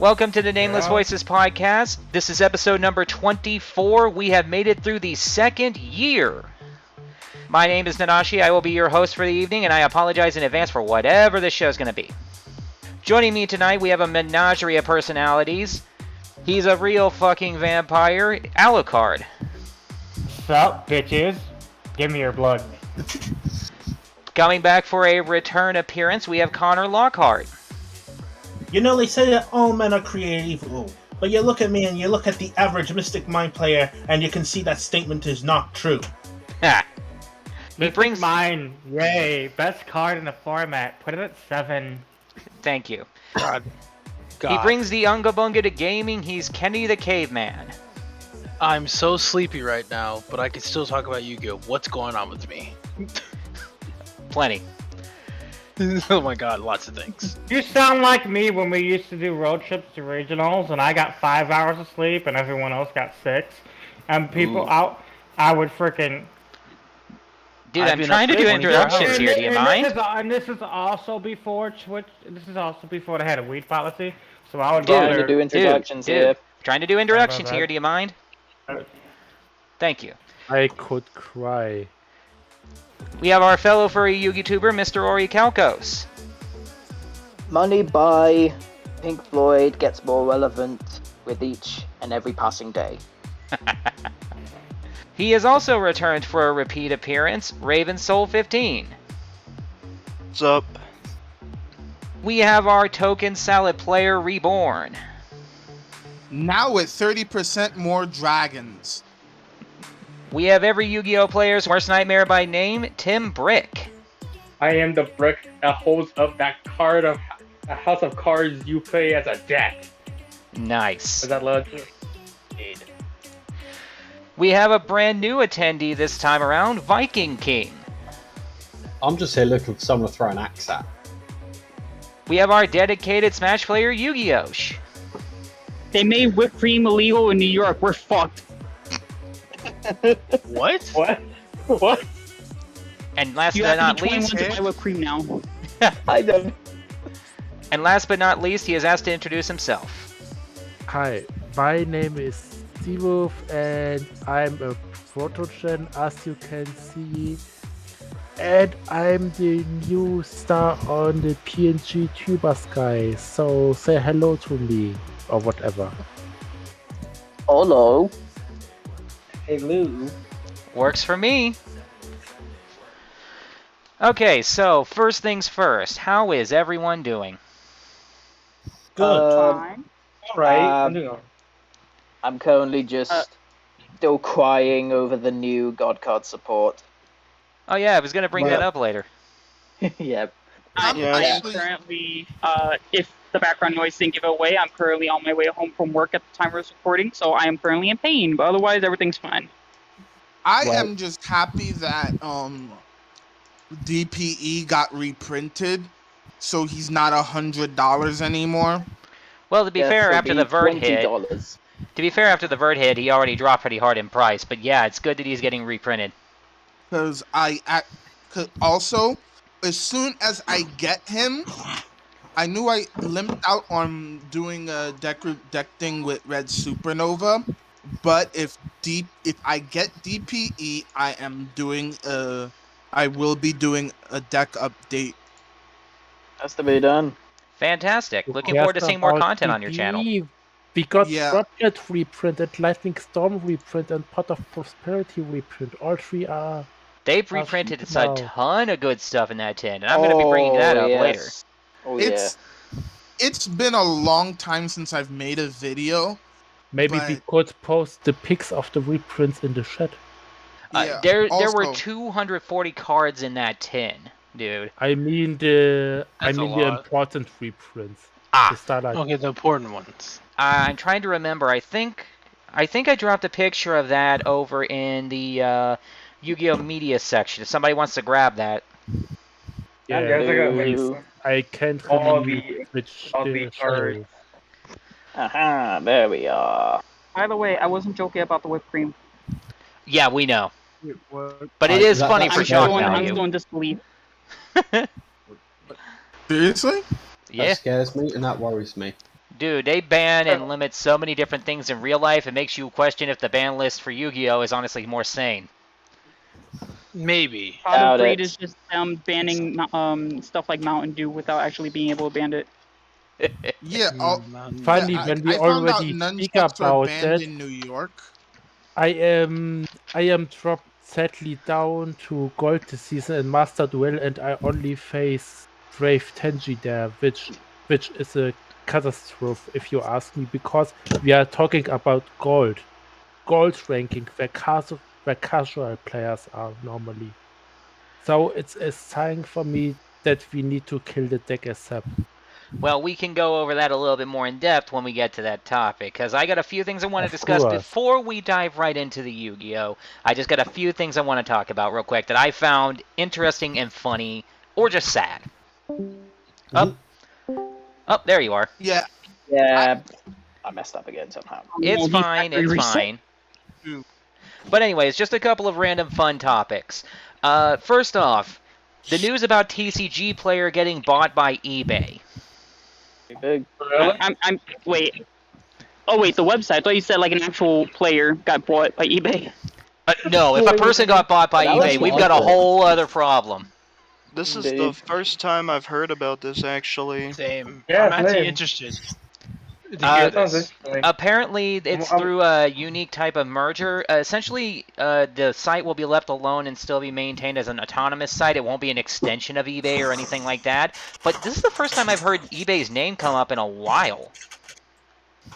Welcome to the Nameless Voices podcast. This is episode number 24. We have made it through the second year. My name is Nanashi. I will be your host for the evening, and I apologize in advance for whatever this show is going to be. Joining me tonight, we have a menagerie of personalities. He's a real fucking vampire, Alucard. Sup, bitches? Give me your blood. Coming back for a return appearance, we have Connor Lockhart. You know, they say that all men are created equal, but you look at me and you look at the average Mystic Mind player, and you can see that statement is not true. Ha! Mystic Mind, yay, best card in the format. Put it at 7. Thank you. God. He brings the Unga Bunga to gaming. He's Kenny the Caveman. I'm so sleepy right now, but I can still talk about Yu-Gi-Oh! What's going on with me? Plenty. Oh my god, lots of things. You sound like me when we used to do road trips to regionals, and I got 5 hours of sleep, and everyone else got 6. And people out, I would freaking. Dude, I'm trying to do introductions here. Do you mind? And this is also before Twitch. This is also before they had a weed policy. So I would Dude, rather do introductions here. Trying to do introductions here. Do you mind? Thank you. I could cry. We have our fellow furry YouTuber, Mr. Ori Kalkos. Money by Pink Floyd gets more relevant with each and every passing day. He has also returned for a repeat appearance, Raven Soul 15. What's up? We have our token salad player, Reborn. Now with 30% more dragons. We have every Yu-Gi-Oh! Player's worst nightmare by name, Tim Brick. I am the brick that holds up that card of a house of cards you play as a deck. Nice. Is that legit? We have a brand new attendee this time around, Viking King. I'm just here looking for someone to throw an axe at. We have our dedicated Smash player, Yu-Gi-Oh! They made whipped cream illegal in New York. We're fucked. What? What? And last You but have to not be 21 least, to buy whipped cream now. I don't. and last but not least, he is asked to introduce himself. Hi, my name is Steve and I'm a protogen, as you can see. And I'm the new star on the PNG Tuber Sky, so say hello to me, or whatever. Hello. Hello. Works for me. Okay, so first things first, how is everyone doing? Good. Fine. Alright. I'm currently just still crying over the new God card support. Oh yeah, I was going to bring that up later. Yep. I'm currently, if the background noise didn't give it away, I'm currently on my way home from work at the time of this recording, so I am currently in pain, but otherwise everything's fine. I am just happy that DPE got reprinted, so he's not $100 anymore. Well, to be fair, after the Vert hit, $20. he already dropped pretty hard in price, but yeah, it's good that he's getting reprinted. Because also, as soon as I get him, I knew I limped out on doing a deck thing with Red Supernova, but if I get DPE, I will be doing a deck update. Has to be done. Fantastic. Looking forward to seeing more content on your channel. We got Yeah. Rocket reprinted, Lightning Storm reprint, and Pot of Prosperity reprint. All 3 are... They've reprinted a Wow. ton of good stuff in that tin, and I'm going to be bringing that up later. Oh, It's been a long time since I've made a video. Maybe we could post the pics of the reprints in the chat. There were also- 240 cards in that tin, dude. I mean the That's a the lot. important reprints. Ah. The Starlight. Okay, the important ones. I'm trying to remember. I think I dropped a picture of that over in the Yu-Gi-Oh! Media section. If somebody wants to grab that. Yeah, Ooh. I can't All remember which all the the cards. show is. Aha, there we are. By the way, I wasn't joking about the whipped cream. Yeah, we know. But it is funny for shock I'm value. still in disbelief. Seriously? Yeah. That scares me and that worries me. Dude, they ban and limit so many different things in real life, it makes you question if the ban list for Yu-Gi-Oh! Is honestly more sane. Maybe. Out of Doubt breed it. is just them banning stuff like Mountain Dew without actually being able to ban it. Yeah. Finally, Yeah. when we I found out already speak nunchucks are about banned that, in New York. I am dropped sadly down to Gold this season in Master Duel, and I only face Brave Tenji there, which is a catastrophe if you ask me, because we are talking about gold ranking where casual players are normally. So it's a sign for me that we need to kill the deck ASAP. Well, we can go over that a little bit more in depth when we get to that topic, because I got a few things I want to Of discuss course. before we dive right into the Yu-Gi-Oh! I just got a few things I want to talk about real quick that I found interesting and funny, or just sad. Up. Oh, there you are. Yeah. Yeah, I messed up again somehow. It's fine, it's fine. But anyways, just a couple of random fun topics. First off, the news about TCG Player getting bought by eBay. Big. Wait. Oh wait, the website. I thought you said like an actual player got bought by eBay. No, if a person got bought by eBay, we've got a whole other problem. This is the first time I've heard about this, actually. Same. Yeah, I'm actually same. interested to hear this. Apparently, it's through a unique type of merger. Essentially, the site will be left alone and still be maintained as an autonomous site. It won't be an extension of eBay or anything like that. But this is the first time I've heard eBay's name come up in a while.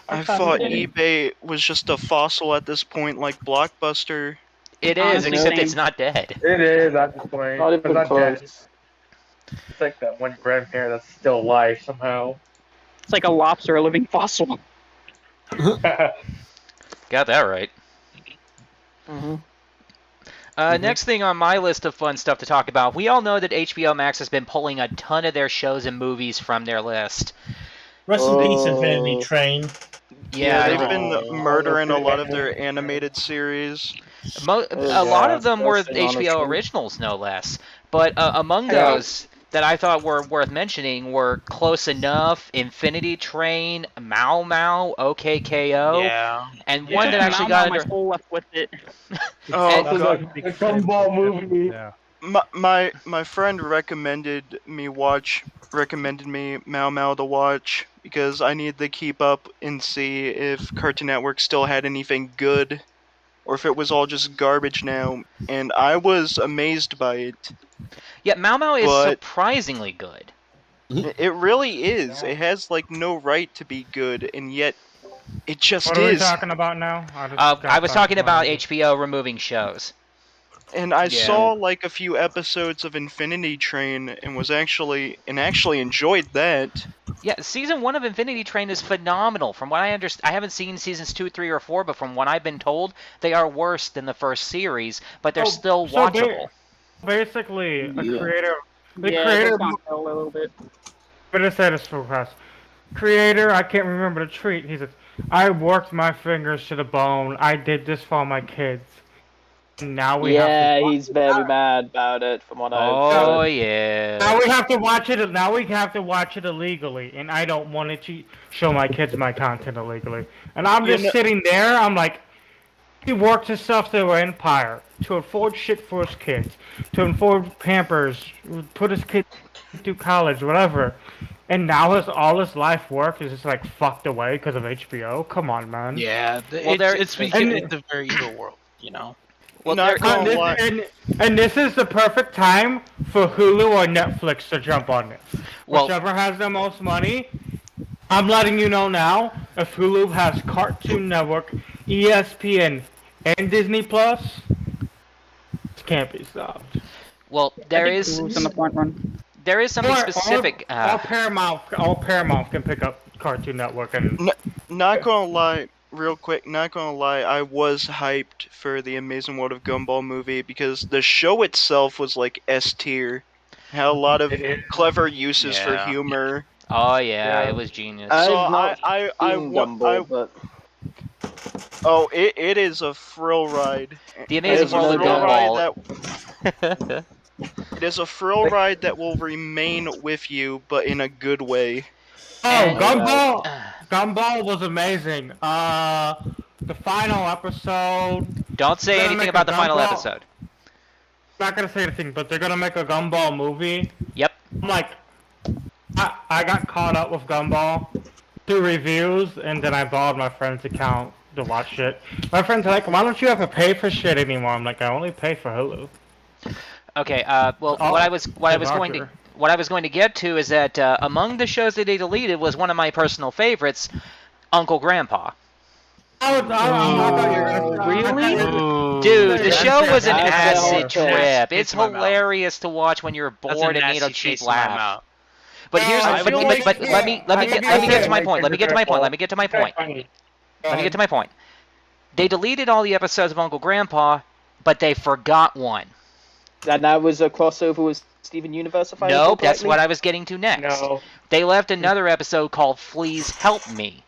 I thought eBay was just a fossil at this point, like Blockbuster. It is, except it's not dead. It is at this point. Not even It's not close. dead. It's like that one grandparent that's still alive somehow. It's like a lobster, a living fossil. Got that right. Next thing on my list of fun stuff to talk about, we all know that HBO Max has been pulling a ton of their shows and movies from their list. Rest in peace, Infinity Train. Yeah, they've been murdering a lot of their animated series. A lot of them were HBO originals, no less. But among those that I thought were worth mentioning were Close Enough, Infinity Train, Mao Mao, OKKO, and one that actually got my soul left with it. Oh, God. The Gumball movie. Yeah. My friend recommended me Mao Mao to watch because I needed to keep up and see if Cartoon Network still had anything good or if it was all just garbage now, and I was amazed by it. Yeah, Mao Mao is surprisingly good. It really is. It has like no right to be good, and yet it just What is. are we talking about now? I was talking about HBO removing shows. And I saw like a few episodes of Infinity Train and actually enjoyed that. Yeah, season 1 of Infinity Train is phenomenal. From what I understand, I haven't seen seasons 2, 3, or 4, but from what I've been told, they are worse than the first series, but they're still watchable. Basically, a creator. The Yeah, creator. a little bit. But it said it's for us. Creator, I can't remember the tweet. He says, "I worked my fingers to the bone. I did this for my kids. And now we have to he's very mad about it. From what I've Oh heard. yeah. Now we have to watch it. Now we have to watch it illegally, and I don't want to show my kids my content illegally. And I'm just sitting there. I'm like, he worked himself to an empire to afford shit for his kids, to afford Pampers, put his kids through college, whatever. And now all his life work is just like fucked away because of HBO. Come on, man. Yeah, Well, it's a very evil world, you know. Well, and this is the perfect time for Hulu or Netflix to jump on this. Whichever has the most money. I'm letting you know now. If Hulu has Cartoon Network, ESPN, and Disney Plus, this can't be stopped. Well, there is Hulu's in the front run. There is something specific. All Paramount can pick up Cartoon Network and. Not gonna lie, real quick. Not gonna lie, I was hyped for the Amazing World of Gumball movie because the show itself was like S tier. Had a lot of clever uses for humor. Oh yeah, it was genius. Oh, it is a thrill ride. The Amazing World of Gumball. It is a thrill ride that will remain with you, but in a good way. Oh, And- Gumball was amazing. The final episode. Don't say They're gonna anything make a about the final Gumball- episode. I'm not gonna say anything, but they're gonna make a Gumball movie. Yep. I'm like, I got caught up with Gumball through reviews, and then I borrowed my friend's account to watch it. My friends are like, why don't you have to pay for shit anymore? I'm like, I only pay for Hulu. Okay. Well, what I was going to get to is that among the shows that they deleted was one of my personal favorites, Uncle Grandpa. Really? Dude, the show was an That's acid trip. Taste It's in my mouth. hilarious to watch when you're That's bored a and need a nasty cheap taste in my laugh. mouth. But here's I but, feel but, like- but let me get to my point. Let me get to my point. Let me get to my point. Funny. Let me get to my point. They deleted all the episodes of Uncle Grandpa, but they forgot one. And that was a crossover with Steven Universe, if I recall Nope, that's correctly? what I was getting to next. No. They left another episode called Please Help Me.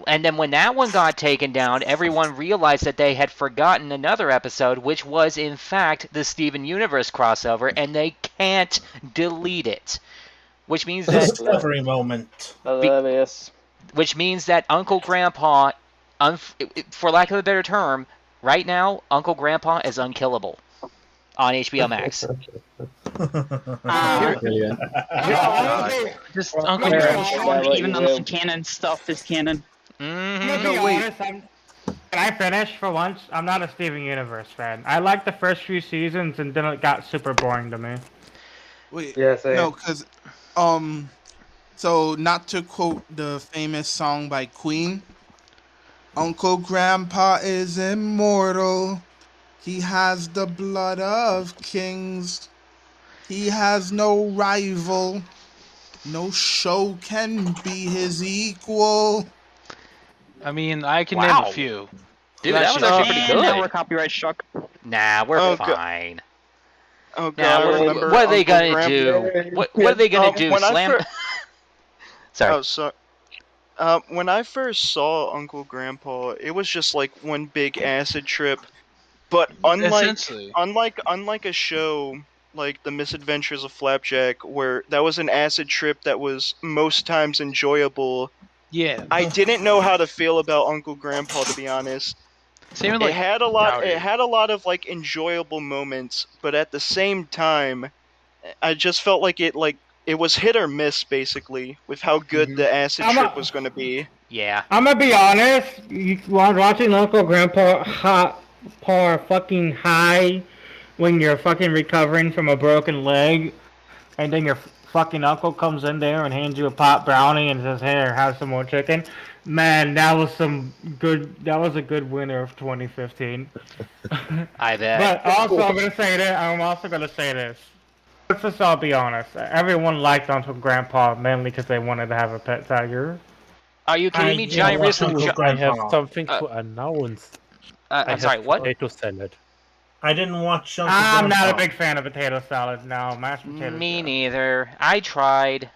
And then when that one got taken down, everyone realized that they had forgotten another episode, which was, in fact, the Steven Universe crossover, and they can't delete it. Which means that Discovery moment. Hilarious. which means that Uncle Grandpa, for lack of a better term, right now, Uncle Grandpa is unkillable on HBO Max. Brilliant. Just I'm Uncle gonna Grandpa. be Yeah, honest, what even you the will. non-canon stuff is canon. I'm gonna be honest, can I finish for once? I'm not a Steven Universe fan. I liked the first few seasons, and then it got super boring to me. Wait, Yeah, same. no, because so not to quote the famous song by Queen, Uncle Grandpa is immortal. He has the blood of kings. He has no rival. No show can be his equal. I mean, I can name Wow. a few. Dude, that was actually pretty And now good. we're copyright struck. Nah, we're Oh, God. fine. Oh god, Nah, I remember. what are they Uncle gonna Grandpa- do? What are they gonna do? when I Slam? Sorry. Oh, so. When I first saw Uncle Grandpa, it was just like one big acid trip. But Essentially. unlike a show like The Misadventures of Flapjack, where that was an acid trip that was most times enjoyable, Yeah. I didn't know how to feel about Uncle Grandpa, to be honest. Same with It like had a lot. Rowdy. It had a lot of like enjoyable moments, but at the same time, I just felt like it was hit or miss basically with how good the acid I'm trip a- was going to be. Yeah. I'm gonna be honest. While watching Uncle Grandpa fucking high when you're fucking recovering from a broken leg, and then your fucking uncle comes in there and hands you a pot brownie and says, "Here, have some more chicken." Man, that was a good winner of 2015. I bet. But also, I'm also gonna say this. Let's just all be honest. Everyone liked Uncle Grandpa mainly because they wanted to have a pet tiger. Are you kidding me? I Giant love Wrestling. Uncle I have Grandpa. something to announce. I I'm have sorry. What? Potato salad. I didn't watch Uncle I'm not a Grandpa. big fan of potato salad. No, mashed potatoes. Me neither. I tried.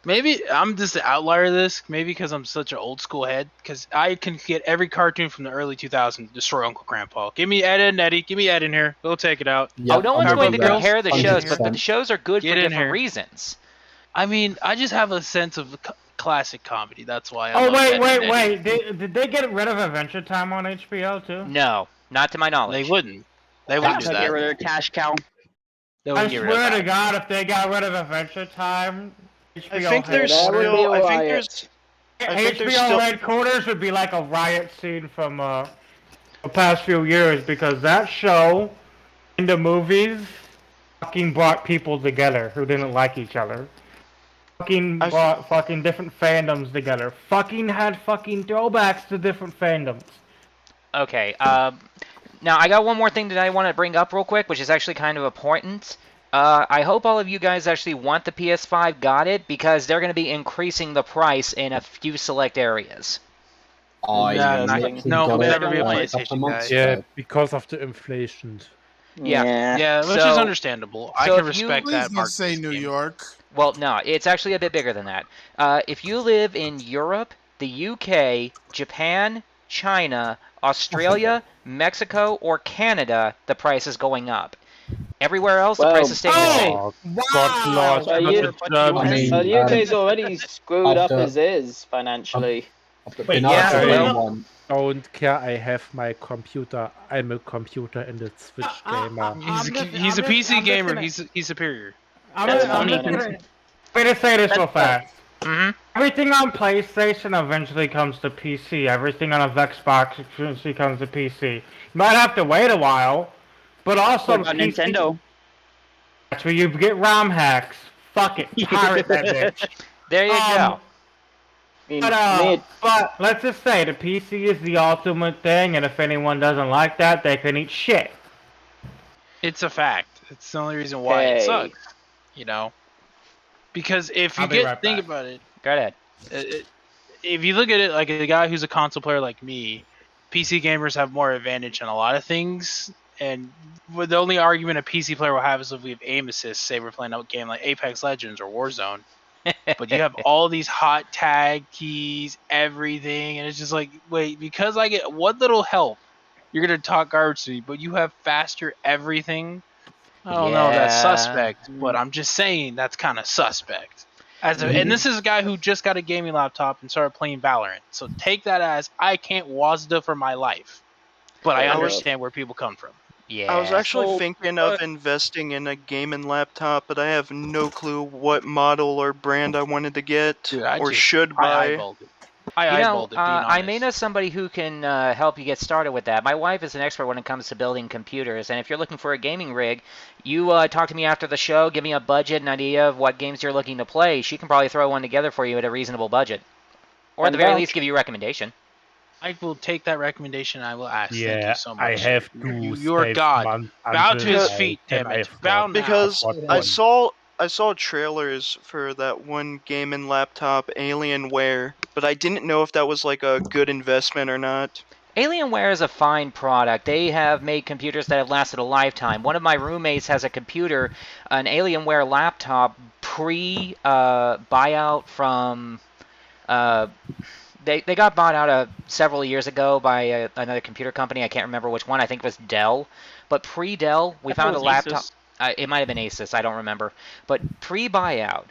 Maybe I'm just the outlier of this. Maybe because I'm such an old school head. Because I can get every cartoon from the early 2000s, destroy Uncle Grandpa. Give me Ed and Eddie. Give me Ed in here. We'll take it out. Yeah, Oh, no one's I'm going to with that. compare the shows, but the 100%. shows are good Get for in different here. reasons. I mean, I just have a sense of classic comedy. That's why. I Oh love Ed and Eddie. wait! Did they get rid of Adventure Time on HBO too? No, not to my They knowledge. wouldn't. They wouldn't do Get that. rid of their cash cow. They I wouldn't get rid of swear to that. God, if they got rid of Adventure Time, HBO I think there's That would be still. a I think riot. there's. I think there's HBO still. headquarters would be like a riot scene from the past few years because that show in the movies fucking brought people together who didn't like each other. Fucking I've- brought fucking different fandoms together. Fucking had fucking throwbacks to different fandoms. Okay. Now I got one more thing that I want to bring up real quick, which is actually kind of important. I hope all of you guys actually want the PS5, got it, because they're going to be increasing the price in a few select areas. I Yeah, literally no, got never it be a like a PlayStation couple of months guy. Yeah, ago. because of the inflation. Yeah. Yeah, which So- is understandable. I so can if you- respect Please that. don't Mark say New scheme. York. Well, no, it's actually a bit bigger than that. If you live in Europe, the UK, Japan, China, Australia, Mexico, or Canada, the price is going up. Everywhere else, the Well, prices stay the same. Oh, Wow! God, Lord, So look you, at Germany. the UK's already screwed up after- as is financially. I've Wait, been yeah, after well- anyone. Don't care, I have my computer. I'm a computer and a Switch gamer. He's a PC gamer. He's superior. I'm That's just funny. gonna say this real fast. Mm-hmm. Everything on PlayStation eventually comes to PC. Everything on a Xbox eventually comes to PC. You might have to wait a while, but also What about PC Nintendo? That's where you get ROM hacks. Fuck it, pirate that bitch. There you go. I mean, But let's just say the PC is the ultimate thing, and if anyone doesn't like that, they can eat shit. It's a fact. It's the only reason why it sucks. You know, because if you think about it, Go ahead. If you look at it like a guy who's a console player like me, PC gamers have more advantage on a lot of things. And the only argument a PC player will have is if we have aim assist, say we're playing a game like Apex Legends or Warzone. But you have all these hot tag keys, everything, and it's just like, wait, because I get one little help, you're gonna talk garbage to me, but you have faster everything. I don't know if that's suspect, but I'm just saying that's kind of suspect. And this is a guy who just got a gaming laptop and started playing Valorant. So take that as I can't WASD for my life, but I understand where people come from. Yeah. I was actually thinking of investing in a gaming laptop, but I have no clue what model or brand I wanted to get Dude, should buy. I eyeballed it. Being I honest. may know somebody who can help you get started with that. My wife is an expert when it comes to building computers, and if you're looking for a gaming rig, you talk to me after the show, give me a budget, an idea of what games you're looking to play. She can probably throw one together for you at a reasonable budget. Or at the very least, give you a recommendation. I will take that recommendation. I will ask. Yeah, Thank you so much. I have to You're save God. month Bow to until his I feet, can damn it. afford- Bow now. Because afford I one. saw trailers for that one gaming laptop, Alienware, but I didn't know if that was like a good investment or not. Alienware is a fine product. They have made computers that have lasted a lifetime. One of my roommates has a computer, an Alienware laptop, pre-buyout from... They got bought out several years ago by another computer company. I can't remember which one. I think it was Dell. But pre-Dell, we found a laptop. It might have been Asus. I don't remember. But pre-buyout,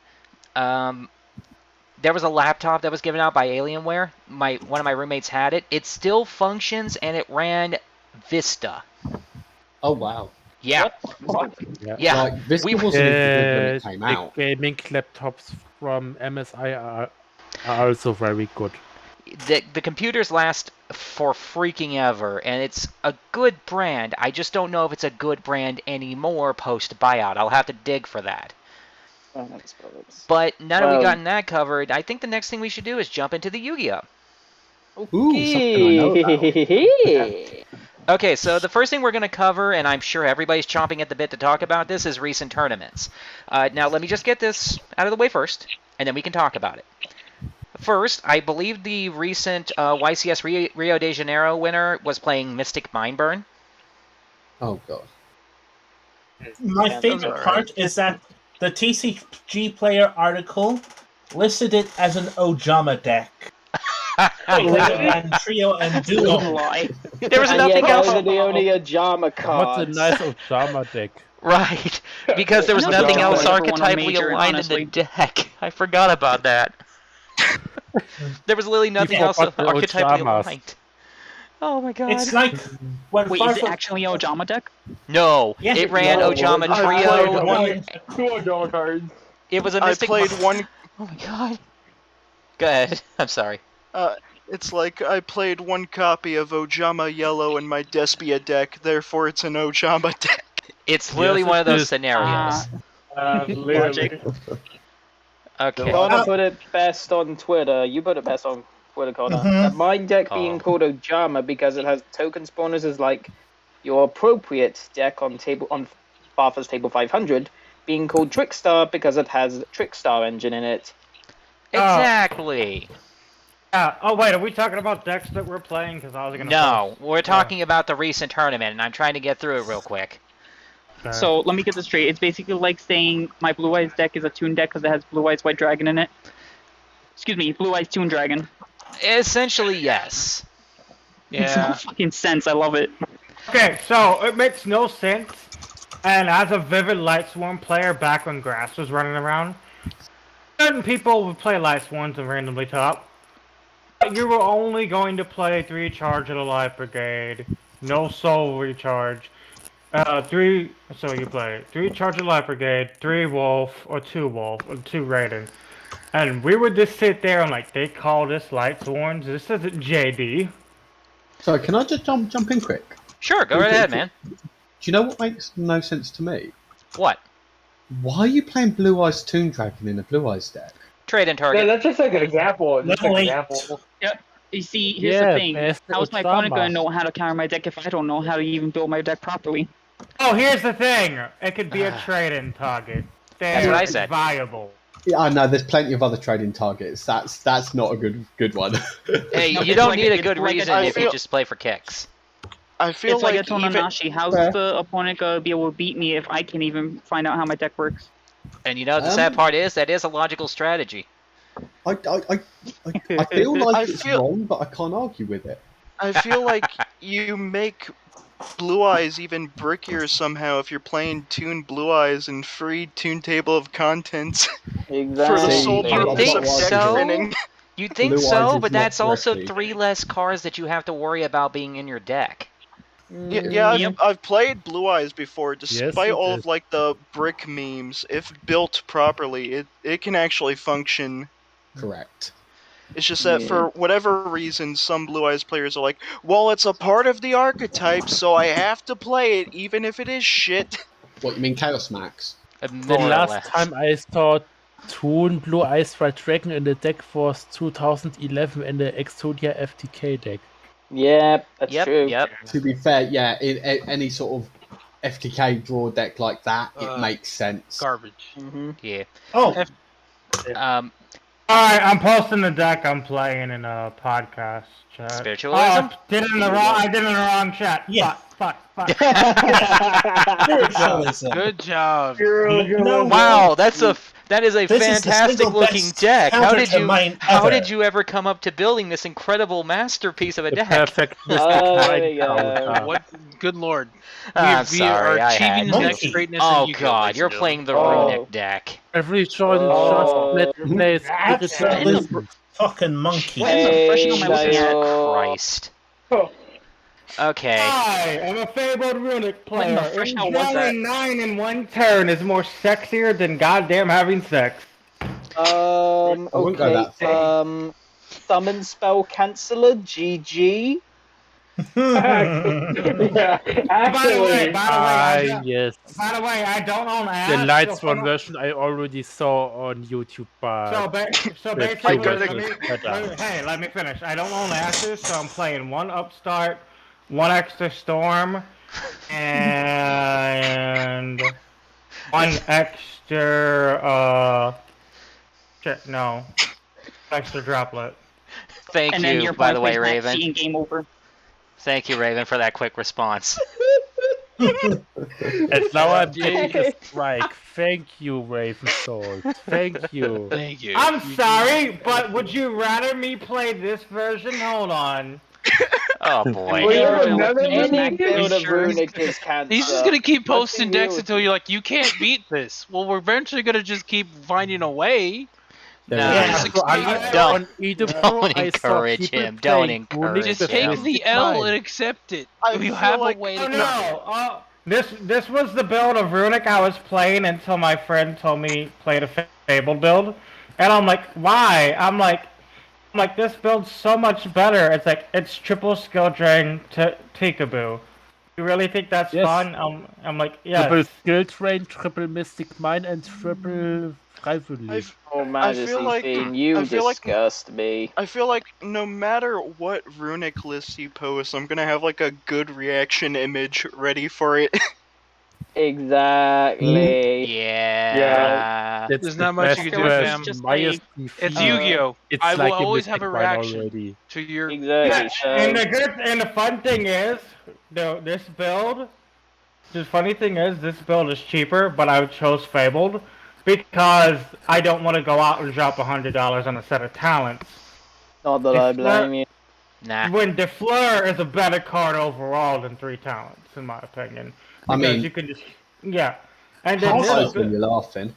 there was a laptop that was given out by Alienware. One of my roommates had it. It still functions, and it ran Vista. Oh, wow. Yeah. Yeah. Like, Vista wasn't even good when it came the out. gaming laptops from MSI are also very good. The computers last for freaking ever, and it's a good brand. I just don't know if it's a good brand anymore post-buyout. I'll have to dig for that. But now that we've gotten that covered, I think the next thing we should do is jump into the Yu-Gi-Oh! Ooh, something I know about. Okay, so the first thing we're going to cover, and I'm sure everybody's chomping at the bit to talk about this, is recent tournaments. Now, let me just get this out of the way first, and then we can talk about it. First, I believe the recent YCS Rio de Janeiro winner was playing Mystic Mindburn. Oh, God. My favorite part is that the TCG player article listed it as an Ojama deck. And trio and duo. There was nothing else. Those are the only Ojama cards. What's a nice Ojama deck? Right, because there was nothing else archetypally aligned in the deck. I forgot about that. There was literally nothing else archetypally aligned. Oh my god. It's like when Wait, is it actually a Ojama deck? No, Yes, it ran Ojama Trio. Two Ojama cards. It was a I Mystic played one. Oh my god. Go ahead. I'm sorry. It's like I played one copy of Ojama Yellow in my Despia deck, therefore it's an Ojama deck. It's literally one of those scenarios. Literally. Okay. Connor put it best on Twitter. You put it best on Twitter, Connor. My deck being called Ojama because it has token spawners as like your appropriate deck on Farther's Table 500, being called Trickstar because it has Trickstar engine in it. Exactly. Oh wait, are we talking about decks that we're playing? Because I was gonna. No, we're talking about the recent tournament, and I'm trying to get through it real quick. So let me get this straight. It's basically like saying my Blue Eyes deck is a Toon deck because it has Blue Eyes White Dragon in it. Excuse me, Blue Eyes Toon Dragon. Essentially, yes. Makes no fucking sense. I love it. Okay, so it makes no sense And as a Vivid Lightsworn player back when Grass was running around, certain people would play Lightsworns and randomly top. But you were only going to play 3 Charge of the Light Brigade, no Soul Recharge. So you play 3 Charge of the Light Brigade, 3 Wolf, or 2 Wolf, or 2 Raiden. And we would just sit there and like, they call this Lightsworns, this isn't JD. So can I just jump in quick? Sure, go right ahead, man. Do you know what makes no sense to me? What? Why are you playing Blue Eyes Toon Dragon in a Blue Eyes deck? Trade and target. Yeah, that's just like an example. Just an example. Yep. You see, here's the thing. How's my opponent going to know how to counter my deck if I don't know how to even build my deck properly? Oh, here's the thing. It could be a trade-in target. That's what I said. Viable. Yeah, I know. There's plenty of other trading targets. That's not a good one. Hey, No, you don't like need a it's good like reason if you just play for kicks. I feel It's like like I told even Nanashi, how's the opponent going to be able to beat me if I can't even find out how my deck works? And you know the sad part is that is a logical strategy. I feel like it's wrong, but I can't argue with it. I feel like you make Blue Eyes even brickier somehow if you're playing Toon Blue Eyes and free Toon Table of Contents Exactly. for the sole You purpose think of deck so? spinning. You think Blue Eyes so, is but not that's also bricky. 3 less cards that you have to worry about being in your deck. Yeah, I've played Blue Eyes before. Despite it all is. of like the brick memes, if built properly, it can actually function. Correct. It's just that for whatever reason, some Blue Eyes players are like, well, it's a part of the archetype, so I have to play it, even if it is shit. What, you mean Chaos Max? The More or last less. time I saw Toon Blue Eyes White Dragon in the deck was 2011 in the Exodia FTK deck. Yeah, that's Yep, true. yep. To be fair, yeah, in any sort of FTK draw deck like that, it makes sense. Garbage. Yeah. Oh, Alright, I'm posting the deck I'm playing in a podcast chat. Spiritualism? Oh, I did it in the wrong chat. Yeah. Fuck. Spiritualism. Good job. No, Wow, that is a This is the fantastic single looking best deck. How counter did to you mine how ever. did you ever come up to building this incredible masterpiece of a The deck? perfect Mystic there we Mind go. counter. What? Good lord. I'm we sorry, are I achieving had to. next greatness. Oh in Yu-Gi-Oh, god, ladies you're and playing the Oh. Runic deck. Every joint Oh. just let play That's Spiritualism. fucking monkey. What in the frick am I looking at? Christ. Okay. Hi, I'm a fabled runic What in player. the frick hell was that? Drawing 9 in 1 turn is more sexier than goddamn having sex. wouldn't go Okay. that far. Summon spell canceller. GG. Yeah, By the way, Yes. by the way, I don't own The ads. Lights so One version I already saw on YouTube, but So the basically, Q version is better. let me finish. I don't own asses, so I'm playing 1 upstart, 1 extra storm, and 1 extra extra droplet. Thank And then you, your by the way, opponent plays Raven. Maxi and game over. Thank you, Raven, for that quick response. And now I'm getting a strike. Thank you, Raven Soul. Thank you. Thank you. I'm sorry, but would you rather me play this version? Hold on. Oh boy. Well, you have Yeah, another Any one? Build of sure? runic is cancer. He's just gonna keep What's posting the decks deal until you're like, you can't beat this. Well, we're eventually gonna just keep finding a way. No, Yeah, Just so I explain- don't- on either don't I saw encourage people him, don't playing encourage Runic Just with him. take Mystic the L Mind. and accept it. I You feel have like- a way to Oh go. no! This was the build of Runic I was playing until my friend told me play the Fabled build, and I'm like, why? I'm like, this build's so much better. It's like it's triple skill drain to Peekaboo. You really think that's Yes. fun? I'm like, yes. Triple skill train, triple mystic mine, and triple rivalry. Oh, Majesty's like- being you I feel like- disgust me. I feel like no matter what runic list you post, I'm gonna have like a good reaction image ready for it. Exactly. Yeah. That's There's the not much best you can do, where Sam. Just Myers like- It's defeat- Yu-Gi-Oh! It's I like will a always have a Mystic Mine reaction already. to your. Exactly. So, And the fun thing is, this build. The funny thing is, this build is cheaper, but I chose Fabled because I don't want to go out and drop $100 on a set of talents. not that I blame you. Nah. When Defleur is a better card overall than 3 talents, in my opinion. I Because mean- you can just Yeah. And then Pause when you're laughing.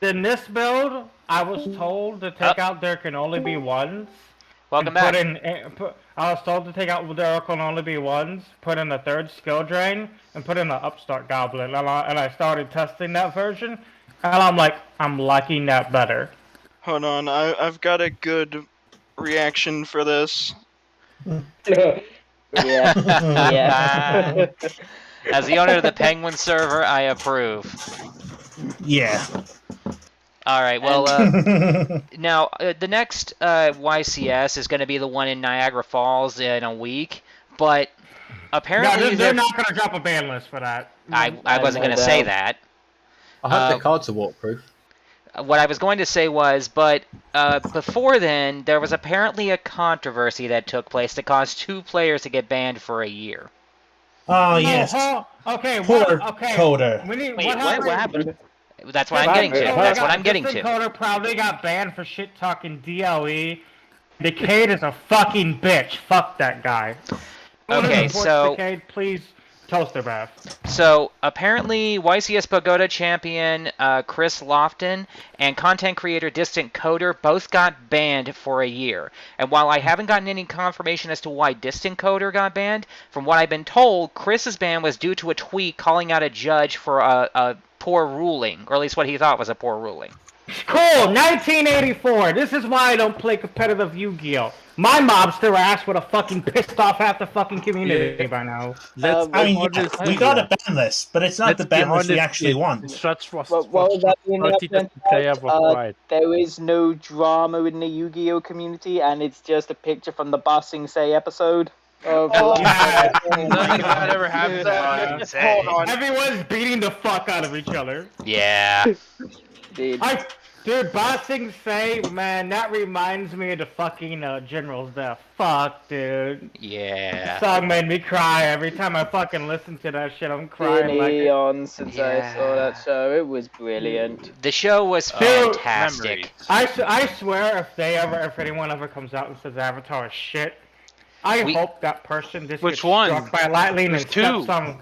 Then this build, I was told to take out there can only be ones. Welcome back. I was told to take out there can only be ones, put in a third skill drain, and put in an upstart goblin. And I started testing that version, and I'm like, I'm liking that better. Hold on, I've got a good reaction for this. Yeah. Yeah. As the owner of the Penguin server, I approve. Yeah. All right. Well, now the next YCS is going to be the one in Niagara Falls in a week, but apparently No, they're not going to drop a ban list for that. I wasn't going to say that. I hope the cards are waterproof. What I was going to say was, but before then, there was apparently a controversy that took place that caused 2 players to get banned for a year. Oh, yes. Okay, Poor okay. Coder. Wait, what happened? That's what I'm getting to. That's what I'm getting to. Coder probably got banned for shit talking DLE. Decade is a fucking bitch. Fuck that guy. Okay, so Decade, please toaster bath. So apparently, YCS Pagoda champion Chris Lofton and content creator Distant Coder both got banned for a year. And while I haven't gotten any confirmation as to why Distant Coder got banned, from what I've been told, Chris's ban was due to a tweet calling out a judge for a poor ruling, or at least what he thought was a poor ruling. Cool, 1984. This is why I don't play competitive Yu-Gi-Oh! My mobster ass would have fucking pissed off half the fucking community by now. I mean, we got a ban list, but it's not the ban list we actually want. There is no drama in the Yu-Gi-Oh community, and it's just a picture from the Bossing Say episode. Nothing bad ever happens. Hold on. Everyone's beating the fuck out of each other. Yeah. Dude, Bossing Say, man, that reminds me of the fucking General's Death. Fuck, dude. Yeah. That song made me cry every time I fucking listen to that shit. I'm crying like since I saw that show. It was brilliant. The show was fantastic. I swear, if anyone ever comes out and says Avatar is shit, I hope that person just gets struck by lightning and steps on.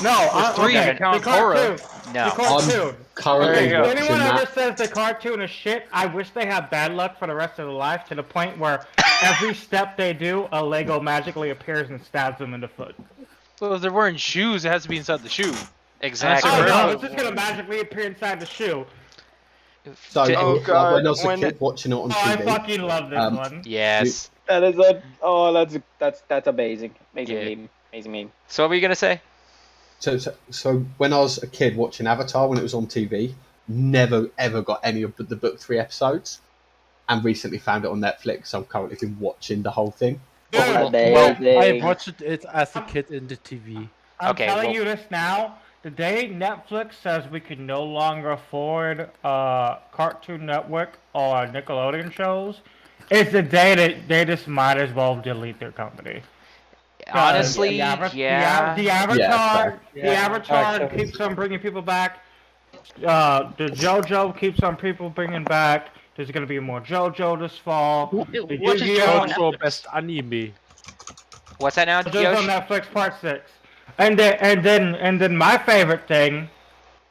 No, 3 if you count Korra. No. The cartoon. Currently If watching anyone ever that. says the cartoon is shit, I wish they had bad luck for the rest of their life to the point where every step they do, a Lego magically appears and stabs them in the foot. Well, if they're wearing shoes, it has to be inside the shoe. Exactly. Oh no, it's just gonna magically appear inside the shoe. So, when I was a when kid watching it on TV. I fucking love this one. Yes. That is that's amazing. Amazing meme. So what were you gonna say? So when I was a kid watching Avatar when it was on TV, never ever got any of the book 3 episodes, and recently found it on Netflix. So I'm currently been watching the whole thing. Well, I watched it as a kid in the TV. I'm telling you this now. The day Netflix says we can no longer afford Cartoon Network or Nickelodeon shows, it's the day that they just might as well delete their company. Honestly, the Avatar keeps on bringing people back. The JoJo keeps on people bringing back. There's gonna be more JoJo this fall. The JoJo best anime. What's that now? JoJo on Netflix Part 6. And then my favorite thing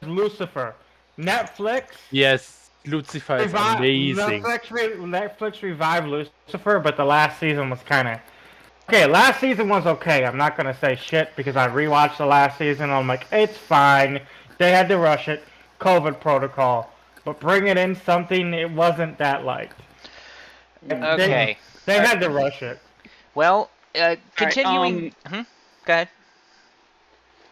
is Lucifer. Netflix. Yes, Lucifer is amazing. Netflix revived Lucifer, but the last season was kind of okay. Last season was okay. I'm not gonna say shit because I rewatched the last season. I'm like, it's fine. They had to rush it, COVID protocol, but bringing in something it wasn't that liked. Okay. They had to rush it. Well, continuing. Go ahead.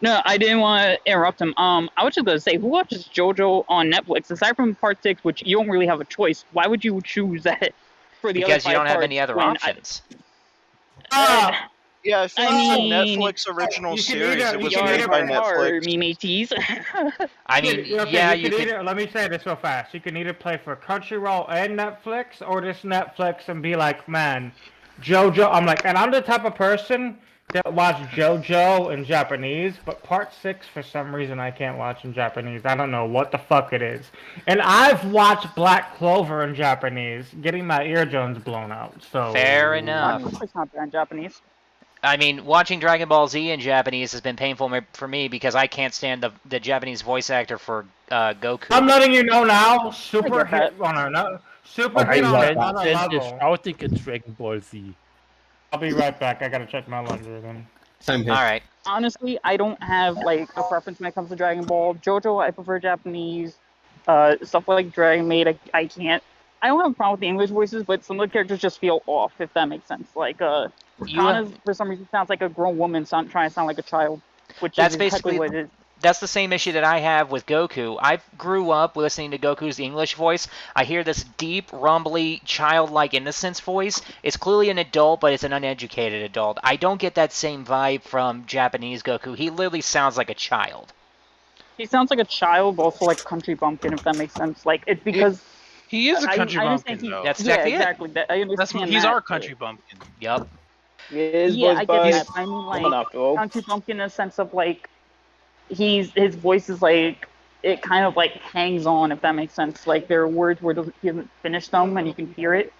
No, I didn't want to interrupt him. I was just gonna say, who watches JoJo on Netflix? Aside from Part 6, which you don't really have a choice, why would you choose that for the because other you don't have parts any other when options. Yeah, I think it's a Netflix original series. It was made by Netflix. Me mateys. I mean, yeah, you could. Let me say this real fast. You can either play for Crunchyroll and Netflix, or just Netflix and be like, man, JoJo. I'm like, and I'm the type of person that watch JoJo in Japanese, but Part 6 for some reason I can't watch in Japanese. I don't know what the fuck it is. And I've watched Black Clover in Japanese, getting my eardrums blown out. So fair enough. It's not bad in Japanese. I mean, watching Dragon Ball Z in Japanese has been painful for me because I can't stand the Japanese voice actor for Goku. I'm letting you know now. Super get that. hit on another. Super I hit on can't another stand the level. shouting in Dragon Ball Z. I'll be right back. I gotta check my laundry then. Same here. All right. Honestly, I don't have like a preference when it comes to Dragon Ball. JoJo, I prefer Japanese. Stuff like Dragon Maid, I can't. I don't have a problem with the English voices, but some of the characters just feel off, if that makes sense. Like, Kana's, for some reason, sounds like a grown woman trying to sound like a child, which That's is basically exactly what it is. That's the same issue that I have with Goku. I grew up listening to Goku's English voice. I hear this deep, rumbly, childlike innocence voice. It's clearly an adult, but it's an uneducated adult. I don't get that same vibe from Japanese Goku. He literally sounds like a child. He sounds like a child, but also like a country bumpkin, if that makes sense. Like, it's because... He is a country bumpkin, though. That's exactly it. I understand He's our country bumpkin. Yep. Yeah, I get that. I mean, like, country bumpkin in a sense of, like, his voice is, like, it kind of, like, hangs on, if that makes sense. Like, there are words where he doesn't finish them, and you can hear it.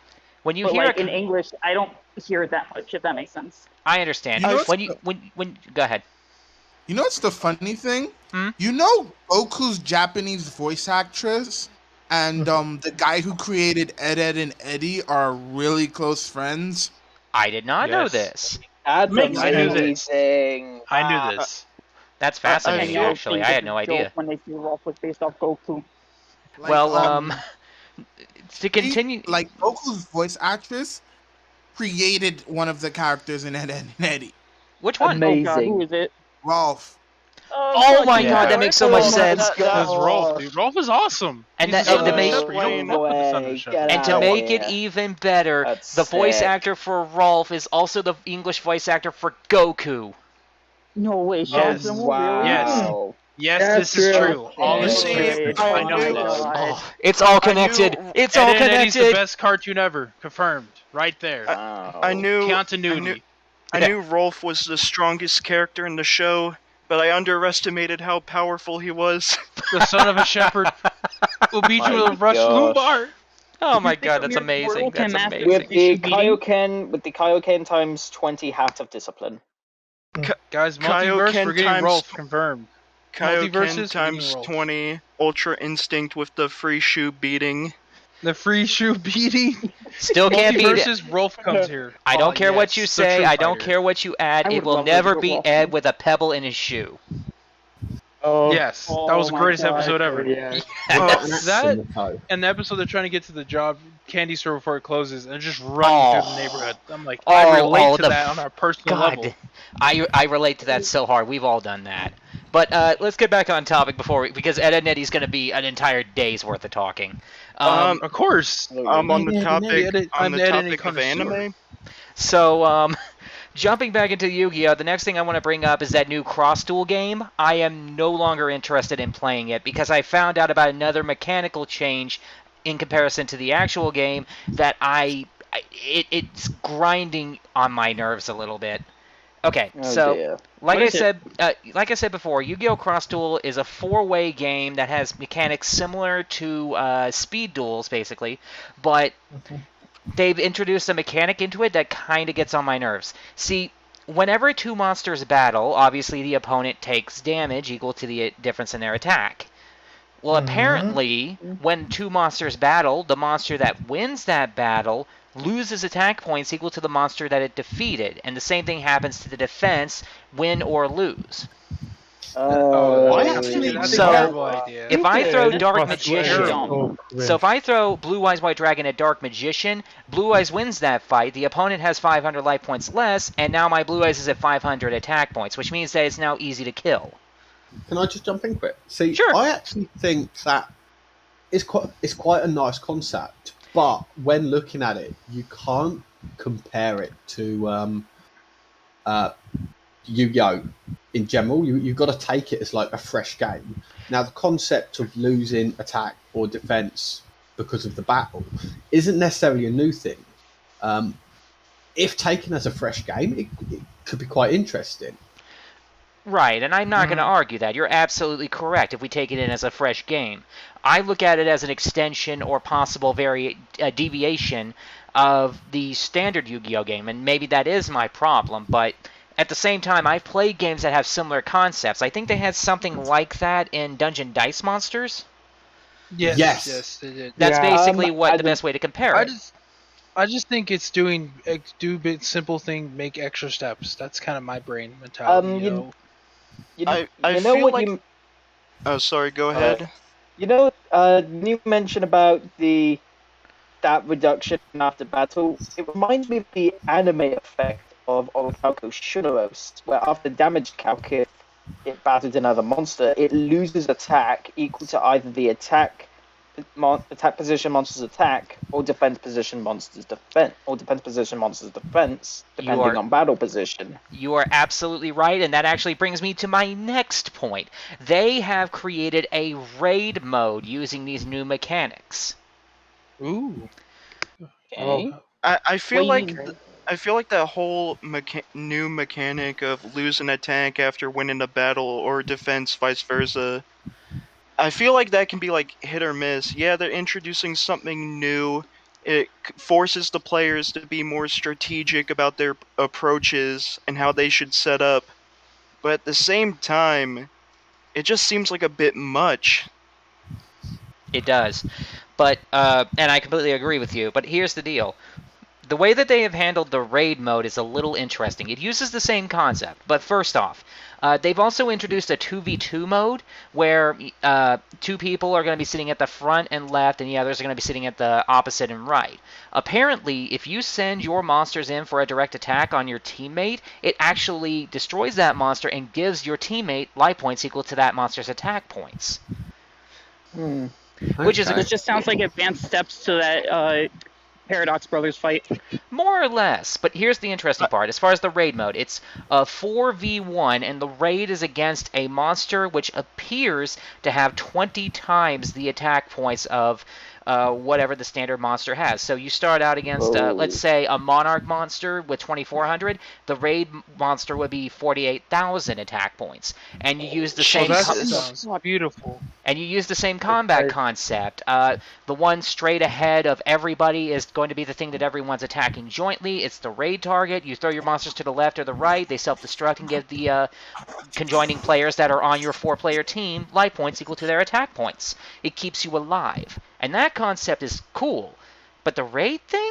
When you but, hear like, in English, I don't hear it that much, if that makes sense. I understand. When go ahead. You know what's the funny thing? Hmm? You know Goku's Japanese voice actress and the guy who created Ed, Edd and Eddy are really close friends? I did not know this. That's I knew this. amazing. I knew this. That's fascinating, actually. I had no idea. When they see Rolf was based off Goku. Like, Well, to continue... Like, Goku's voice actress created one of the characters in Ed, Edd and Eddy. Which one? Amazing. Oh God, who is it? Rolf. Oh my God, that makes so much sense. That's Rolf, dude. Rolf is awesome. And He's to the make Shepherd. You don't fuck with the Son of the Shepherd. and to make it even better, That's the voice sick. actor for Rolf is also the English voice actor for Goku. No way, Yes. Sheldon. Wow. Yes. Yes, That's this is true. true. All this Okay. is true. I know Oh, this. God. Oh, it's all connected. It's all Ed, Edd, Eddy's the connected. best cartoon ever. Confirmed. Right there. Wow. I knew Continuity. I knew Rolf was the strongest character in the show, but I underestimated how powerful he was. The son of a shepherd will beat you with a Rush gosh. Lumbar. Oh my think God, of that's your amazing. portal That's to master amazing. With the Should be- Kaioken times 20 hat of discipline. Guys, multiverse, Kaioken we're getting times- Rolf confirmed. Kaioken Multiverses, times Rolf. 20, Ultra Instinct with the free shoe beating. The free shoe beating. Still can't beat it. Multiverses, Rolf comes here. I don't Oh, care what yes, you the say. true I don't fighter. care what you add. I It would will love to never go be Rolf. Ed with a pebble in his shoe. Oh, Yes, that Oh was the my greatest God. episode ever. yeah. That and the episode they're trying to get to the job candy store before it closes and just running through the neighborhood. I'm like, I relate to that on a personal level. I relate to that so hard. We've all done that. But let's get back on topic because Ed, Edd and Eddy's going to be an entire day's worth of talking. Of course. On the topic, I'm on the the topic of connoisseur. anime. So, jumping back into Yu-Gi-Oh, the next thing I want to bring up is that new Cross Duel game. I am no longer interested in playing it because I found out about another mechanical change in comparison to the actual game that it's grinding on my nerves a little bit. Okay, Oh, so dear. like What I is said before, Yu-Gi-Oh! Cross Duel is a 4-way game that has mechanics similar to speed duels, basically, but they've introduced a mechanic into it that kind of gets on my nerves. See, whenever two monsters battle, obviously the opponent takes damage equal to the difference in their attack. Well, apparently, when two monsters battle, the monster that wins that battle loses attack points equal to the monster that it defeated, and the same thing happens to the defense, win or lose. That's a So, terrible idea. If I throw Dark That's Magician, terrible. so if I throw Blue Eyes White Dragon at Dark Magician, Blue Eyes wins that fight, the opponent has 500 life points less, and now my Blue Eyes is at 500 attack points, which means that it's now easy to kill. Can I just jump in quick? See, Sure. I actually think that it's quite a nice concept, but when looking at it, you can't compare it to Yu-Gi-Oh! In general. You've got to take it as like a fresh game. Now, the concept of losing attack or defense because of the battle isn't necessarily a new thing. If taken as a fresh game, it could be quite interesting. Right, and I'm not going to argue that. You're absolutely correct if we take it in as a fresh game. I look at it as an extension or possible deviation of the standard Yu-Gi-Oh! Game, and maybe that is my problem, but at the same time, I've played games that have similar concepts. I think they had something like that in Dungeon Dice Monsters. Yes, they did. That's basically I the best way to compare it. I just think it's do bit simple thing, make extra steps. That's kind of my brain mentality. I you know feel what like. you. Oh, sorry. Go ahead. You know, you mentioned about the stat reduction after battle. It reminds me of the anime effect of Orichalco Shuneros, where after damage calc, if it batters another monster, it loses attack equal to either the attack position monster's attack or defense position monster's defense, depending on battle position. You are absolutely right, and that actually brings me to my next point. They have created a raid mode using these new mechanics. Ooh. Okay. I feel like that whole new mechanic of lose an attack after winning a battle or defense, vice versa. I feel like that can be like hit or miss. Yeah, they're introducing something new. It forces the players to be more strategic about their approaches and how they should set up. But at the same time, it just seems like a bit much. It does. But, and I completely agree with you, but here's the deal. The way that they have handled the raid mode is a little interesting. It uses the same concept, but first off, they've also introduced a 2v2 mode where two people are going to be sitting at the front and left, and the others are going to be sitting at the opposite and right. Apparently, if you send your monsters in for a direct attack on your teammate, it actually destroys that monster and gives your teammate life points equal to that monster's attack points. Which just sounds like advanced steps to that Paradox Brothers fight. More or less, but here's the interesting part. As far as the raid mode, it's a 4v1, and the raid is against a monster which appears to have 20 times the attack points of whatever the standard monster has. So you start out against, let's say, a Monarch monster with 2,400. The raid monster would be 48,000 attack points, and you use the same. That sounds beautiful. And you use the same combat concept. The one straight ahead of everybody is going to be the thing that everyone's attacking jointly. It's the raid target. You throw your monsters to the left or the right. They self-destruct and give the conjoining players that are on your 4-player team life points equal to their attack points. It keeps you alive. And that concept is cool. But the raid thing?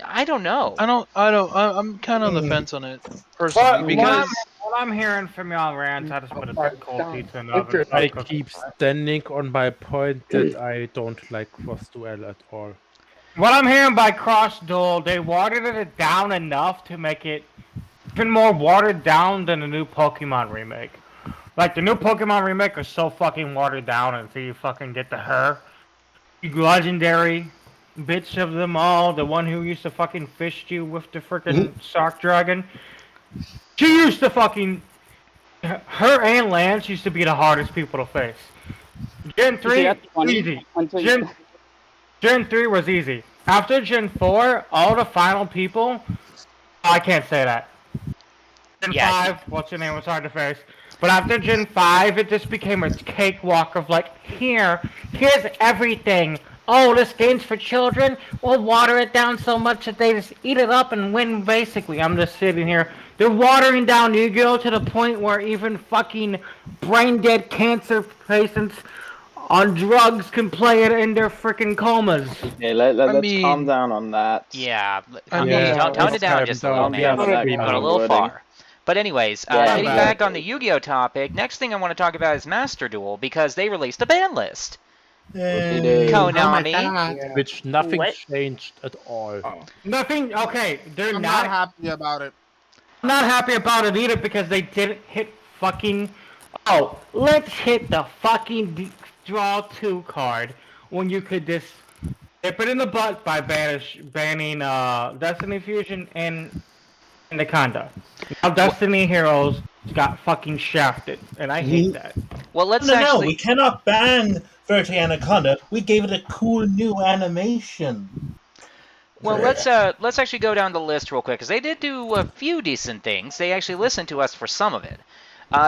I don't know. I'm kind of on the fence on it, personally, because what I'm hearing from y'all rants, I just put a difficulty to another. I keep standing on my point that I don't like cross duel at all. What I'm hearing by cross duel, they watered it down enough to make it even more watered down than the new Pokemon remake. Like, the new Pokemon remake is so fucking watered down until you fucking get to her. Legendary bitch of them all, the one who used to fucking fish you with the freaking Sock Dragon. She used to fucking... Her and Lance used to be the hardest people to face. Gen 3, easy. Gen 3 was easy. After Gen 4, all the final people... I can't say that. Gen 5, what's your name, was hard to face. But after Gen 5, it just became a cakewalk of like, here's everything. Oh, this game's for children? We'll water it down so much that they just eat it up and win, basically. I'm just sitting here. They're watering down Yu-Gi-Oh! To the point where even fucking brain-dead cancer patients on drugs can play it in their freaking comas. Okay, let's calm down on that. Yeah, tone it down just a little, man. Going a little far. But anyways, getting back on the Yu-Gi-Oh! Topic, next thing I want to talk about is Master Duel, because they released a ban list. Konami. Which nothing changed at all. Nothing, okay, I'm not happy about it. I'm not happy about it either because they didn't hit fucking... Oh, let's hit the fucking draw 2 card when you could just dip it in the butt by banning Destiny Fusion and Anaconda. Now Destiny Heroes got fucking shafted, and I hate that. Well, let's No, we cannot ban Verti Anaconda. We gave it a cool new animation. Well, let's actually go down the list real quick, because they did do a few decent things. They actually listened to us for some of it.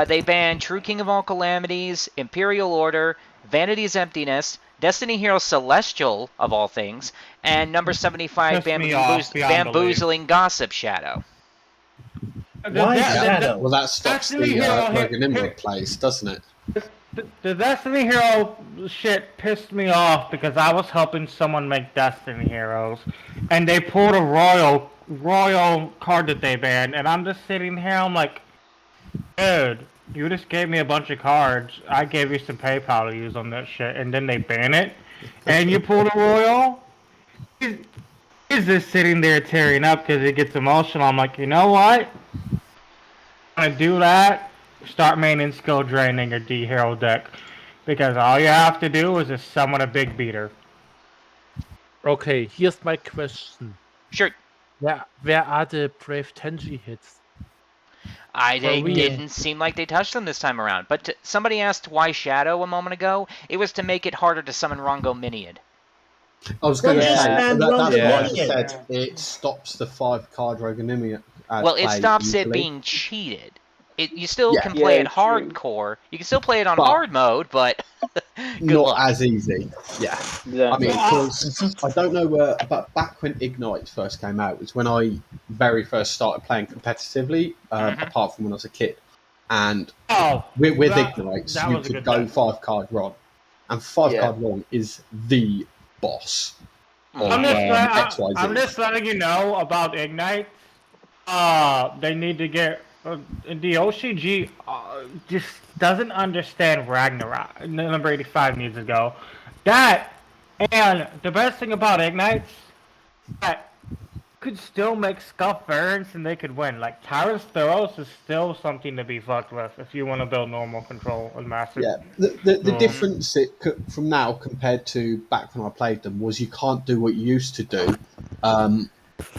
They banned True King of All Calamities, Imperial Order, Vanity's Emptiness, Destiny Hero Celestial, of all things, and number 75, Bamboozling Gossip Shadow. Why Shadow? Well, that stops the Rogan Nimrod place, doesn't it? The Destiny Hero shit pissed me off because I was helping someone make Destiny Heroes, and they pulled a royal card that they banned, and I'm just sitting here, I'm like, dude, you just gave me a bunch of cards, I gave you some PayPal to use on that shit, and then they ban it, and you pulled a royal? He's just sitting there tearing up because he gets emotional. I'm like, you know what? I'm gonna do that. Start maining skill draining your D hero deck, because all you have to do is just summon a big beater. Okay, here's my question. Sure. Where are the Brave Tenji hits? They didn't seem like they touched them this time around. But somebody asked why Shadow a moment ago. It was to make it harder to summon Rongo Minion. I was going to say, that's what I Minion. said. It stops the 5-card Roganimia. Well, it stops it being cheated. You still can play it hardcore. You can still play it on hard mode, but not luck. as easy. Yeah. I mean, because I don't know but back when Ignite first came out, was when I very first started playing competitively, apart from when I was a kid. And with Ignites, you could go 5-card Ron. And 5-card Ron is the boss. I'm just letting you know about Ignite. They need to get the OCG just doesn't understand Ragnarok. Number 85 needs to go. That, and the best thing about Ignites, that could still make scuff variants and they could win. Like Tyrus Theros is still something to be fucked with if you want to build normal control and master. Yeah, the difference from now compared to back when I played them was you can't do what you used to do,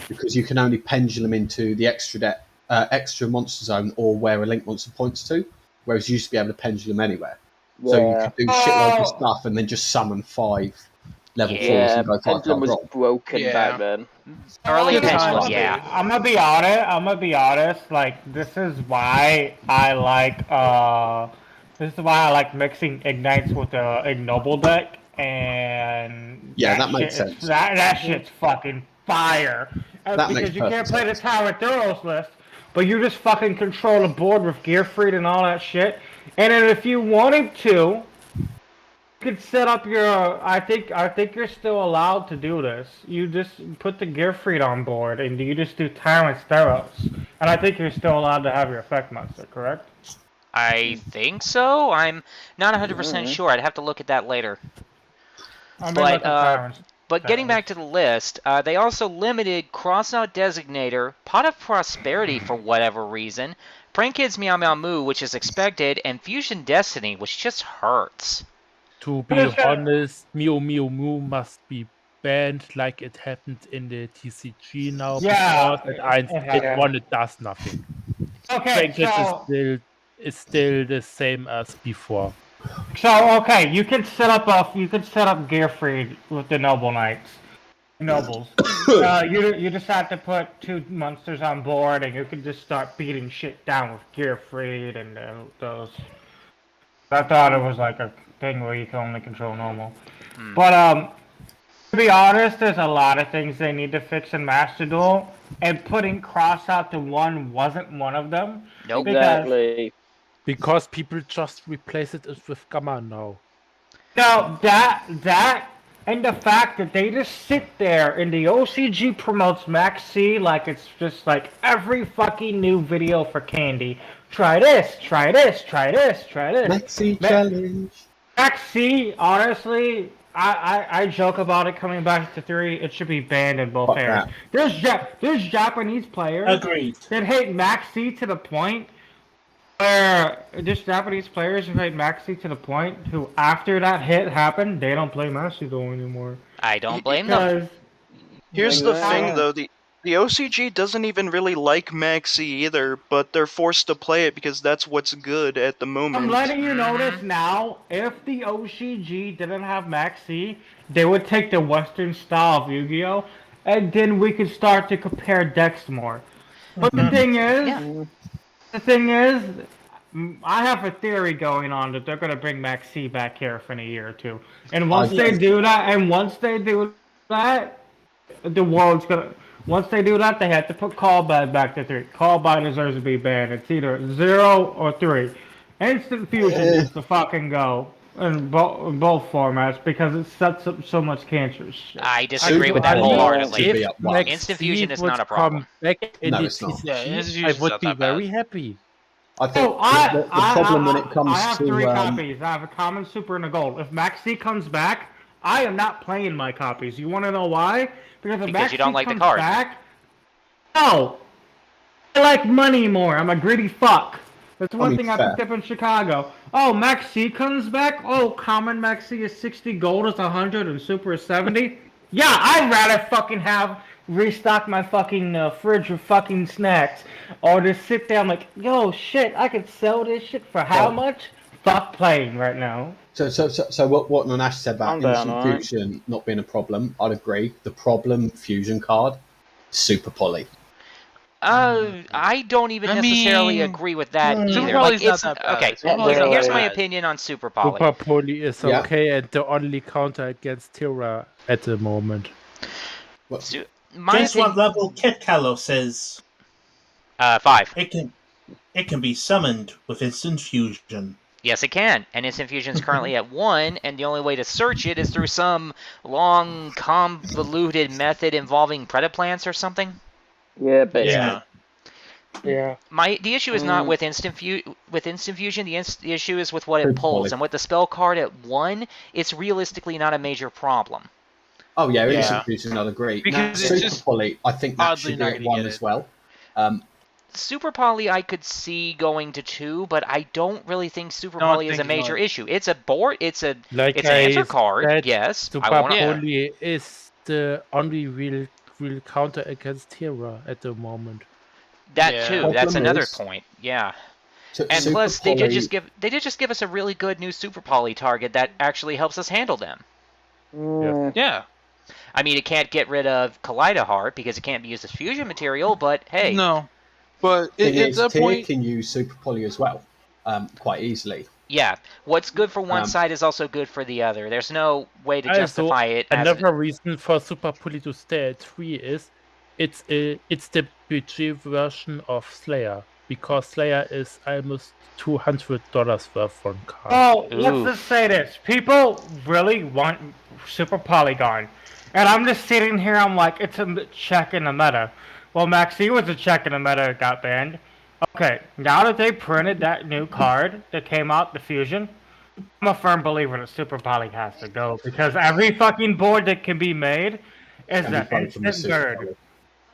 because you can only pendulum into the extra monster zone or where a link monster points to, whereas you used to be able to pendulum anywhere. So you could do shitloads of stuff and then just summon 5 level 4s and go 5-card was roll. broken back then. Early pendulum, I'm gonna be honest. Like this is why I like mixing Ignites with the Ignoble deck, and that makes sense. That shit's fucking fire. Because you can't play the Tower Theros list, but you just fucking control the board with Gearfried and all that shit. And then if you wanted to, you could set up your. I think you're still allowed to do this. You just put the Gearfried on board, and you just do Tyrant Theros. And I think you're still allowed to have your effect monster, correct? I think so. I'm not 100% sure. I'd have to look at that later. But getting back to the list, they also limited Crossout Designator, Pot of Prosperity for whatever reason, Prank Kids Meow Meow Moo, which is expected, and Fusion Destiny, which just hurts. To be honest, Mew Mew Moo must be banned like it happened in the TCG now, because at 1 it does nothing. Okay, is still the same as before. So you can set up Gearfried with the Nobles. You just have to put 2 monsters on board, and you can just start beating shit down with Gearfried and those. I thought it was like a thing where you can only control normal. But to be honest, there's a lot of things they need to fix in Master Duel, and putting Crossout to 1 wasn't one of them. Nope. Exactly. Because people just replace it with Gamma now. No, that and the fact that they just sit there and the OCG promotes Max C like it's just like every fucking new video for Candy. Try this, try this, try this, try this. Max C challenge. Max C, honestly, I joke about it coming back to 3. It should be banned in both areas. There's Japanese players that hate Max C to the point where there's Japanese players who hate Max C to the point who, after that hit happened, they don't play Master Duel anymore. I don't blame them. Here's the thing, though. The OCG doesn't even really like Maxi either, but they're forced to play it because that's what's good at the moment. I'm letting you know this now. If the OCG didn't have Maxi, they would take the Western style of Yu-Gi-Oh! And then we could start to compare decks more. But the thing is, I have a theory going on that they're going to bring Maxi back here in a year or 2. And once they do that, the world's gonna Once they do that, they have to put callback back to 3. Callback deserves to be banned. It's either 0 or 3. Instant fusion needs to fucking go in both formats because it sets up so much cancer shit. I disagree with that Super wholeheartedly. should be up one. Instant fusion is not a problem. Back in No, the it's not. TCG, Yeah, instant I fusion's would not be that very bad. happy. I think I the problem when it comes I have to 3 copies. I have a common, super, and a gold. If Max C comes back, I am not playing my copies. You want to know why? Because if Max you don't C like the comes card. back, no, I like money more. I'm a greedy fuck. That's one thing I fair. picked up in Chicago. Oh, Max C comes back. Oh, common Max C is 60, gold is 100, and super is 70. Yeah, I'd rather fucking restock my fucking fridge with fucking snacks, or just sit there. I'm like, yo, shit, I could sell this shit for how much? Fuck playing right now. So what Nanash said about I'm down, instant alright. fusion not being a problem, I'd agree. The problem fusion card, super poly. I don't even necessarily agree with that Super either. Poly's Like, not that bad. okay, Super Poly's not here's that my bad. opinion on Super Poly. Super Poly is Yeah. okay and the only counter against Tira at the moment. My Guess what opinion, level Kit Callow says? 5. It can be summoned with instant fusion. Yes, it can. And Instant Fusion is currently at 1, and the only way to search it is through some long, convoluted method involving predaplants or something. Yeah, but Yeah. Yeah. The issue is not with Instant Fusion. The issue is with what it pulls, and with the spell card at 1, it's realistically not a major problem. Oh yeah, Yeah. instant fusion, I'd agree. Because Now, it's super just poly, I think that oddly should be not at gonna 1 get as it. well. Super Poly I could see going to 2, but I don't really think Super Don't Poly is a think major no. issue. It's a board. It's an Like answer I card. said, Yes, I Super want to. Poly is the only real counter against Tira at the moment. That Yeah. too. That's Problem another is- point. Yeah. So And super plus, poly, they did just give us a really good new Super Poly target that actually helps us handle them. Yeah. I mean, it can't get rid of Kaleidoheart because it can't be used as fusion material, but hey. No. But thing at is, that Tyr point, can use super poly as well, quite easily. Yeah, what's good for one Um, side is also good for the other. There's no way to Also, justify it as another reason for Super Poly to stay at 3 is it's the budget version of Slayer, because Slayer is almost $200 worth one card. Oh, Ooh. let's just say this. People really want Super Polygon. And I'm just sitting here, I'm like, it's a check in the meta. Well, Maxi was a check in the meta, it got banned. Okay, now that they printed that new card that came out, the Fusion, I'm a firm believer that Super Poly has to go, because every fucking board that can be made is Can an be played from the instant super bird. poly.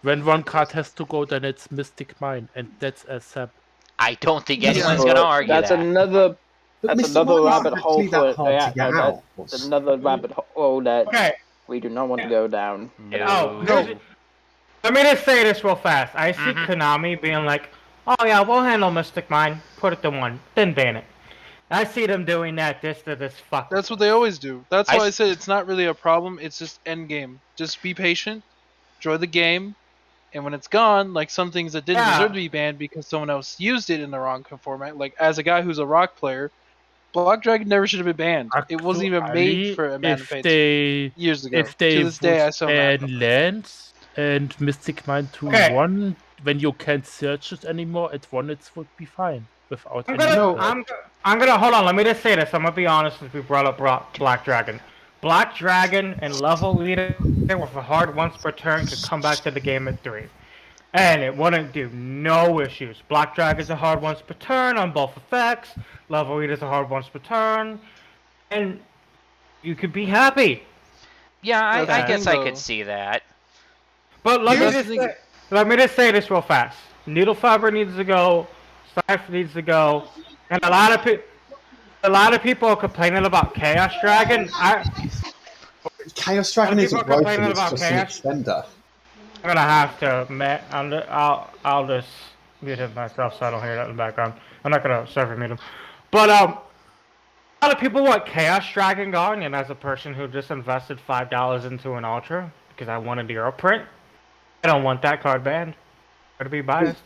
When one card has to go, then it's Mystic Mine, and that's a sub. I don't think anyone's going to argue that's that. another. But That's Mr. another Mine rabbit isn't hole actually that for hard to get out. that's another rabbit hole that Okay, we do not want to go down. No. let me just say this real fast. I see Mhm. Konami being like, oh yeah, we'll handle Mystic Mine, put it to 1, then ban it. I see them doing that just to this fuck. that's what they always do. That's I why I s- said it's not really a problem. It's just end game. Just be patient, enjoy the game, and when it's gone, like some things that didn't Yeah. deserve to be banned because someone else used it in the wrong format. Like as a guy who's a rock player, Black Dragon never should have been banned. It wasn't even made for a man if they years ago. if they To this day, I still have ban lands and Mystic Mine to Okay. 1, when you can't search it anymore, at 1 it would be fine without I'm any. gonna hold on. Let me just say this. I'm gonna be honest since we brought up Black Dragon. Black Dragon and level leader with a hard once per turn could come back to the game at 3, and it wouldn't do no issues. Black Dragon's a hard once per turn on both effects. Level leader's a hard once per turn, and you could be happy. Yeah, I Okay. guess I Though. could see that. But let Here's me the just let me just say this real fast. Needle Fiber needs to go. Scythe needs to go, and a lot of people are complaining about Chaos Dragon. Chaos Dragon Some isn't people are broken, complaining it's about just an Chaos. extender. I'm gonna have to. I'll just mute him myself so I don't hear that in the background. I'm not gonna server mute him. But a lot of people want Chaos Dragon going, and as a person who just invested $5 into an Ultra because I wanted the Euro print, I don't want that card banned. I'm gonna be biased.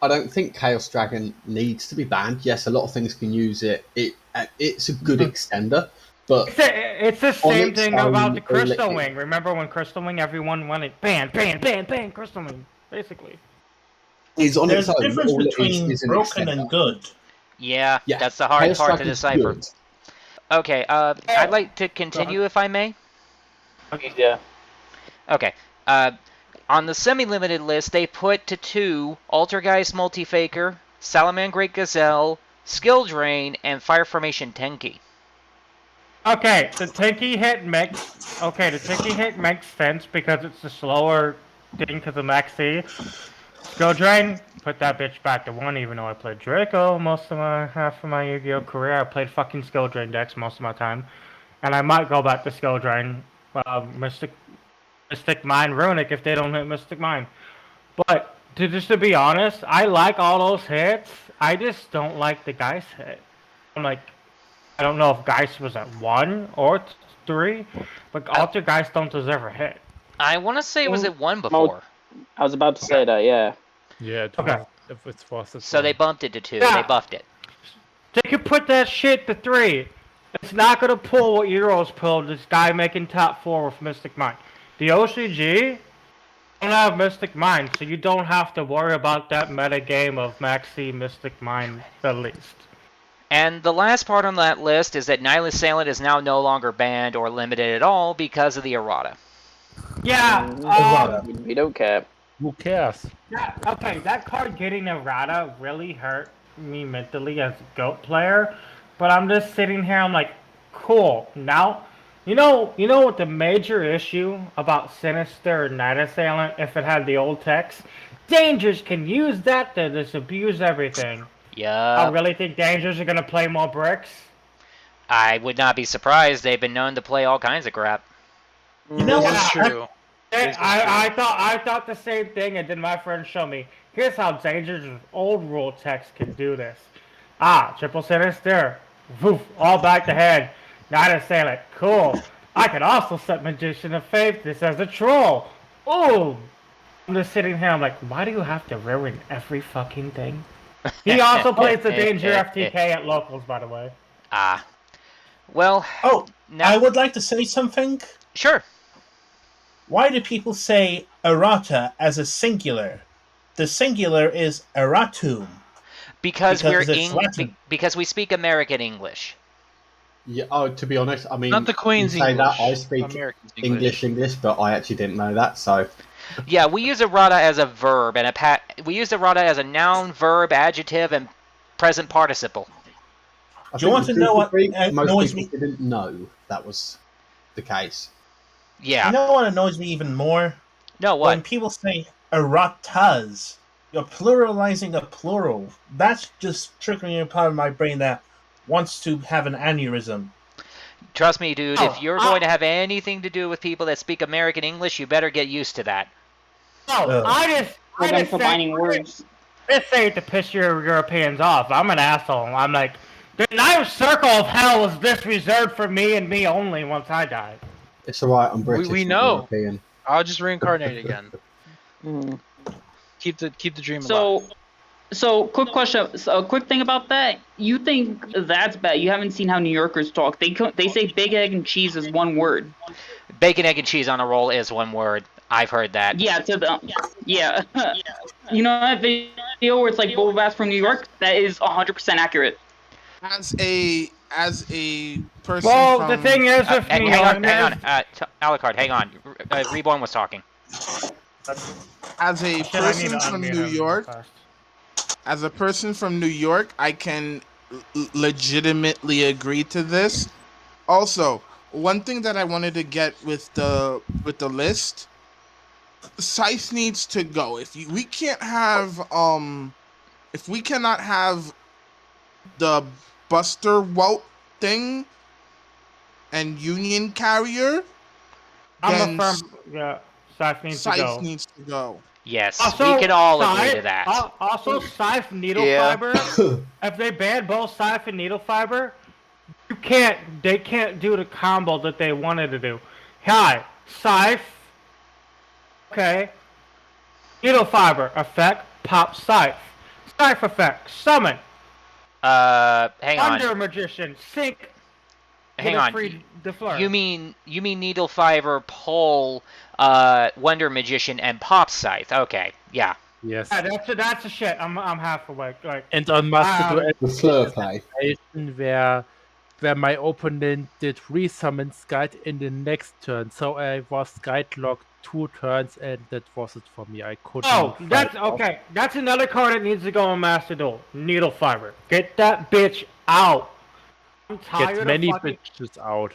I don't think Chaos Dragon needs to be banned. Yes, a lot of things can use it. It's a good extender, But it's the same its thing own, about the all Crystal it- Wing. Remember when Crystal Wing, everyone wanted ban, ban, ban, ban, Crystal Wing, basically. is on There's its a own. difference All it between is an broken and extender. good. Yeah, Yeah, that's the hard Chaos part to Dragon's decipher. good. Okay, I'd like to continue if I may. Yeah. Okay. On the semi-limited list, they put to 2 Altergeist Multifaker, Salamandrake Gazelle, Skill Drain, and Fire Formation Tenki. Okay, the Tinky hit makes sense because it's the slower thing to the maxi. Skill Drain, put that bitch back to 1, even though I played Draco half of my Yu-Gi-Oh career. I played fucking Skill Drain decks most of my time. And I might go back to Skill Drain, Mystic Mind, Runic if they don't hit Mystic Mind. But to be honest, I like all those hits. I just don't like the Geist hit. I'm like, I don't know if Geist was at 1 or 3, but Altergeist don't deserve a hit. I want to say it was at 1 before. I was about to say that, yeah. Yeah, it Okay. was So they bumped it to 2. Yeah. They buffed it. They could put that shit to 3. It's not gonna pull what Euros pulled. This guy making top 4 with Mystic Mind. The OCG don't have Mystic Mind, so you don't have to worry about that meta game of Maxi Mystic Mind at least. And the last part on that list is that Nihilist Assailant is now no longer banned or limited at all because of the errata. Yeah, We don't care. Who cares? okay, that card getting errata really hurt me mentally as a GOAT player, but I'm just sitting here, I'm like, cool. Now, you know what the major issue about Sinister and Night Assailant, if it had the old text? Dangers can use that to just abuse everything. I Yeah. really think Dangers are gonna play more bricks. I would not be surprised. They've been known to play all kinds of crap. You know This is what? true. I thought the same thing, and then my friend showed me. Here's how Dangers' old rule text can do this. Triple Sinister. Woof, all back to head. Night Assailant. Cool. I can also set Magician of Faith this as a troll. Ooh. I'm just sitting here, I'm like, why do you have to ruin every fucking thing? He also plays the Danger FTK at locals, by the way. Well, Oh, now... I would like to say something. Sure. Why do people say errata as a singular? The singular is erratum. Because it's we speak American English. Yeah. Oh, to be honest, I mean, Not the Queen's you say English. that I speak American's English, but I actually didn't know that. So Yeah, we use errata as a verb and we use errata as a noun, verb, adjective, and present participle. Do you want to know what most annoys people me? didn't know that was the case. Yeah. You know what annoys me even more? No, what? When people say erratas, you're pluralizing a plural. That's just triggering a part of my brain that wants to have an aneurysm. Trust me, dude, if you're going to have anything to do with people that speak American English, you better get used to that. I just combining words. Just say it to piss your Europeans off. I'm an asshole. I'm like, the ninth circle of hell is this reserved for me and me only once I die. It's alright, I'm British. We not know. European. I'll just reincarnate again. Keep the dream alive. So quick question. So, a quick thing about that. You think that's bad? You haven't seen how New Yorkers talk. They say bacon, egg, and cheese is one word. Bacon, egg, and cheese on a roll is one word. I've heard that. Yeah. Yeah. You know that video where it's like Boba Bass from New York? That is 100% accurate. As a person Well, from... the thing is with New hang York... on. Alucard, hang on. Reborn was talking. As a person from New York... As a person from New York, I can legitimately agree to this. Also, one thing that I wanted to get with the list, Scythe needs to go. If we cannot have the Buster Walt thing and Union Carrier, I'm then a firm... Yeah, Scythe needs to go. Yes, Also, we can all agree to that. Also, Scythe Needle Fiber, if they ban both Scythe and Needle Fiber, they can't do the combo that they wanted to do. Hi, Scythe, okay, Needle Fiber, effect, pop Scythe. Scythe effect, summon. Hang on. Thunder Magician, sync. Hang get a on. free Defleur. You mean Needle Fiber, Pole, Wonder Magician, and Pop Scythe? Okay, yeah. Yes. Yeah, that's a shit. I'm half awake. Like, And on Master Duel, The Fleur play. where my opponent did resummons guide in the next turn, so I was guide locked 2 turns, and that was it for me. I couldn't. oh, that's fight off. okay. That's another card that needs to go on Master Duel. Needle Fiber. Get that bitch out. I'm tired Get many of fucking. bitches out.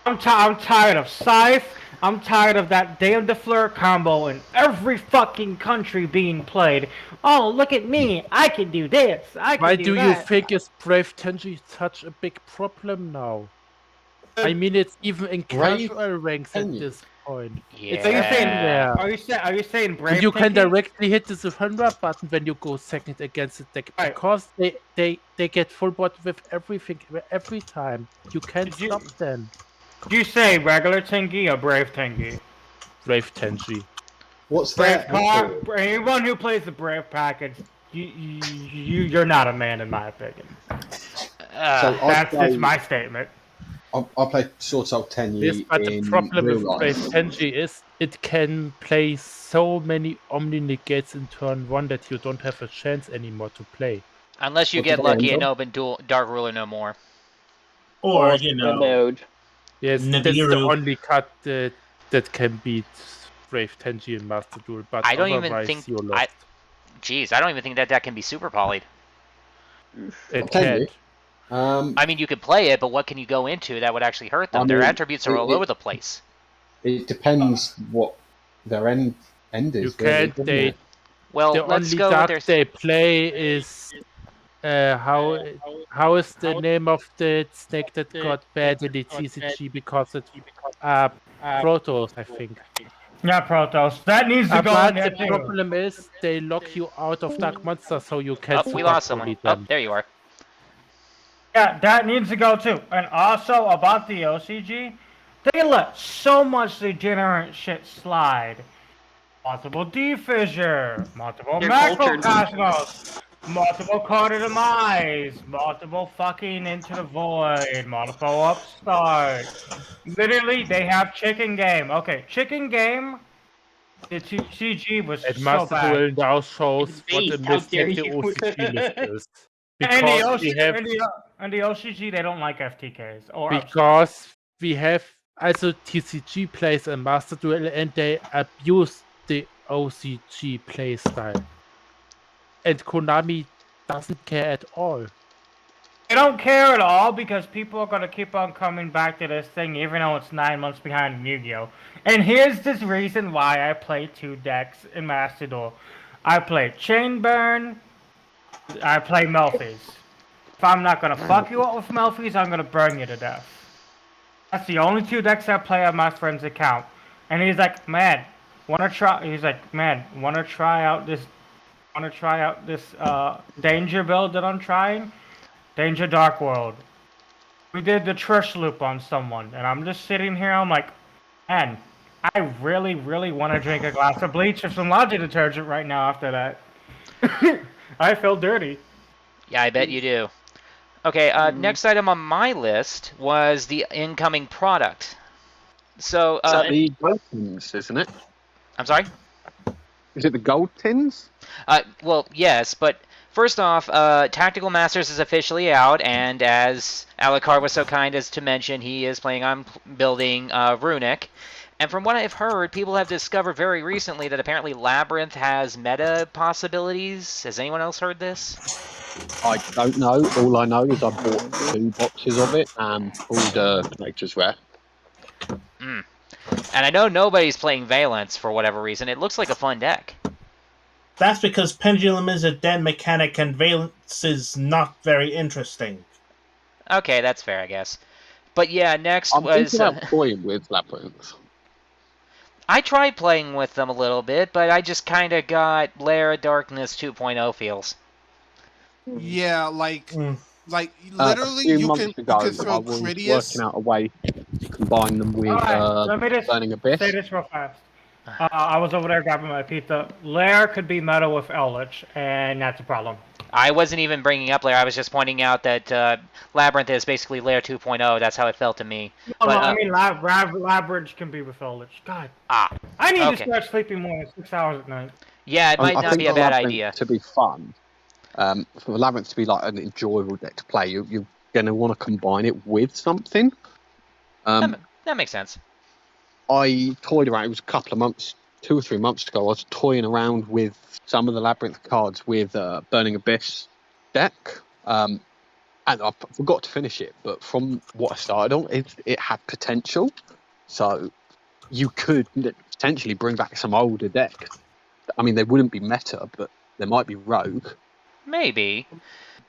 I'm tired of Scythe. I'm tired of that damn Defleur combo in every fucking country being played. Oh, look at me. I can do this. I can Why do do that. you think is Brave Tenji such a big problem now? I mean, it's even in Brave casual ranks at Tenji. this point. Yeah. It's nothing there. Are you saying Brave And you can Tenji? directly hit the surrender button when you go second against the deck, Right. because they get full bot with everything every time. You can't Did you- stop them. Did you say regular Tengi or Brave Tengi? Brave Tenji. What's Brave that? car. Anyone who plays the Brave package, you're not a man in my opinion. So That's my statement. I play Sword Soul Tenyi Yes, but the in problem real with Brave life. Tenji is it can play so many Omni Negates in turn 1 that you don't have a chance anymore to play. Unless you What's get the lucky and random? open Dark Ruler no more. Or, Or you The know, node. Yes, that's the Nibiru. only card that can beat Brave Tenji in Master Duel, but I don't even otherwise think- you're lost. Jeez, I don't even think that deck can be super polyed. It Can you? can. I mean, you could play it, but what can you go into that would actually hurt them? I Their mean, attributes are all over the place. It depends what their end is. You really, can't. doesn't They it? Well, the let's only go with dark their. they play is how is the name of the snake that got banned in the TCG because it Protoss, I think. Yeah, Protoss. That needs to go But in there the too. problem is they lock you out of Dark Monsters, so you can't Oh, we super lost someone. poly Oh, them. there you are. Yeah, that needs to go too. And also about the OCG, they let so much degenerate shit slide. Multiple D-Fissure, multiple They're Macrocosmos, multiple Card of Demise, multiple fucking Into the Void, multiple Upstart. Literally, they have Chicken Game. Okay, Chicken Game, the CG was And so Master bad. Duel now shows what a Based, how dare mistake the you. OCG list is. And the, Because we have and the OCG, they don't like FTKs. Or because we have also TCG plays and Master Duel, and they abuse the OCG playstyle. And Konami doesn't care at all. I don't care at all because people are gonna keep on coming back to this thing even though it's 9 months behind Yu-Gi-Oh! And here's this reason why I play 2 decks in Master Duel. I play Chainburn, I play Melfi's. If I'm not gonna fuck you up with Melfi's, I'm gonna burn you to death. That's the only 2 decks I play on my friend's account. And he's like, man, wanna try out this danger build that I'm trying? Danger Dark World. We did the Trish loop on someone, and I'm just sitting here, I'm like, man, I really, really want to drink a glass of bleach or some laundry detergent right now after that. I feel dirty. Yeah, I bet you do. Okay, next item on my list was the incoming product. So, Is that the gold tins, isn't it? I'm sorry? Is it the gold tins? Well, yes, but first off, Tactical Masters is officially out, and as Alucard was so kind as to mention, he is planning on building Runic. And from what I've heard, people have discovered very recently that apparently Labyrinth has meta possibilities. Has anyone else heard this? I don't know. All I know is I bought 2 boxes of it and pulled Connector's Rare. And I know nobody's playing Valence for whatever reason. It looks like a fun deck. That's because Pendulum is a dead mechanic and Valence is not very interesting. Okay, that's fair, I guess. But yeah, next I'm was... thinking about toying with Labyrinth. I tried playing with them a little bit, but I just kind of got Lair of Darkness 2.0 feels. Yeah, like A literally, few you months can ago, throw I was Critias. working out a way to combine them with Alright, let me just Burning Abyss. say this real fast. I was over there grabbing my pizza. Lair could be meta with Eldritch, and that's a problem. I wasn't even bringing up layer. I was just pointing out that Labyrinth is basically layer 2.0. That's how it felt to me. No, But, I mean Labyrinth can be with foliage. God, I need to start sleeping more than 6 hours at night. Yeah, it might I not think be a for bad Labyrinth idea. to be fun, for Labyrinth to be like an enjoyable deck to play, you're going to want to combine it with something. That makes sense. I toyed around. It was a couple of months, 2 or 3 months ago. I was toying around with some of the Labyrinth cards with Burning Abyss deck, and I forgot to finish it. But from what I started on, it had potential. So you could potentially bring back some older decks. I mean, they wouldn't be meta, but they might be rogue. Maybe,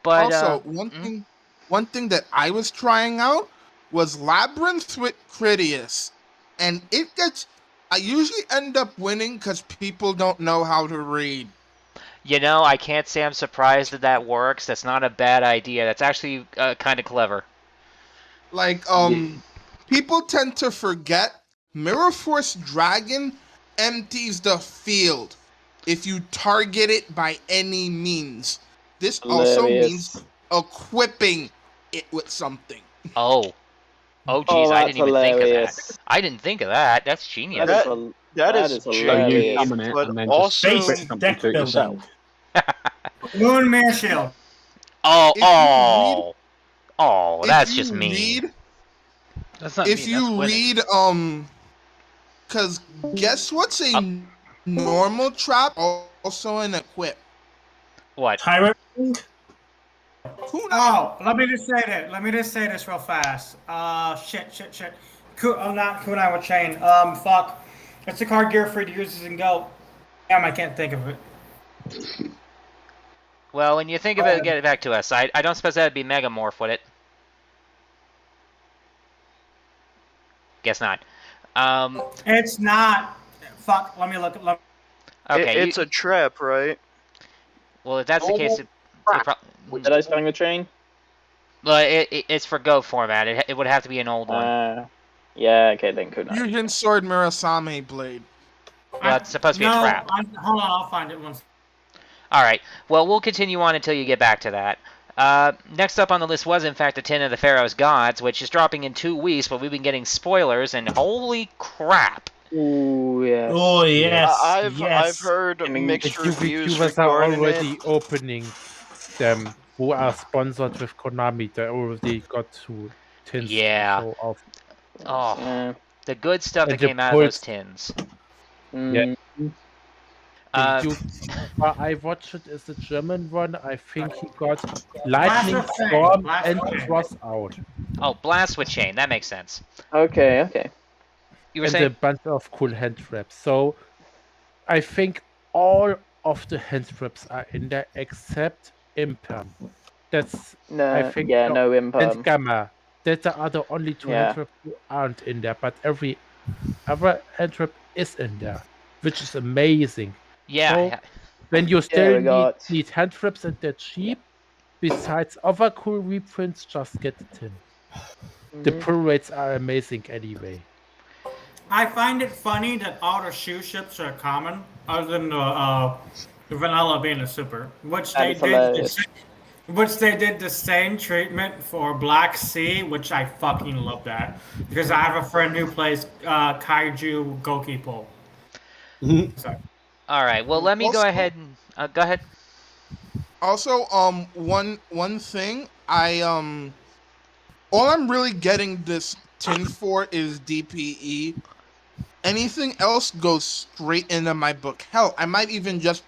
but also one thing that I was trying out was Labyrinth with Critias, and I usually end up winning because people don't know how to read. I can't say I'm surprised that works. That's not a bad idea. That's actually kind of clever. Like, people tend to forget Mirror Force Dragon empties the field if you target it by any means. This also means equipping it with something. Oh, geez, I didn't even think of that. I didn't think of that. That's genius. That is genius, but also deck building. Moon Mare Shield. Oh, that's just mean. That's not if mean, you that's winning. read, because guess what's a normal trap also an equip? What? Tyrant. Oh, let me just say this real fast. Shit. Not Kunai with Chain. Fuck. It's a card gear free to use and go. Damn, I can't think of it. Well, when you think of it, get it back to us. I don't suppose that'd be Megamorph, would it? Guess not. It's not. Fuck. Let me look. Okay. It's a trap, right? Well, if that's the case, did I spell the chain? Well, it's for Go format. It would have to be an old one. Yeah. Okay, then could not. Fusion Sword Murasame Blade. Well, it's supposed to be a trap. Hold on, I'll find it once. All right. Well, we'll continue on until you get back to that. Next up on the list was, in fact, a 10 of the Pharaoh's Gods, which is dropping in 2 weeks, but we've been getting spoilers, and holy crap. Ooh, yes. Oh, yes. I've heard mixed reviews YouTubers are regarding already it. opening them who are sponsored with Konami. They already got to tins to show off. Oh, the good stuff And that came out of those tins. Yeah. I watched it as a German one. I think he got Lightning Storm and Cross out. Oh, Blast with Chain. That makes sense. Okay. You were and saying? a bunch of cool hand traps. So I think all of the hand traps are in there except Imperm. That's I think no Imperm. and Gamma. That are the only 2 hand traps who aren't in there, but every other hand trap is in there, which is amazing. Yeah. So when you still need hand traps and they're cheap, besides other cool reprints, just get the tin. The pull rates are amazing anyway. I find it funny that all the shoe ships are common, other than the vanilla being a super, which they did the same treatment for Black Sea, which I fucking love that because I have a friend who plays Kaiju Gokipo. All right. Well, let me go ahead and go ahead. Also, one thing all I'm really getting this tin for is DPE. Anything else goes straight into my book. Hell, I might even just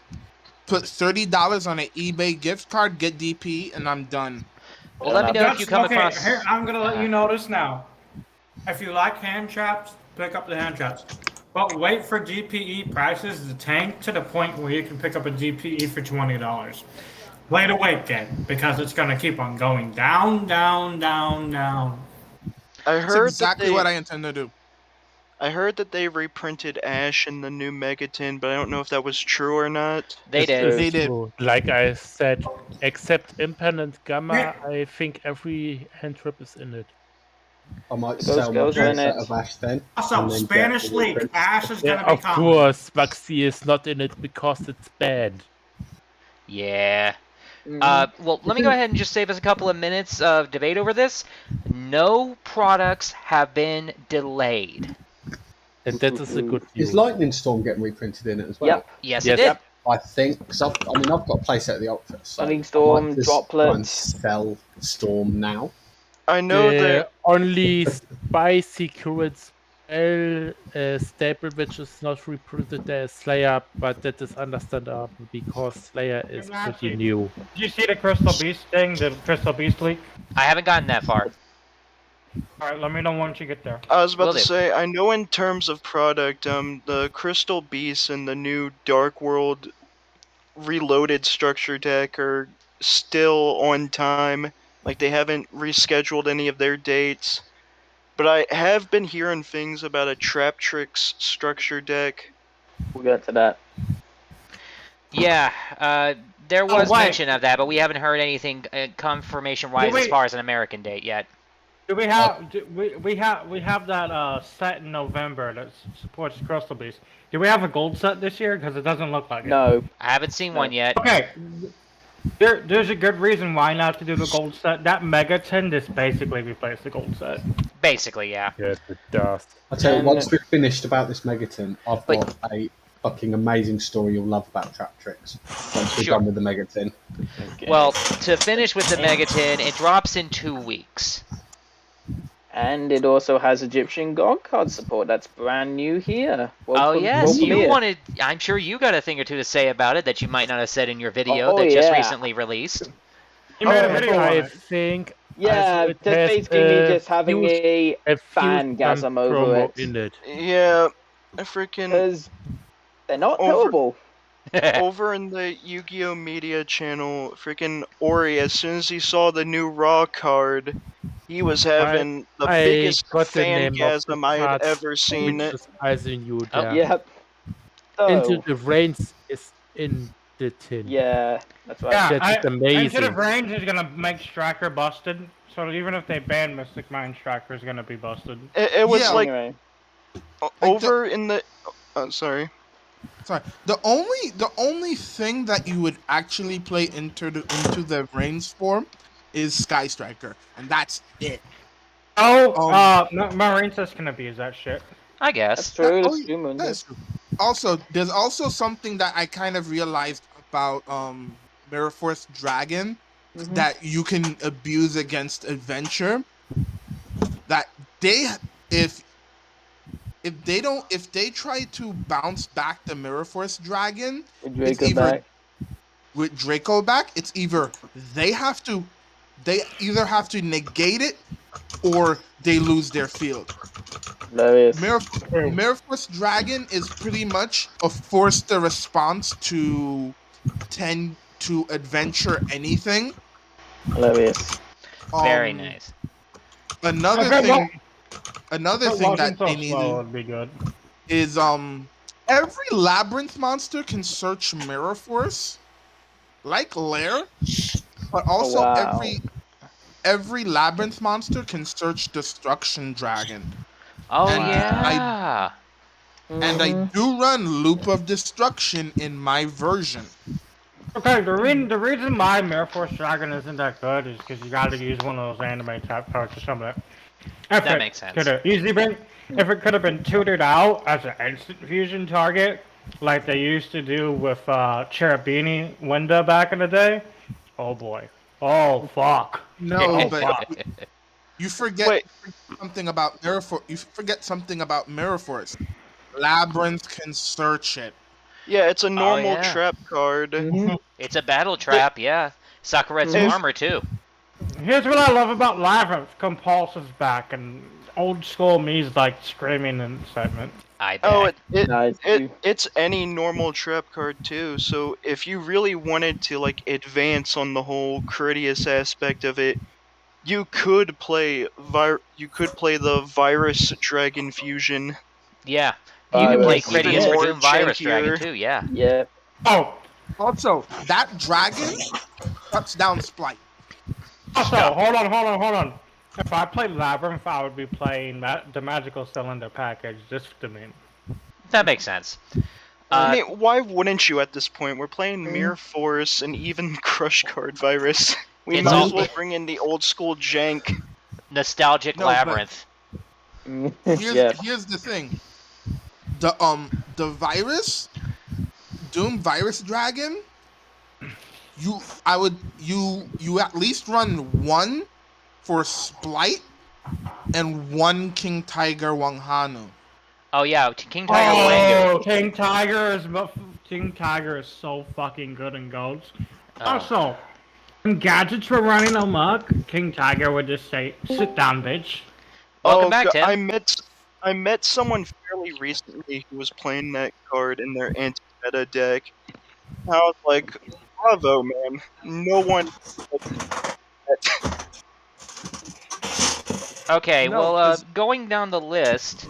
put $30 on an eBay gift card, get DPE, and I'm done. Well, let me know if you come across. Here, I'm gonna let you know this now. If you like hand traps, pick up the hand traps. But wait for DPE prices to tank to the point where you can pick up a DPE for $20. Wait a week, then, because it's gonna keep on going down. I heard That's exactly what I intend to do. I heard that they reprinted Ash in the new Megatin, but I don't know if that was true or not. They did. They did. Like I said, except Impermanent Gamma, I think every hand trap is in it. I might sell my set of Ash then. Also, Spanish League. Ash is gonna be of course, Maxi is not in it because it's banned. Yeah. Well, let me go ahead and just save us a couple of minutes of debate over this. No products have been delayed. And that is a good news. Is Lightning Storm getting reprinted in it as well? Yep. Yes, it did. I think, because I've got a playset of the Ultras. So Lightning Storm, I might just droplets. try and sell Storm now. I know The that only spicy current spell staple which is not reprinted there is Slayer, but that is understandable because Slayer is pretty new. Did you see the Crystal Beast thing, the Crystal Beast leak? I haven't gotten that far. Alright, let me know once you get there. I was about Will to do. say, I know in terms of product, the Crystal Beast and the new Dark World Reloaded structure deck are still on time. Like, they haven't rescheduled any of their dates. But I have been hearing things about a Trap Tricks structure deck. We'll get to that. Yeah, there was wait. mention of that, but we haven't heard anything confirmation-wise as far as an American date yet. Do we have we have that set in November that supports Crystal Beast? Do we have a gold set this year? Because it doesn't look like it. No. I haven't seen one yet. Okay. There's a good reason why not to do the gold set. That Megaton just basically replaced the gold set. Basically, yeah. Yes, it does. I tell you, once we've finished about this Megaton, I've got a fucking amazing story you'll love about Trap Tricks. Once we're done with the Megaton. Okay. Well, to finish with the Megaton, it drops in 2 weeks. And it also has Egyptian God card support. That's brand new here. Yes, you wanted. I'm sure you got a thing or two to say about it that you might not have said in your video that just recently released. You made a video on I it. think. Yeah, it just has basically me just having a fused fangasm over promo it. in it. Yeah, I freaking... Because they're not terrible. Over in the Yu-Gi-Oh! Media channel, freaking Ori, as soon as he saw the new Raw card, he was having the biggest fangasm I had ever seen. Which is surprising you there. Yep. So, Into the Reigns is in the tin. yeah, that's right. Yeah, That's amazing. Into the Range is gonna make Striker busted. So even if they ban Mystic Mind, Striker is gonna be busted. It was like Anyway. over in the. Sorry. The only thing that you would actually play into the Reigns form is Sky Striker, and that's it. Marine says can abuse that shit. I guess. That's true. That's true. Also, there's also something that I kind of realized about Mirror Force Dragon that you can abuse against Adventure. That if they try to bounce back the Mirror Force Dragon with Draco back, it's either they either have to negate it or they lose their field. Mirror Force Dragon is pretty much a forced response to adventure anything. Hilarious. Very nice. Another thing that they need is every labyrinth monster can search Mirror Force, like Lair, but also every labyrinth monster can search Destruction Dragon. Oh, and yeah. And I do run Loop of Destruction in my version. Okay, the reason why Mirror Force Dragon isn't that good is because you gotta use one of those anime type cards or something. That makes sense. If it could have been tutored out as an instant fusion target, like they used to do with Cherubini Winda back in the day, oh boy. Oh, fuck. No, but you forget something about Mirror Force. You forget something about Mirror Force. Labyrinth can search it. Yeah, it's a normal trap card. It's a battle trap, yeah. Sakuretsu armor, too. Here's what I love about Labyrinth. Compulsive's back, and old school me's like screaming in excitement. I bet. It's any normal trap card too. So if you really wanted to like advance on the whole Critias aspect of it, you could play the Virus Dragon Fusion. Yeah, you can play Critias for Doom Virus Dragon too. Yeah. Yeah. Oh, also that dragon cuts down Splight. Also, hold on. If I played Labyrinth, I would be playing the Magical Cylinder package just to me. That makes sense. I mean, why wouldn't you at this point? We're playing Mirror Force and even Crush Card Virus. We It's might all- as well bring in the old school jank. Nostalgic No, but- labyrinth. Here's the thing. The virus, Doom Virus Dragon, you at least run one for Splight and one King Tiger Wanghanu. Oh yeah, King Tiger Wangu. King Tiger is so fucking good in goats. Also, when gadgets were running amok, King Tiger would just say, "Sit down, bitch." Welcome back, God, Tim. I met someone fairly recently who was playing that card in their anti-meta deck. I was like, bravo, man. No one... Okay, No, well, 'cause- going down the list,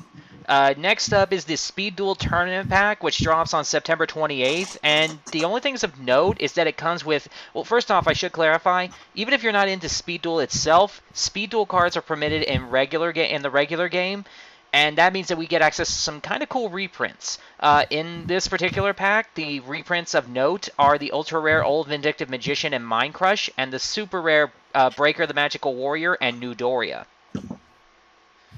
next up is the Speed Duel Tournament Pack, which drops on September 28th, and the only things of note is that it comes with, well, first off, I should clarify, even if you're not into Speed Duel itself, Speed Duel cards are permitted in the regular game, and that means that we get access to some kind of cool reprints. In this particular pack, the reprints of note are the ultra rare Old Vindictive Magician and Mind Crush, and the super rare Breaker the Magical Warrior and New Doria.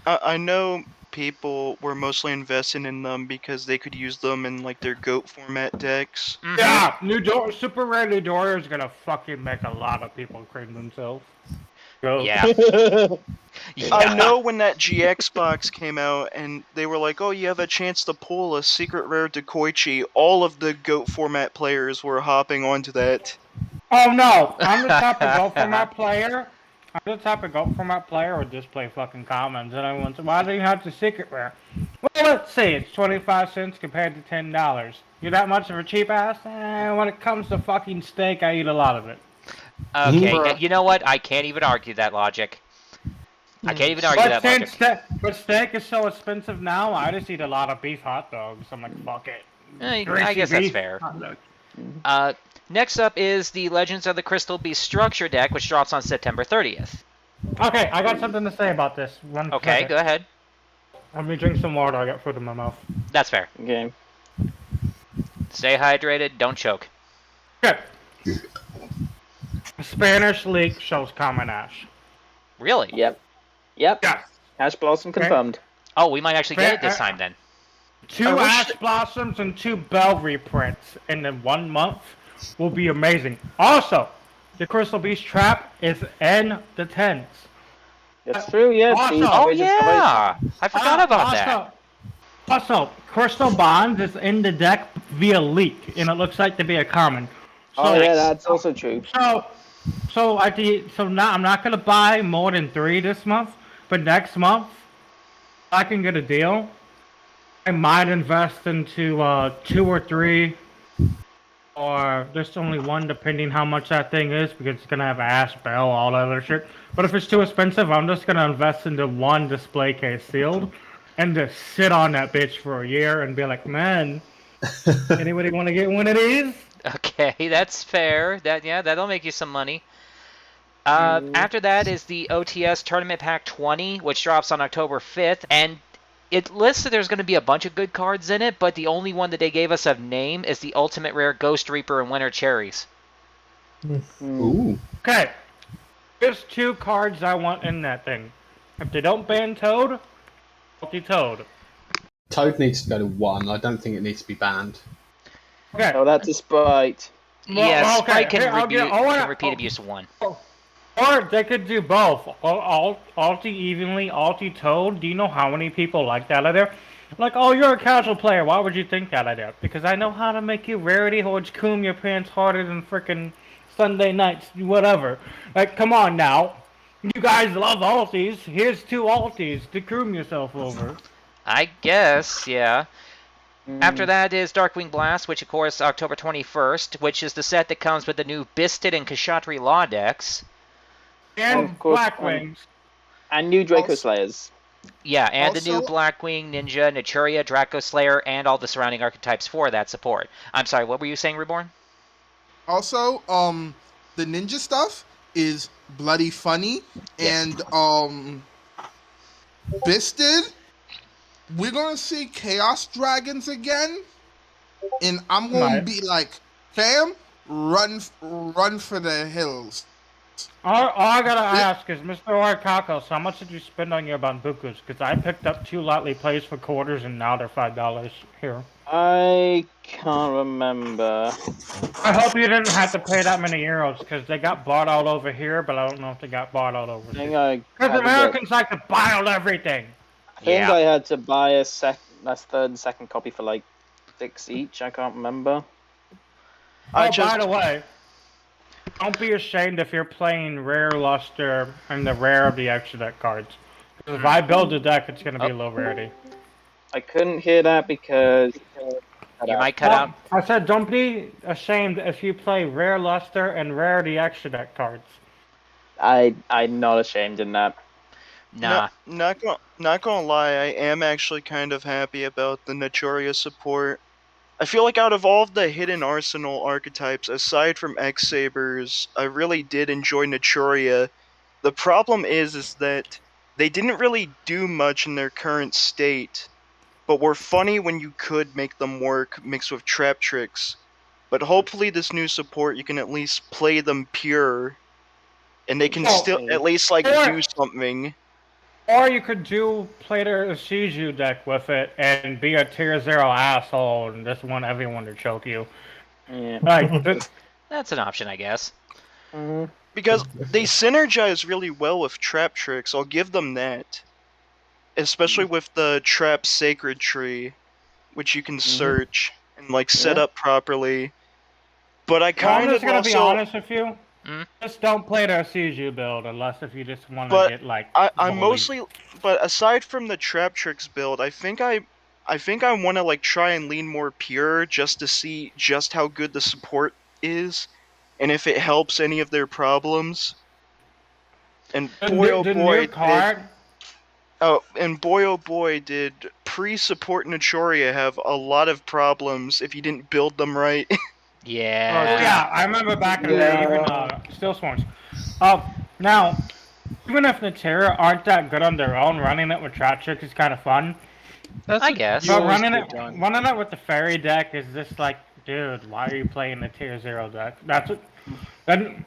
I know people were mostly invested in them because they could use them in like their GOAT format decks. Mm-hmm. Yeah, super rare New Doria is gonna fucking make a lot of people cream themselves. Yeah. I know when that GX box came out and they were like, oh, you have a chance to pull a secret rare Dekoichi, all of the GOAT format players were hopping onto that. Oh no, I'm the type of GOAT format player. I'm the type of GOAT format player would just play fucking commons, and everyone's why do you have the secret rare? Well, let's see, it's 25 cents compared to $10. You're that much of a cheap ass? When it comes to fucking steak, I eat a lot of it. Okay, you know what? I can't even argue that logic. I can't even argue that logic. But steak is so expensive now, I just eat a lot of beef hot dogs. I'm like, fuck it. I guess that's fair. Next up is the Legends of the Crystal Beast structure deck, which drops on September 30th. Okay, I got something to say about this. Okay, go ahead. Let me drink some water. I got food in my mouth. That's fair. Okay. Stay hydrated. Don't choke. Okay. Spanish League shows Common Ash. Really? Yep. Yep. Yes. Ash Blossom confirmed. Oh, we might actually get it this time then. 2 Ash Blossoms and 2 Bell reprints in 1 month will be amazing. Also, the Crystal Beast Trap is in the 10s. That's true, yes. Oh, yeah. I forgot about that. Also, Crystal Bonds is in the deck via leak, and it looks like to be a common. So, yeah, that's also true. So now I'm not gonna buy more than 3 this month, but next month, if I can get a deal, I might invest into 2 or 3, or just only 1, depending how much that thing is, because it's gonna have Ash, Bell, all that other shit. But if it's too expensive, I'm just gonna invest into 1 display case sealed, and just sit on that bitch for a year and be like, man, anybody want to get one of these? Okay, that's fair. That'll make you some money. After that is the OTS Tournament Pack 20, which drops on October 5th, and it lists that there's going to be a bunch of good cards in it, but the only one that they gave us of name is the Ultimate Rare Ghost Reaper and Winter Cherries. Ooh. Okay, there's 2 cards I want in that thing. If they don't ban Toad, multi-Toad. Toad needs to go to 1. I don't think it needs to be banned. Okay. Oh, that's a Sprite. Yes, okay. Sprite can Here, repeat abuse to 1. Or they could do both. Alti evenly, Alti Toad. Do you know how many people like that out there? Like, oh, you're a casual player. Why would you think that idea? Because I know how to make you rarity hordes coom your pants harder than frickin' Sunday nights, whatever. Like, come on now. You guys love Altis. Here's 2 Altis to coom yourself over. I guess, yeah. After that is Darkwing Blast, which of course October 21st, which is the set that comes with the new Bisted and Kshatriy Law decks. And Blackwings. And new Draco Slayers. Yeah, and the new Also- Blackwing, Ninja, Naturia, Draco Slayer, and all the surrounding archetypes for that support. I'm sorry, what were you saying, Reborn? Also, the ninja stuff is bloody funny, Yes. and Bisted. We're gonna see Chaos Dragons again, and I'm gonna be like, fam, run for the hills. All I gotta ask is, Mr. Orikakos, how much did you spend on your bambukus? Because I picked up 2 lightly plays for quarters, and now they're $5 here. I can't remember. I hope you didn't have to pay that many euros, because they got bought all over here, but I don't know if they got bought all over here. Because Americans like to buy out everything. I think I had to buy a third and second copy for like 6 each. I can't remember. By the way, don't be ashamed if you're playing Rare Luster and the Rare of the Extra Deck cards. Because if I build a deck, it's going to be low rarity. I couldn't hear that because you might cut out. I said don't be ashamed if you play Rare Luster and Rare of the Extra Deck cards. I'm not ashamed in that. Nah. Not gonna lie, I am actually kind of happy about the Naturia support. I feel like out of all of the hidden arsenal archetypes, aside from X-Sabers, I really did enjoy Naturia. The problem is that they didn't really do much in their current state, but were funny when you could make them work mixed with trap tricks. But hopefully this new support, you can at least play them pure, and they can still at least like do something. Or you could play their Shiju deck with it and be a tier 0 asshole and just want everyone to choke you. Yeah. Like, that's an option, I guess. Because they synergize really well with trap tricks, I'll give them that. Especially with the trap sacred tree, which you can search and like set up properly. But I kind I'm of just gonna be also honest with you. Just don't play their Shiju build unless if you just want to but get like. I'm mostly, but aside from the trap tricks build, I think I want to like try and lean more pure just to see just how good the support is, and if it helps any of their problems. And boy oh boy, did pre-support Naturia have a lot of problems if you didn't build them right. Yeah. Oh yeah, I remember back in the day, even Still Swarms. Now, even if Natera aren't that good on their own, running it with trap tricks is kind of fun. I guess. But running it with the fairy deck is just like, dude, why are you playing the tier 0 deck? That's what. Then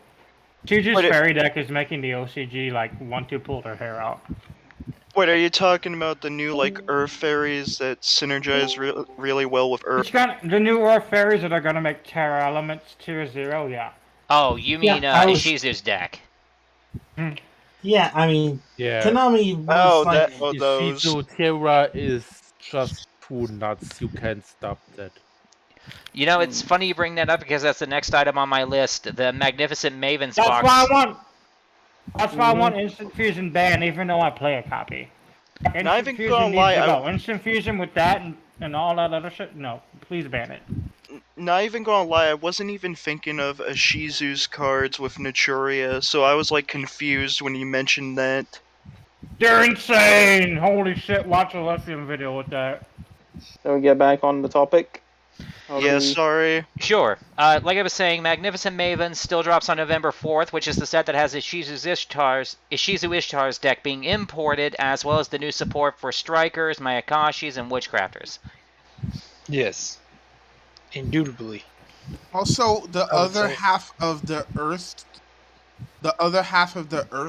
TG's fairy deck is making the OCG like want to pull their hair out. Wait, are you talking about the new like Earth fairies that synergize really well with Earth? The new Earth fairies that are gonna make Terra Elements tier 0, yeah. Oh, you mean Ishizu's deck? Yeah, I mean, Konami was those. Ishizu Terra is just too nuts. You can't stop that. You know, it's funny you bring that up because that's the next item on my list, the Magnificent Maven's That's box. That's why I want Instant Fusion banned, even though I play a copy. Instant Fusion needs to go. Instant Fusion with that and all that other shit? No, please ban it. Not even gonna lie, I wasn't even thinking of Ishizu's cards with Naturia, so I was like confused when you mentioned that. They're insane! Holy shit, watch a Lithium video with that. Shall we get back on the topic? Sorry. Sure. Like I was saying, Magnificent Maven still drops on November 4th, which is the set that has Ishizu Ishtar's deck being imported, as well as the new support for Strikers, Mayakashis, and Witchcrafters. Yes. Indubitably. Also, the other half of the Earth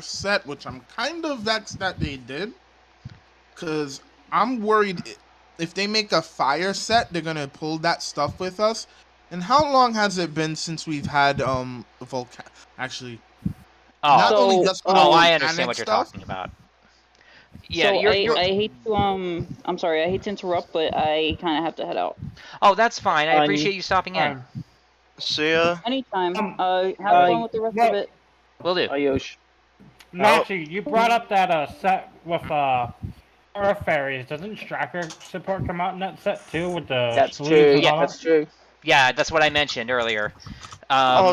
set, which I'm kind of vexed that they did, because I'm worried if they make a fire set, they're gonna pull that stuff with us. And how long has it been since we've had volcanic? Actually, not only just I understand what you're talking about. Yeah, so I hate to I'm sorry, I hate to interrupt, but I kind of have to head out. Oh, that's fine. I appreciate you stopping in. See ya. Anytime. Have fun with the rest of it. Will do. Ayosh. Nachi, you brought up that set with Earth Fairies. Doesn't Striker support come out in that set too? With the that's true. Yeah, that's true. Yeah, that's what I mentioned earlier.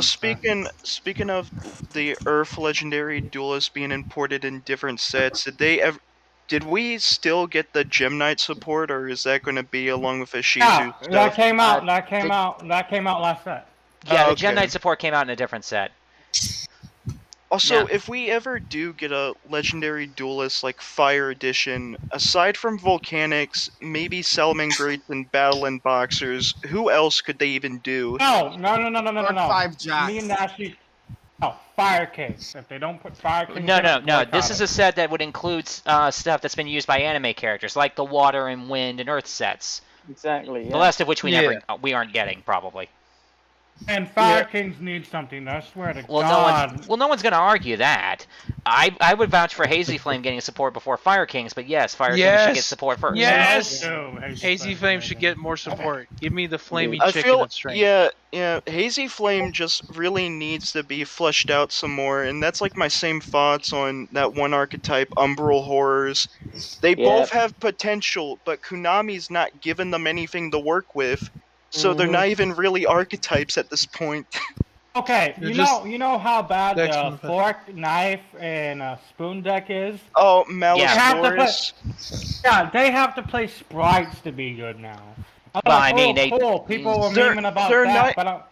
Speaking of the Earth Legendary Duelist being imported in different sets, did we still get the Gem Knight support, or is that going to be along with Ishizu stuff? That came out last set. Yeah, the Gem Knight support came out in a different set. Also, Now- if we ever do get a legendary duelist like Fire Edition, aside from Volcanics, maybe Salamangreats and Battle and Boxers, who else could they even do? Lord Five Jack. Me and Ashley. No, Fire Kings. If they don't put Fire Kings No, in no, it, no. boycott This is it. a set that would include stuff that's been used by anime characters, like the Water and Wind and Earth sets. Exactly. Yeah. The last of which Yeah. we aren't getting probably. And Fire Kings need something. I swear to Well, God. no one's going to argue that. I would vouch for Hazy Flame getting support before Fire Kings, but yes, Fire Kings should get support first. Yes. No, Hazy Flame should get more support. Give me the flamey I chicken feel, of strength. yeah, Hazy Flame just really needs to be fleshed out some more, and that's like my same thoughts on that one archetype, Umbral Horrors. They both have potential, but Konami's not giving them anything to work with, so they're not even really archetypes at this point. Okay, They're you just know how bad decks the with a- fork, knife, and spoon deck is. Oh, Malice Yeah. They have to Boris. Yeah, they have to play sprites to be good now. I'm Well, like, I mean, they- cool. People were They're- memeing about they're that, not- but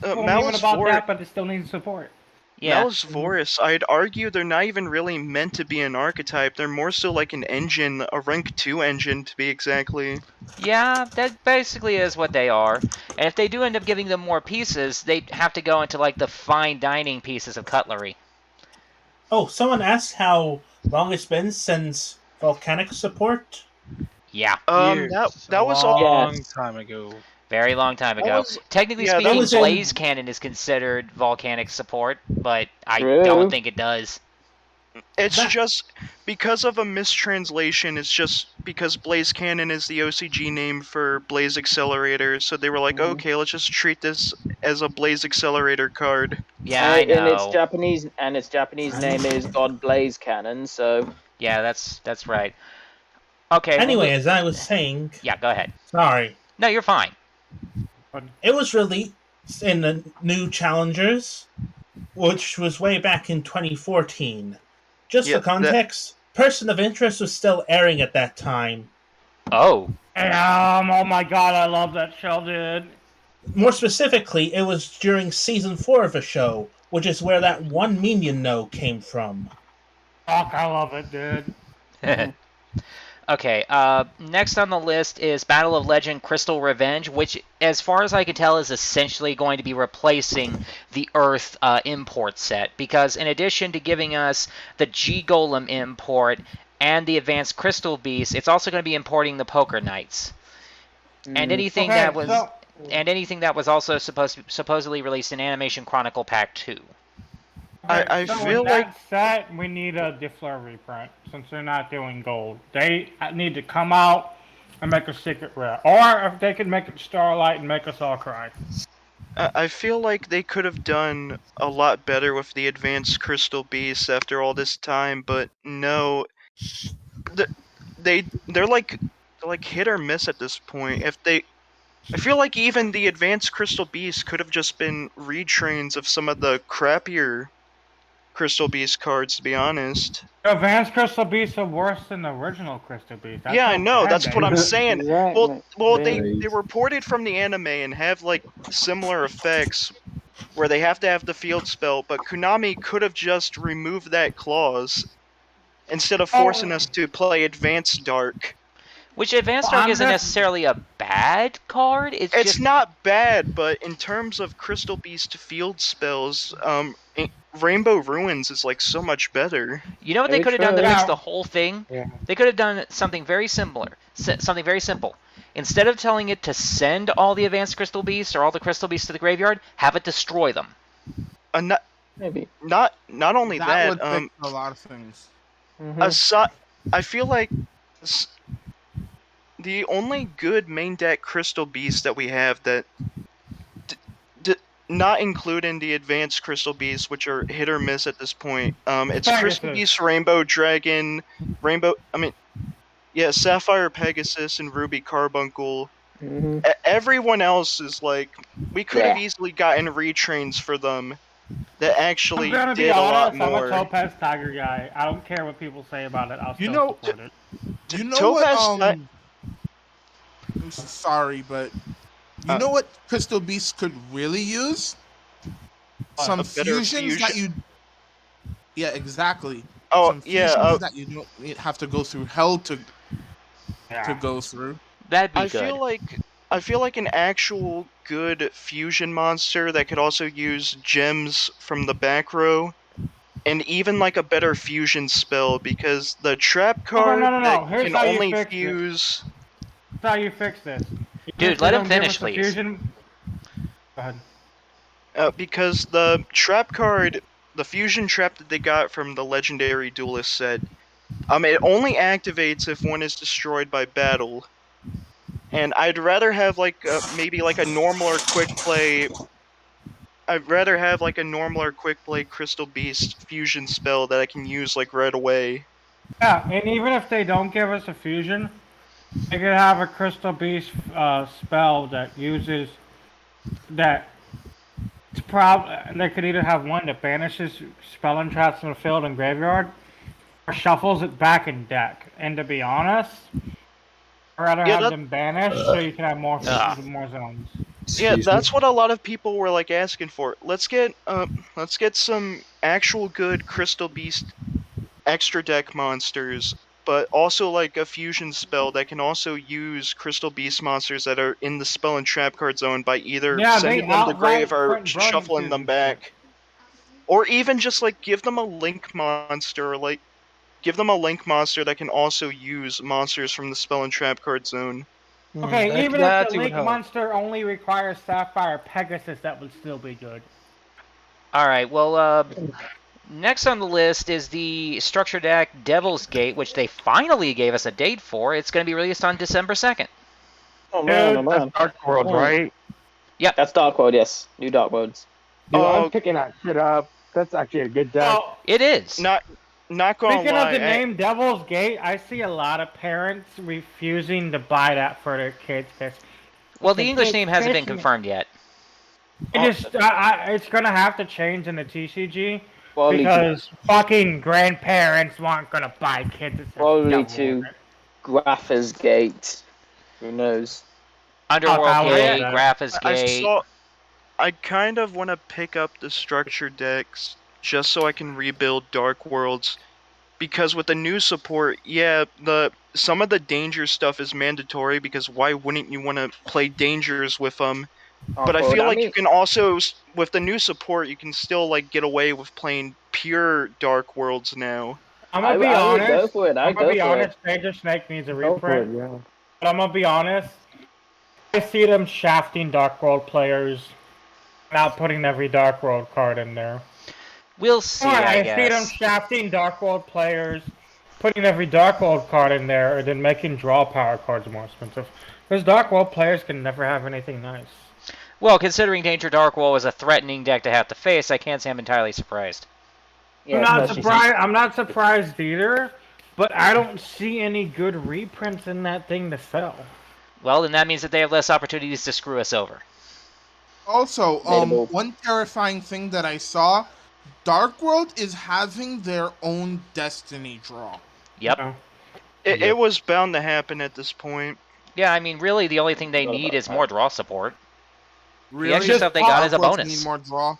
people were memeing Malice about Boris. that, but it still needs support. Yeah. Malice Voris, I'd argue they're not even really meant to be an archetype. They're more so like an engine, a rank 2 engine to be exactly. Yeah, that basically is what they are. And if they do end up giving them more pieces, they have to go into like the fine dining pieces of cutlery. Oh, someone asked how long it's been since Volcanic support. Yeah. That was a all. long time ago. Very long time That ago. was- Technically yeah, that speaking, was in- Blaze Cannon is considered volcanic support, but I True. don't think it does. It's That- just because of a mistranslation. It's just because Blaze Cannon is the OCG name for Blaze Accelerator, so they were like, okay, let's just treat this as a Blaze Accelerator card. Yeah, I And its know. Japanese name is God Blaze Cannon. So Yeah, that's right. Okay. well, Anyway, as I was saying, yeah, go ahead. sorry, No, you're fine. it was released in the new Challengers, which was way back in 2014. Just Yeah, for context, Person of Interest was still airing at that time. Oh. Oh my God, I love that show, dude. More specifically, it was during season 4 of the show, which is where that one minion no came from. Fuck, I love it, dude. Okay, next on the list is Battle of Legend Crystal Revenge, which, as far as I can tell, is essentially going to be replacing the Earth import set, because in addition to giving us the G-Golem import and the Advanced Crystal Beast, it's also going to be importing the Poker Knights. And anything that was also supposedly released in Animation Chronicle Pack 2. I So feel in like that set, we need a Defleur reprint, since they're not doing gold. They need to come out and make a secret rare. Or if they could make it Starlight and make us all cry. I feel like they could have done a lot better with the Advanced Crystal Beasts after all this time, but no, they're like hit or miss at this point. I feel like even the Advanced Crystal Beasts could have just been retrains of some of the crappier Crystal Beast cards, to be honest. The Advanced Crystal Beasts are worse than the original Crystal Beast. Yeah, I know. That's what I'm saying. Exactly. Well, they were ported from the anime and have like similar effects, where they have to have the field spell. But Konami could have just removed that clause instead of forcing us to play Advanced Dark. Which Advanced Dark isn't necessarily a bad card. It's just not bad, but in terms of Crystal Beast field spells, Rainbow Ruins is like so much better. You know what they Very could have done to true. fix the whole thing? Yeah. They could have done something very something very simple. Instead of telling it to send all the Advanced Crystal Beasts or all the Crystal Beasts to the graveyard, have it destroy them. Maybe. Not only That would that, fix a lot of things. I feel like the only good main deck Crystal Beast that we have that not including the Advanced Crystal Beasts, which are hit or miss at this point. It's Crystal Beast, Rainbow Dragon, Sapphire Pegasus, and Ruby Carbuncle. Everyone else is like, we could have easily gotten retrains for them that actually I'm gonna did be a lot honest, I'm a more. Topaz Tiger guy. I don't care what people say about it. I'll still You know- support it. You know Topaz what? I'm sorry, but you know what Crystal Beast could really use? Some a better fusions that you Yeah, exactly. Oh Some yeah, fusions that you don't have to go through hell to Yeah. go through. That'd be I good. feel like an actual good fusion monster that could also use gems from the back row, and even like a better fusion spell, because the trap card that No. Here's can how you only fix this. fuse. Here's how you fix this. Even Dude, if they let him don't give finish, us a please. fusion. Go ahead. Because the trap card, the fusion trap that they got from the legendary duelist set, it only activates if one is destroyed by battle. And I'd rather have like maybe like a normal or quick play. I'd rather have like a normal or quick play Crystal Beast fusion spell that I can use like right away. Yeah, and even if they don't give us a fusion, they could have a Crystal Beast spell that uses that. They could either have one that banishes spell and traps in the field and graveyard, or shuffles it back in deck. And to be honest, I'd rather Yeah, have that, them banished so you can have more Ugh. more zones. yeah, Excuse that's me. what a lot of people were like asking for. Let's get some actual good Crystal Beast extra deck monsters, but also like a fusion spell that can also use Crystal Beast monsters that are in the spell and trap card zone by either Yeah, they sending them to the outright grave or print shuffling them Burning shit. back. Or even just like give them a link monster, like give them a link monster that can also use monsters from the spell and trap card zone. Okay, even if the That would Link help. monster only requires Sapphire Pegasus, that would still be good. All right, well, next on the list is the structure deck Devil's Gate, which they finally gave us a date for. It's going to be released on December 2nd. Oh man, oh Dude, man. Dark World, right? That's Dark World, yes. New Dark Worlds. Dude, I'm Oh, picking that shit up. That's actually a good deck. well, It is. not gonna speaking of lie. the name Devil's Gate, I see a lot of parents refusing to buy that for their kids. Well, the English name hasn't been confirmed yet. It's gonna have to change in the TCG Probably because fucking grandparents aren't gonna buy kids. probably to Grapha's Gate. Who knows? Underworld that was Gate, bad. Grapha's Gate. I kind of want to pick up the structure decks just so I can rebuild Dark Worlds, because with the new support, yeah, some of the danger stuff is mandatory, because why wouldn't you want to play dangers with them? But I feel like you can also, with the new support, you can still like get away with playing pure Dark Worlds now. I'm gonna be I would honest. go for it. I'm I'd gonna go be for honest. it. Major Snake needs a Go for it, reprint. yeah. But I'm gonna be honest. I see them shafting Dark World players, not putting every Dark World card in there. We'll see, I see them guess. shafting Dark World players, putting every Dark World card in there, and then making draw power cards more expensive. Because Dark World players can never have anything nice. Well, considering Danger Dark Wall is a threatening deck to have to face, I can't say I'm entirely surprised. Yeah, I'm not especially surprised. I'm not surprised either. But I don't see any good reprints in that thing to sell. Well, then that means that they have less opportunities to screw us over. Also, Debatable. one terrifying thing that I saw, Dark World is having their own Destiny draw. Yep. Oh. It was bound to happen at this point. Yeah, I mean, really, the only thing they need is more draw support. Really? The extra stuff they got is a Dark Worlds bonus. Need more draw.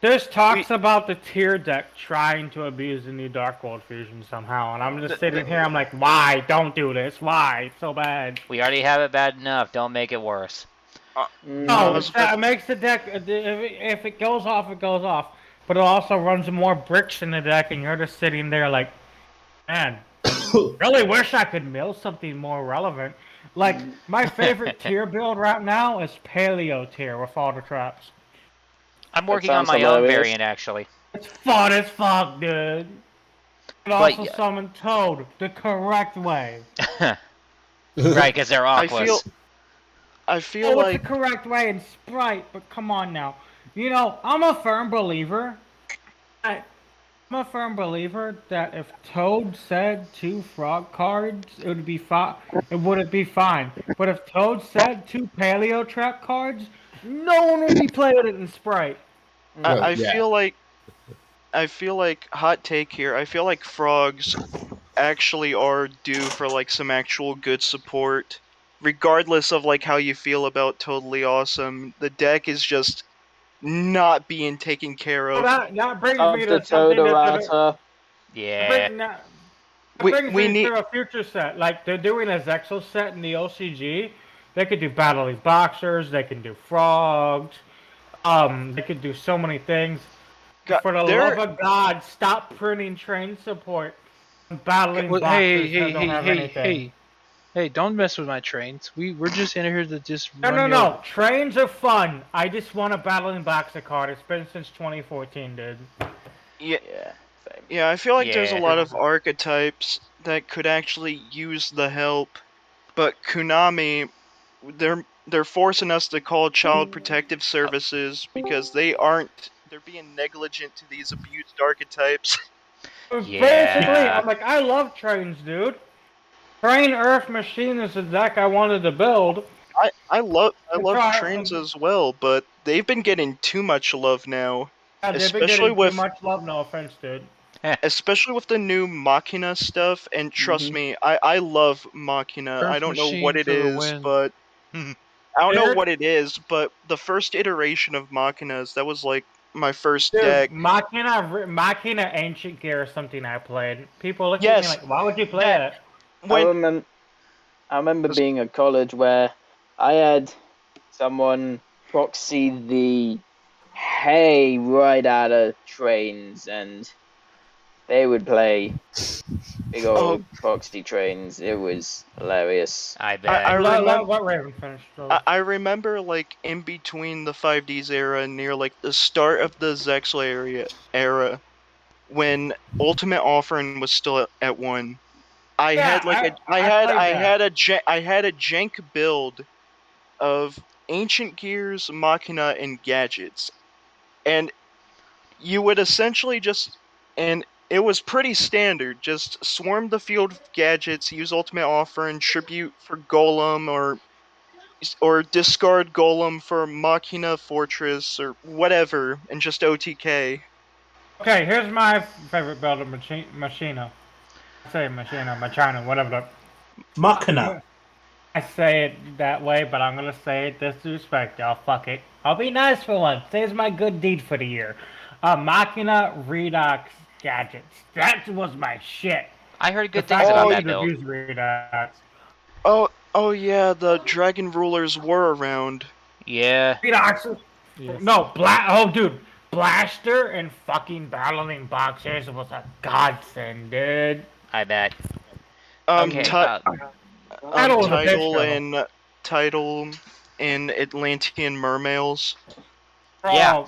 There's talks about the tier deck trying to abuse the new Dark World fusion somehow, and I'm just sitting here. I'm like, why? Don't do this. Why? It's so bad. We already have it bad enough. Don't make it worse. No, it makes the deck. If it goes off, it goes off. But it also runs more bricks in the deck, and you're just sitting there like, man, really wish I could mill something more relevant. Like, my favorite tier build right now is Paleo tier with all the traps. I'm working on my own variant, actually. It's fun as fuck, dude. But also summon Toad the correct way. Right, because they're Aquas. I feel like it's the correct way in Sprite, but come on now. You know, I'm a firm believer. I'm a firm believer that if Toad said 2 frog cards, it would be fine. It wouldn't be fine. But if Toad said 2 Paleo trap cards, no one would be playing it in Sprite. I feel like hot take here. I feel like frogs actually are due for like some actual good support, regardless of like how you feel about Totally Awesome. The deck is just not being taken care of. That brings Of me the to something Todorata. Yeah. It brings we me need to a future set. Like, they're doing a Zexal set in the OCG. They could do battling boxers. They can do frogs. They could do so many things. For the love of God, stop printing train support. Battling Well, boxers don't have anything. Hey, don't mess with my trains. We're just in here to just run No. Trains are fun. I just want a battling boxer card. It's been since 2014, dude. Yeah. Same. Yeah, I feel like there's a Yeah. lot of archetypes that could actually use the help, but Konami, they're forcing us to call Child Protective Services because they're being negligent to these abused archetypes. Basically, I'm like, I love trains, dude. Train Earth Machine is the deck I wanted to build. I love trains as well, but they've been getting too much love now. Yeah, they've been Especially getting with too much love, no offense, dude. especially with the new Machina stuff, and trust me, I love Machina. I Earth don't know Machine what it for the is, win. but the first iteration of Machinas, that was like my first Dude, deck. Machina Ancient Gear is something I played. People look at me like, why would you play that? I remember being at college where I had someone proxy the hay right out of trains, and they would play big old proxy trains. It was hilarious. I bet. I remember, like, in between the 5Ds era and near like the start of the Zexal era, when Ultimate Offering was still at 1. I had a jank build of Ancient Gears, Machina, and Gadgets, and you would essentially and it was pretty standard. Just swarm the field with Gadgets, use Ultimate Offer, and tribute for Golem, or discard Golem for Machina, Fortress, or whatever, and just OTK. Okay, here's my favorite build of Machina. I say Machina, whatever the... Machina. I say it that way, but I'm gonna say it disrespect, y'all. Fuck it. I'll be nice for once. There's my good deed for the year. Machina Redux Gadgets. That was my shit. I heard good things about that build. Redux. Oh yeah, the Dragon Rulers were around. Yeah. Redux. Yes. No, dude. Blaster and fucking battling boxers was a godsend, dude. I bet. Okay. Title and Atlantean Mermails. Bro,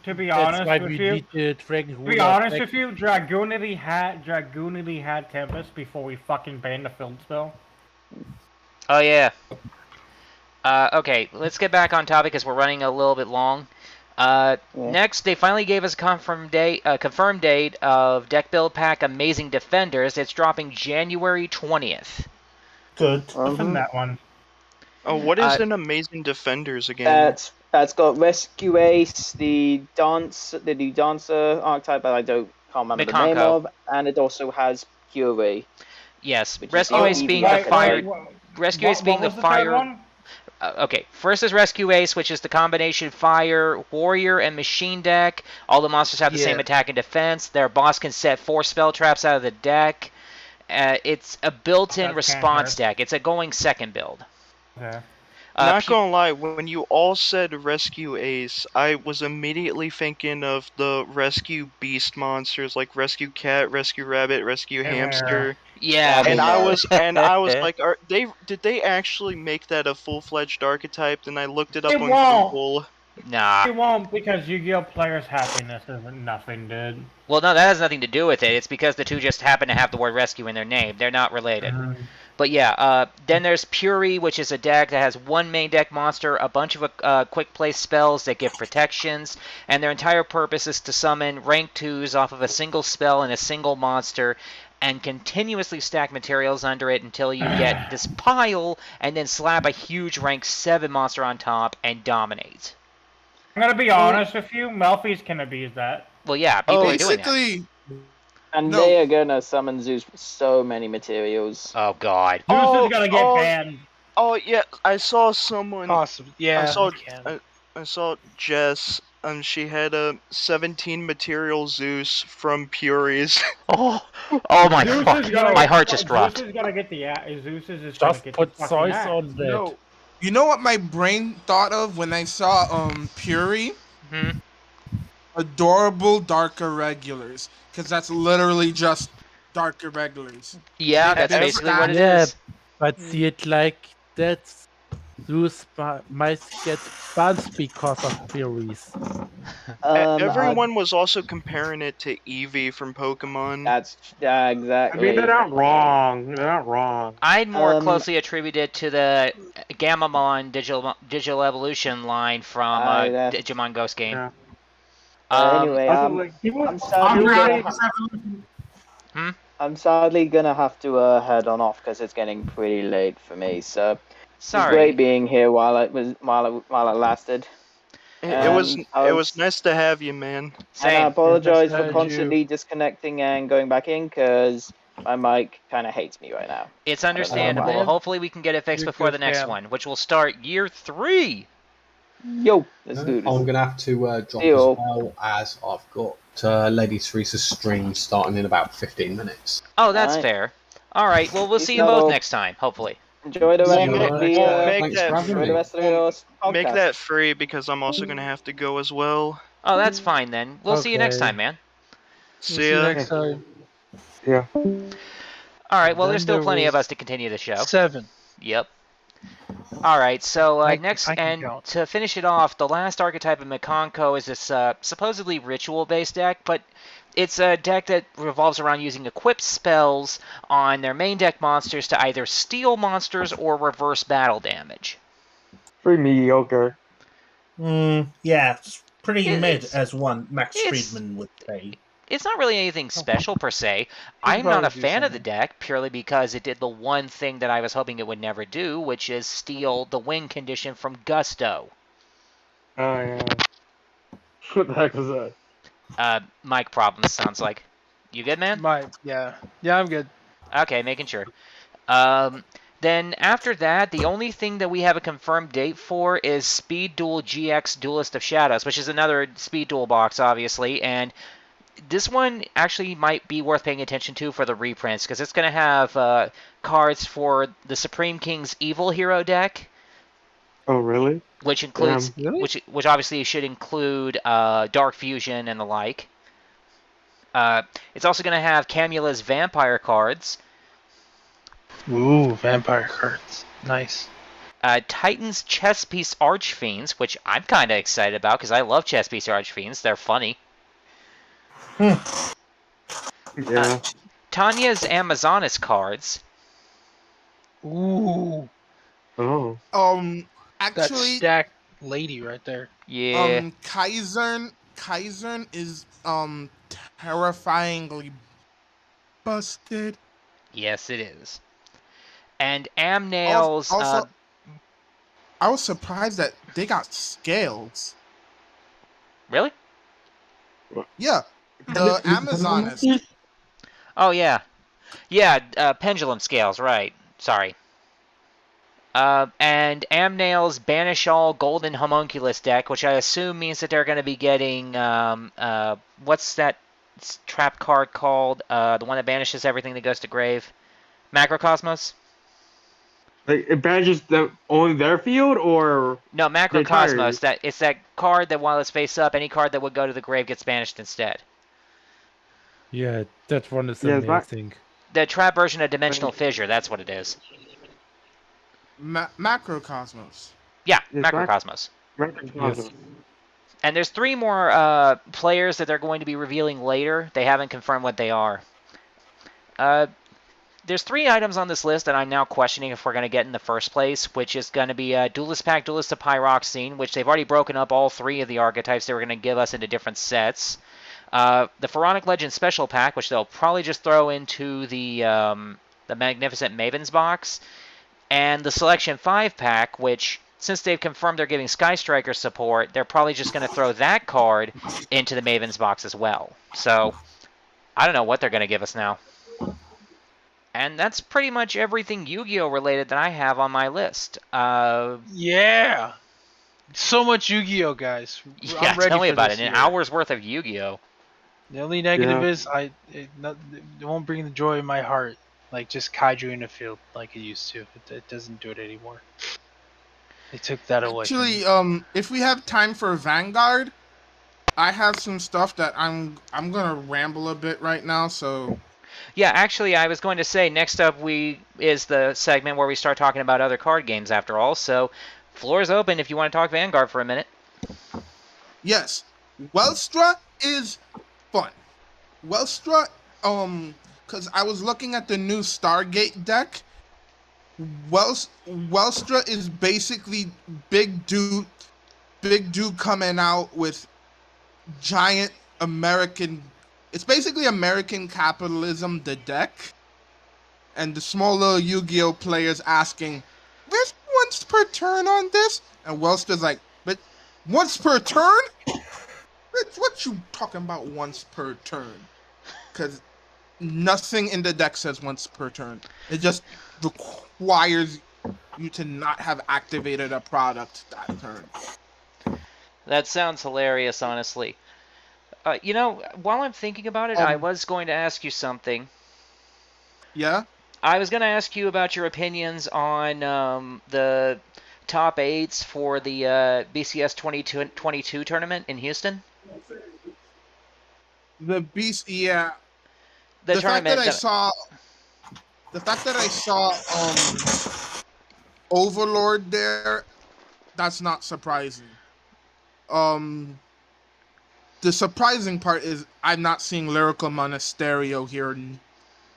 to be honest with you, Dragoonity had Tempest before we fucking banned the film spell. Oh yeah. Okay, let's get back on topic because we're running a little bit long. Next, they finally gave us a confirmed date of deck build pack Amazing Defenders. It's dropping January 20th. Good. That one. Oh, what is an Amazing Defenders again? That's got Rescue Ace, the new dancer archetype that I can't remember the name of, and it also has Fury. Yes, Rescue Ace being the fire. Rescue Ace being the fire. Okay, first is Rescue Ace, which is the combination fire, warrior, and machine deck. All the monsters have the same attack and defense. Their boss can set 4 spell traps out of the deck. It's a built-in response deck. It's a going second build. Okay. Not gonna lie, when you all said Rescue Ace, I was immediately thinking of the Rescue Beast monsters like Rescue Cat, Rescue Rabbit, Rescue Hamster. Yeah. And I was like, did they actually make that a full-fledged archetype? Then I looked it up on Google. Nah. They won't, because Yu-Gi-Oh! Players' happiness isn't nothing, dude. Well, no, that has nothing to do with it. It's because the two just happen to have the word rescue in their name. They're not related. But yeah, then there's Puri, which is a deck that has 1 main deck monster, a bunch of quick play spells that give protections, and their entire purpose is to summon rank 2s off of a single spell and a single monster, and continuously stack materials under it until you get this pile, and then slap a huge rank 7 monster on top and dominate. I'm gonna be honest with you, Melfi's can abuse that. Well, yeah, people are doing that. And they are gonna summon Zeus with so many materials. Oh god. Zeus is gonna get banned. Oh yeah, I saw someone. Awesome. Yeah. Jess, and she had a 17 material Zeus from Puries. Oh my Zeus god, is gonna my get, heart just dropped. Zeus is gonna get the ass. Zeus is gonna Just get put the fucking Zeus ass. on that. No. You know what my brain thought of when I saw Puri? Hmm? Adorable dark irregulars, because that's literally just dark irregulars. Yeah, Big that's big basically what it Yeah, is. but see it like that. Zeus might get banned because of theories. Everyone was also comparing it to Eevee from Pokemon. That's exactly. I mean, they're not wrong. They're not wrong. I'd more closely attribute it to the Gamamon digital evolution line from Digimon Ghost Game. Yeah. Anyway, Also, like, people, I'm sadly Hmm? I'm sadly gonna have to head on off because it's getting pretty late for me. So it was Sorry. great being here while it lasted. It was nice to have you, man. And I apologize for Thank constantly disconnecting and going back in because my mic kind of hates me right now. It's I don't know understandable. why. Hopefully we can get it fixed before the next one, which will start year 3. Yo, let's do this. I'm going to have to drop See you as all. well, as I've got Lady Teresa's stream starting in about 15 minutes. Oh, that's fair. All right. Well, we'll see you both next time, hopefully. Enjoy the rest of the podcast. Make that free because I'm also going to have to go as well. Oh, that's fine then. We'll see you next time, man. See ya. next time. Yeah. All right. Well, there's still plenty of us to continue the show. 7. Yep. All right. So next, I can and count. to finish it off, the last archetype of Mikanko is this supposedly ritual-based deck, but it's a deck that revolves around using equipped spells on their main deck monsters to either steal monsters or reverse battle damage. Pretty mediocre. Yeah, it's pretty mid, as one Max Friedman would say. It's not really anything special per se. I'm not a fan of the deck purely because it did the one thing that I was hoping it would never do, which is steal the win condition from Gusto. Oh, yeah. What the heck was that? Mic problems, sounds like. You good, man? Yeah, I'm good. Okay, making sure. Then after that, the only thing that we have a confirmed date for is Speed Duel GX Duelist of Shadows, which is another Speed Duel box, obviously, and this one actually might be worth paying attention to for the reprints, because it's going to have cards for the Supreme King's Evil Hero deck. Oh, really? Which includes, which obviously should include Dark Fusion and the like. It's also going to have Camula's Vampire cards. Ooh, vampire cards. Nice. Titan's Chess Piece Archfiends, which I'm kind of excited about because I love Chess Piece Archfiends. They're funny. Yeah. Tanya's Amazonas cards. Ooh. Oh. That Actually, stacked lady right there. Yeah. Kaizern is terrifyingly busted. Yes, it is. And Amnail's also, I was surprised that they got scales. Really? Yeah, the Amazonas. Oh yeah, pendulum scales. Right. Sorry. And Amnail's Banish All Golden Homunculus deck, which I assume means that they're going to be getting what's that trap card called? The one that banishes everything that goes to grave. Macrocosmos. Like, it banishes only their field, or no, Macrocosmos. It's that card that while it's face up, any card that would go to the grave gets banished instead. Yeah, that one is amazing. The trap version of Dimensional Fissure. That's what it is. Macrocosmos. Yeah, Macrocosmos. Macrocosmos. And there's 3 more players that they're going to be revealing later. They haven't confirmed what they are. There's 3 items on this list that I'm now questioning if we're going to get in the first place, which is going to be Duelist Pack, Duelist of Pyroxene, which they've already broken up all 3 of the archetypes they were going to give us into different sets. The Pharaonic Legend Special Pack, which they'll probably just throw into the Magnificent Mavens box. And the Selection 5 pack, which, since they've confirmed they're giving Sky Striker support, they're probably just going to throw that card into the Mavens box as well. So, I don't know what they're going to give us now. And that's pretty much everything Yu-Gi-Oh! Related that I have on my list. Yeah! So much Yu-Gi-Oh, guys. Yeah, I'm ready tell me for about this it. An year. hour's worth of Yu-Gi-Oh. The only negative Yeah. is it won't bring the joy in my heart like just kaiju in the field like it used to. It doesn't do it anymore. They took that away from me. Actually, if we have time for Vanguard, I have some stuff that I'm gonna ramble a bit right now. So Yeah, actually, I was going to say next up is the segment where we start talking about other card games. After all, so floor is open if you want to talk Vanguard for a minute. yes, Welstra is fun. Welstra, because I was looking at the new Stargate deck. Welstra is basically big dude coming out with giant American. It's basically American capitalism, the deck, and the small little Yu-Gi-Oh players asking, "There's once per turn on this," and Welstra's like, "But once per turn? What you talking about once per turn?" Because nothing in the deck says once per turn. It just requires you to not have activated a product that turn. That sounds hilarious, honestly. While I'm thinking about it, I was going to ask you something. Yeah? I was going to ask you about your opinions on the top eights for the BCS 22 tournament in Houston. The beast, yeah. The fact that tournament I saw the fact that I saw Overlord there, that's not surprising. Um the surprising part is I'm not seeing Lyrical Monasterio here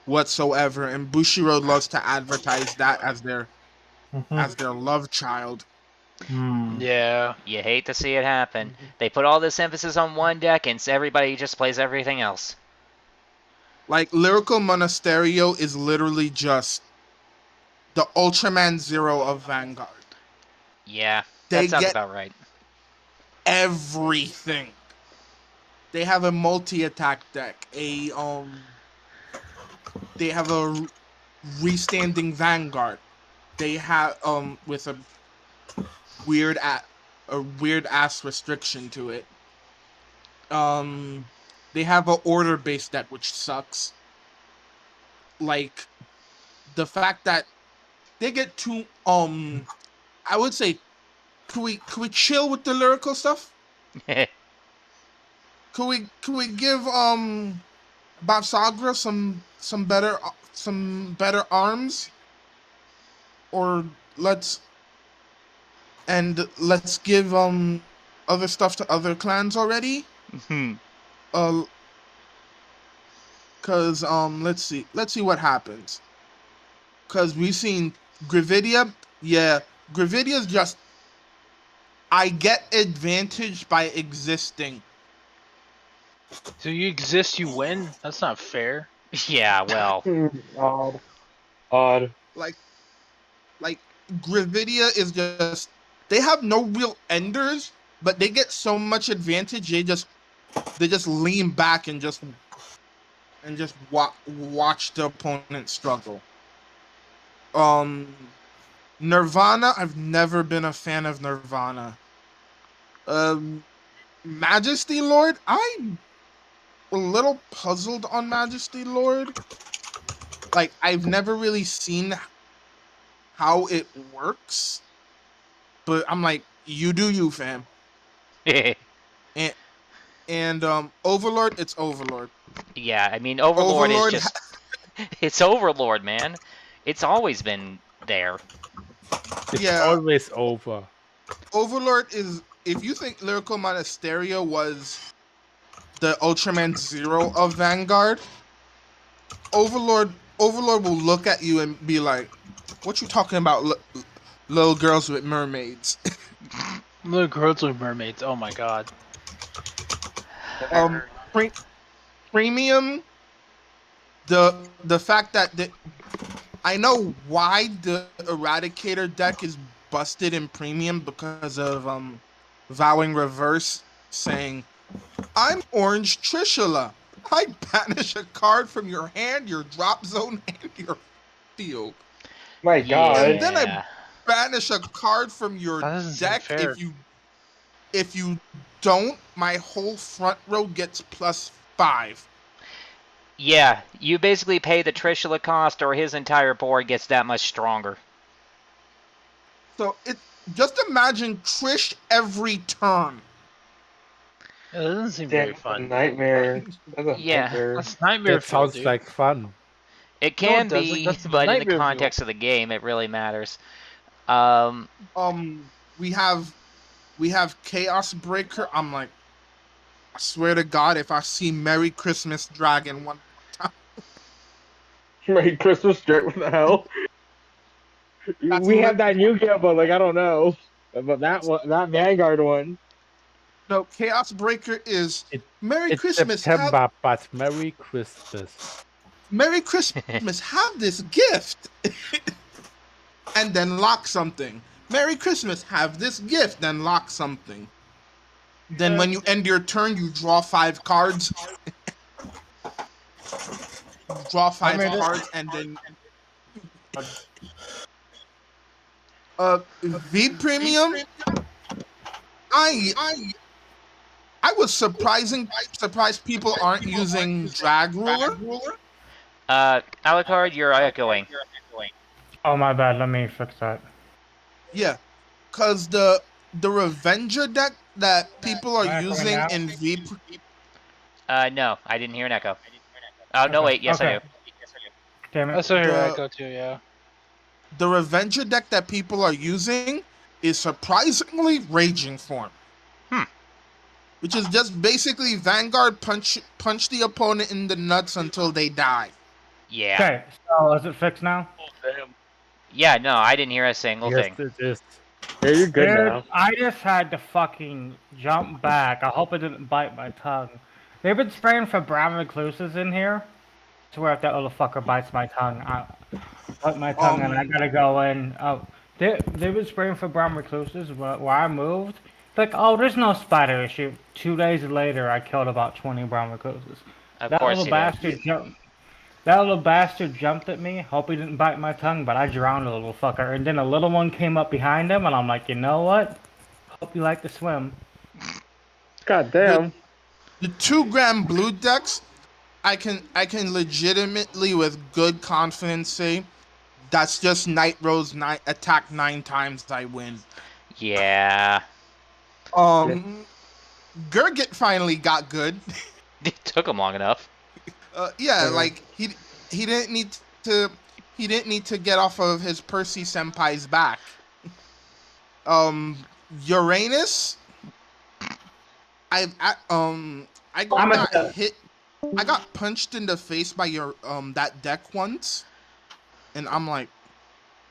whatsoever, and Bushiroad loves to advertise that as their love child. Yeah. You hate to see it happen. They put all this emphasis on one deck, and everybody just plays everything else. Like, Lyrical Monasterio is literally just the Ultraman Zero of Vanguard. Yeah, They that sounds get about right. everything. They have a multi-attack deck. They have a restanding Vanguard. They have with a weird ass restriction to it. They have a order based deck which sucks. Like, the fact that they get too I would say, could we chill with the lyrical stuff? Could we give Babsagra some better arms? Or let's give other stuff to other clans already? Uh cause let's see what happens. Cause we've seen Gravidia, yeah, Gravidia's just, I get advantage by existing. So you exist, you win? That's not fair. Yeah, well. Odd. Like Gravidia is just, they have no real enders, but they get so much advantage. They just lean back and just watch the opponent struggle. Nirvana, I've never been a fan of Nirvana. Majesty Lord, I'm a little puzzled on Majesty Lord. Like, I've never really seen how it works, but I'm like, you do you, fam. and Overlord, it's Overlord. Yeah, I mean, Overlord is just... It's Overlord, man. It's always been there. It's always over. Overlord is, if you think Lyrical Monasterio was the Ultraman Zero of Vanguard, Overlord will look at you and be like, "What you talking about, little girls with mermaids?" Little girls with mermaids. Oh my god. Premium. The fact that I know why the Eradicator deck is busted in Premium, because of Vowing Reverse saying, "I'm Orange Trishula. I banish a card from your hand, your drop zone, and your field. My God. And then I banish a card from your That doesn't seem deck fair. if you If you don't, my whole front row gets +5. Yeah, you basically pay the Trishula cost, or his entire board gets that much stronger. So just imagine Trish every turn. It doesn't seem very fun. Nightmare. That's a Yeah. nightmare. That's nightmare That fuel, sounds dude. like fun. It No, it can doesn't. be, That's but in the nightmare context fuel. of the game, it really matters. We have Chaos Breaker. I'm like, I swear to God, if I see Merry Christmas Dragon one more time. Merry Christmas, straight from the hell. We have that new game, but like I don't know. But that one, that Vanguard one. No, Chaos Breaker is Merry It's Christmas. September, but Merry Christmas. Merry Christmas. Have this gift. And then lock something. Merry Christmas. Have this gift. Then lock something. Then when you end your turn, you draw 5 cards. Draw 5 cards, and then V Premium. I was surprised people aren't using Drag Ruler. Alucard, you're echoing. Oh, my bad. Let me fix that. Yeah, because the Revenger deck that people are Am I echoing using now? in V. No, I didn't hear an echo. Oh, no, wait, yes, I do. Damn I it. still hear echo too, yeah. The Revenger deck that people are using is surprisingly Raging Form. Which is just basically Vanguard punch the opponent in the nuts until they die. Yeah. Okay, so is it fixed now? Yeah, no, I didn't hear a single thing. Yes, it is. Yeah, you're good Dude, now. I just had to fucking jump back. I hope it didn't bite my tongue. They've been spraying for brown recluses in here. I swear if that little fucker bites my tongue, I bite my tongue and I gotta go in. Oh, they've been spraying for brown recluses where I moved. Like, oh, there's no spider issue. 2 days later, I killed about 20 brown recluses. Of That course little you bastard jumped. That little bastard jumped at me. Hope he didn't bite my tongue, but I drowned the little fucker. And then a little one came up behind him, and I'm like, you know what? Hope you like to swim. God damn. The 2-gram blue decks, I can legitimately with good confidence say that's just Night Rose attack 9 times I win. Yeah. Gurgit finally got good. It took him long enough. Like he didn't need to get off of his Percy Senpai's back. Uranus, I got punched in the face by that deck once, and I'm like,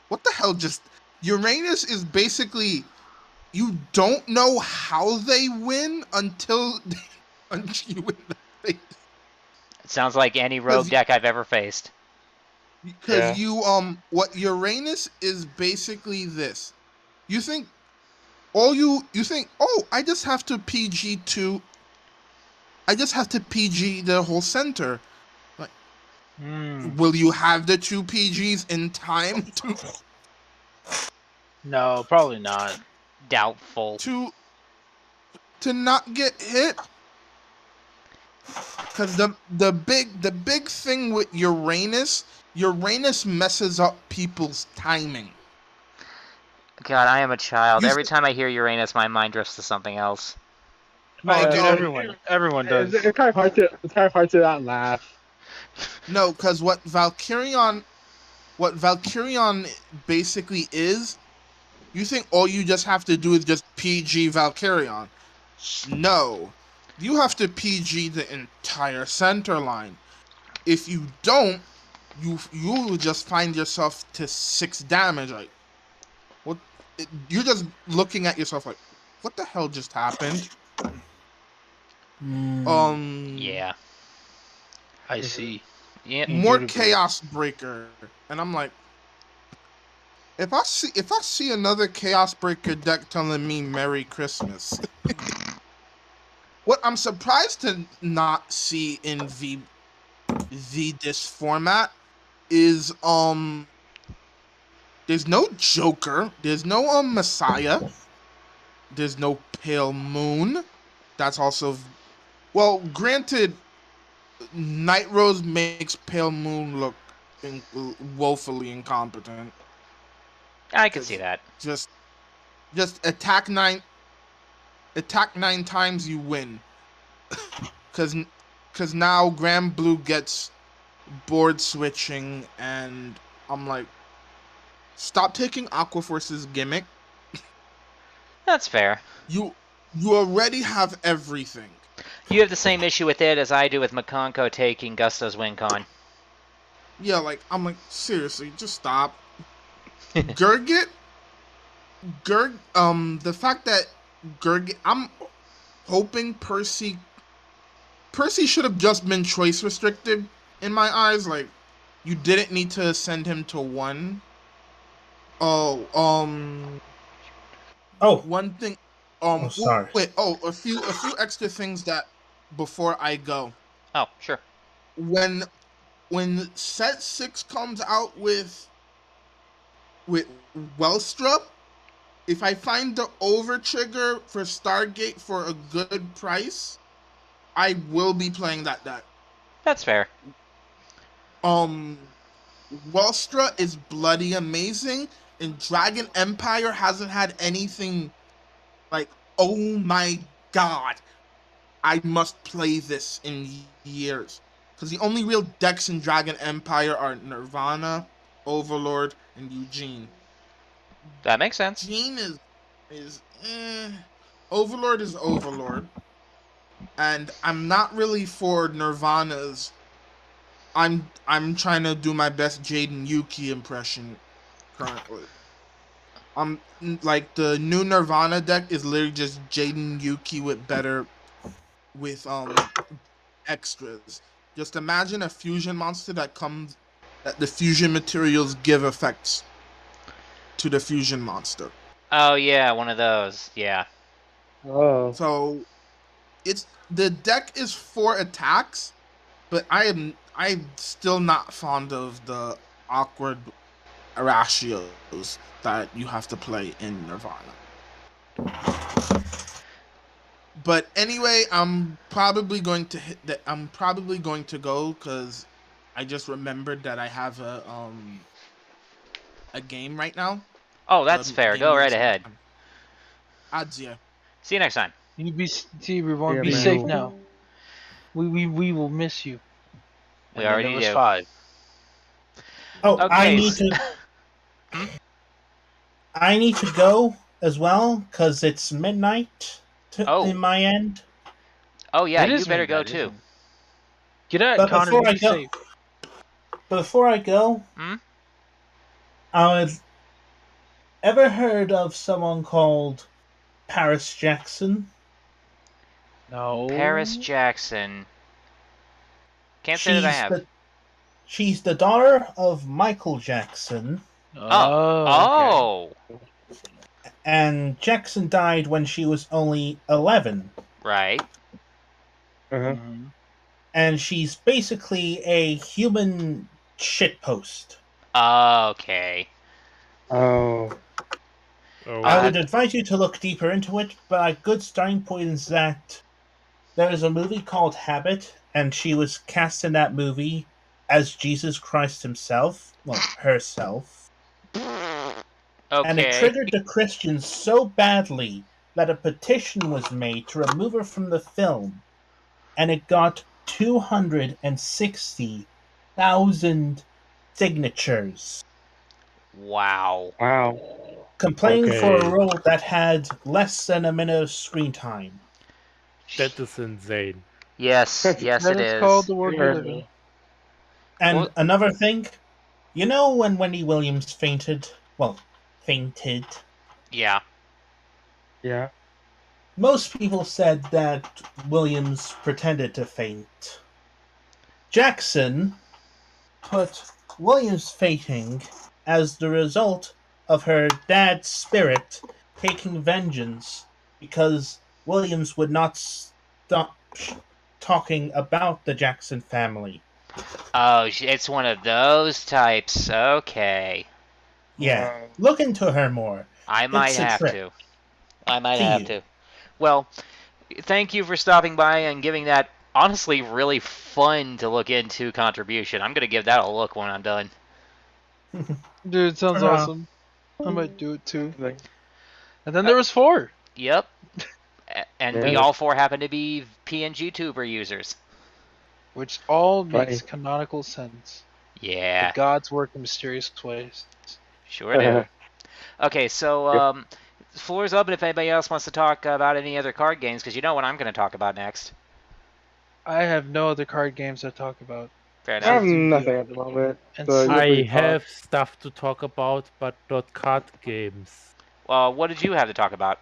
what the hell? Just Uranus is basically, you don't know how they win until you win the face. It sounds like any rogue deck I've ever faced. Because what Uranus is basically this. You think, oh, I just have to PG the whole center. Like, will you have the 2 PGs in time to? No, probably not. Doubtful. To not get hit. Because the big thing with Uranus messes up people's timing. God, I am a child. Every time I hear Uranus, my mind drifts to something else. Oh, dude, everyone does. It's kind of hard to not laugh. No, because what Valkyrion basically is, you think all you just have to do is just PG Valkyrion. No, you have to PG the entire center line. If you don't, you will just find yourself to 6 damage. Like, what? You're just looking at yourself like, what the hell just happened? Yeah. I see. Yeah. More Chaos Breaker, and I'm like, if I see another Chaos Breaker deck telling me Merry Christmas, what I'm surprised to not see in this format is there's no Joker, there's no Messiah, there's no Pale Moon. That's also, well, granted, Night Rose makes Pale Moon look woefully incompetent. I can see that. Just attack nine times, you win. Cause now Grand Blue gets board switching, and I'm like, stop taking Aquaforce's gimmick. That's fair. You already have everything. You have the same issue with it as I do with Makonko taking Gusto's WinCon. Yeah, like, I'm like, seriously, just stop. Gurgit, the fact that Gurgit, I'm hoping Percy should have just been choice restricted in my eyes. Like, you didn't need to send him to 1. One thing. Sorry. Wait. A few extra things that before I go. Oh, sure. When set 6 comes out with Wellstrup, if I find the over trigger for Stargate for a good price, I will be playing that deck. That's fair. Wellstra is bloody amazing, and Dragon Empire hasn't had anything like, oh my god, I must play this in years. Because the only real decks in Dragon Empire are Nirvana, Overlord, and Eugene. That makes sense. Eugene is Overlord is Overlord. And I'm not really for Nirvana's. I'm trying to do my best Jaden Yuki impression currently. Like, the new Nirvana deck is literally just Jaden Yuki with extras. Just imagine a fusion monster that the fusion materials give effects to the fusion monster. Oh yeah, one of those. Yeah. Oh. So the deck is 4 attacks, but I'm still not fond of the awkward ratios that you have to play in Nirvana. But anyway, I'm probably going to go because I just remembered that I have a game right now. Oh, that's fair. Go right ahead. Adia. See you next time. You be Reborn. Yeah, Be man. safe now. We will miss you. We And already then there was do. 5. Oh, Okay, I need to. I need to go as well because it's midnight in my end. Oh yeah, It you is better go midnight, too. isn't it? Get out, But Connor. before I Be go, safe. I've ever heard of someone called Paris Jackson? No. Paris Jackson. Can't say that I have. She's the daughter of Michael Jackson. Oh. And Jackson died when she was only 11. Right. And she's basically a human shitpost. Okay. Oh. I would advise you to look deeper into it, but a good starting point is that there is a movie called Habit, and she was cast in that movie as Jesus Christ himself. Well, herself. Okay. And it triggered the Christians so badly that a petition was made to remove her from the film, and it got 260,000 signatures. Wow. Complaining for a role that had less than a minute of screen time. That is insane. Yes, yes, it is. Called the world we live in. And another thing, you know when Wendy Williams fainted? Well, fainted. Yeah. Yeah. Most people said that Williams pretended to faint. Jackson put Williams fainting as the result of her dad's spirit taking vengeance because Williams would not stop talking about the Jackson family. Oh, it's one of those types. Okay. Yeah, look into her more. I might have to. I might have to. Well, thank you for stopping by and giving that honestly really fun to look into contribution. I'm going to give that a look when I'm done. Dude, it sounds awesome. I might do it too. And then there was 4. Yep. And we all 4 happen to be PNG Tuber users. Which all makes canonical sense. Yeah. The gods work in mysterious ways. Sure do. Okay, so the floor's open if anybody else wants to talk about any other card games, because you know what I'm going to talk about next. I have no other card games to talk about. Fair enough. I have nothing at the moment. So I have stuff to talk about, but not card games. Well, what did you have to talk about?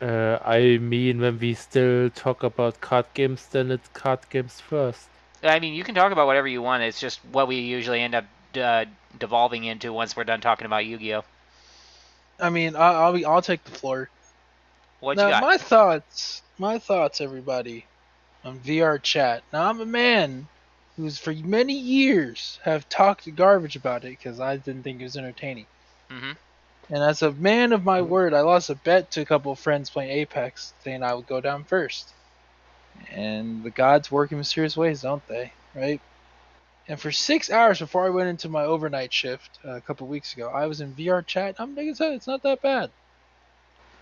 I mean, when we still talk about card games, then it's card games first. I mean, you can talk about whatever you want. It's just what we usually end up devolving into once we're done talking about Yu-Gi-Oh. I mean, I'll take the floor. What now, you got? My thoughts, everybody, on VR chat. Now, I'm a man who's for many years have talked garbage about it because I didn't think it was entertaining. Mm-hmm. And as a man of my word, I lost a bet to a couple of friends playing Apex, saying I would go down first. And the gods work in mysterious ways, don't they? Right? And for 6 hours before I went into my overnight shift a couple of weeks ago, I was in VR chat. I'm like I said, it's not that bad.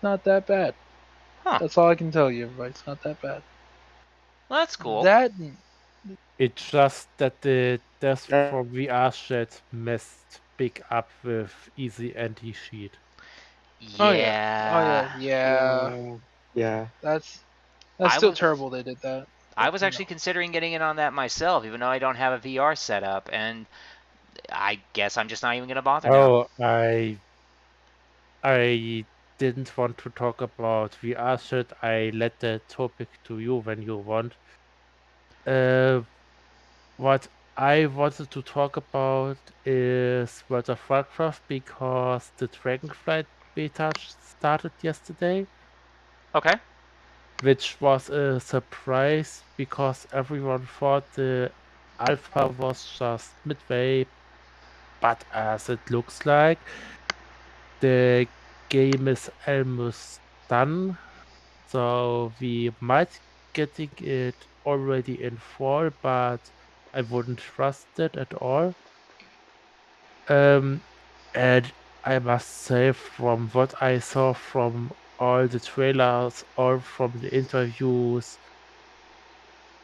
Not that bad. Huh. That's all I can tell you, everybody. It's not that bad. Well, that's cool. It's just that the death from VR chat messed big up with easy anti-cheat. Yeah. That's still terrible they did that. I was actually considering getting in on that myself, even though I don't have a VR setup, and I guess I'm just not even going to bother now. I didn't want to talk about VR shit. I let the topic to you when you want. What I wanted to talk about is World of Warcraft because the Dragonflight beta started yesterday. Okay. Which was a surprise because everyone thought the alpha was just midway, but as it looks like, the game is almost done, so we might getting it already in fall, but I wouldn't trust it at all. And I must say, from what I saw from all the trailers or from the interviews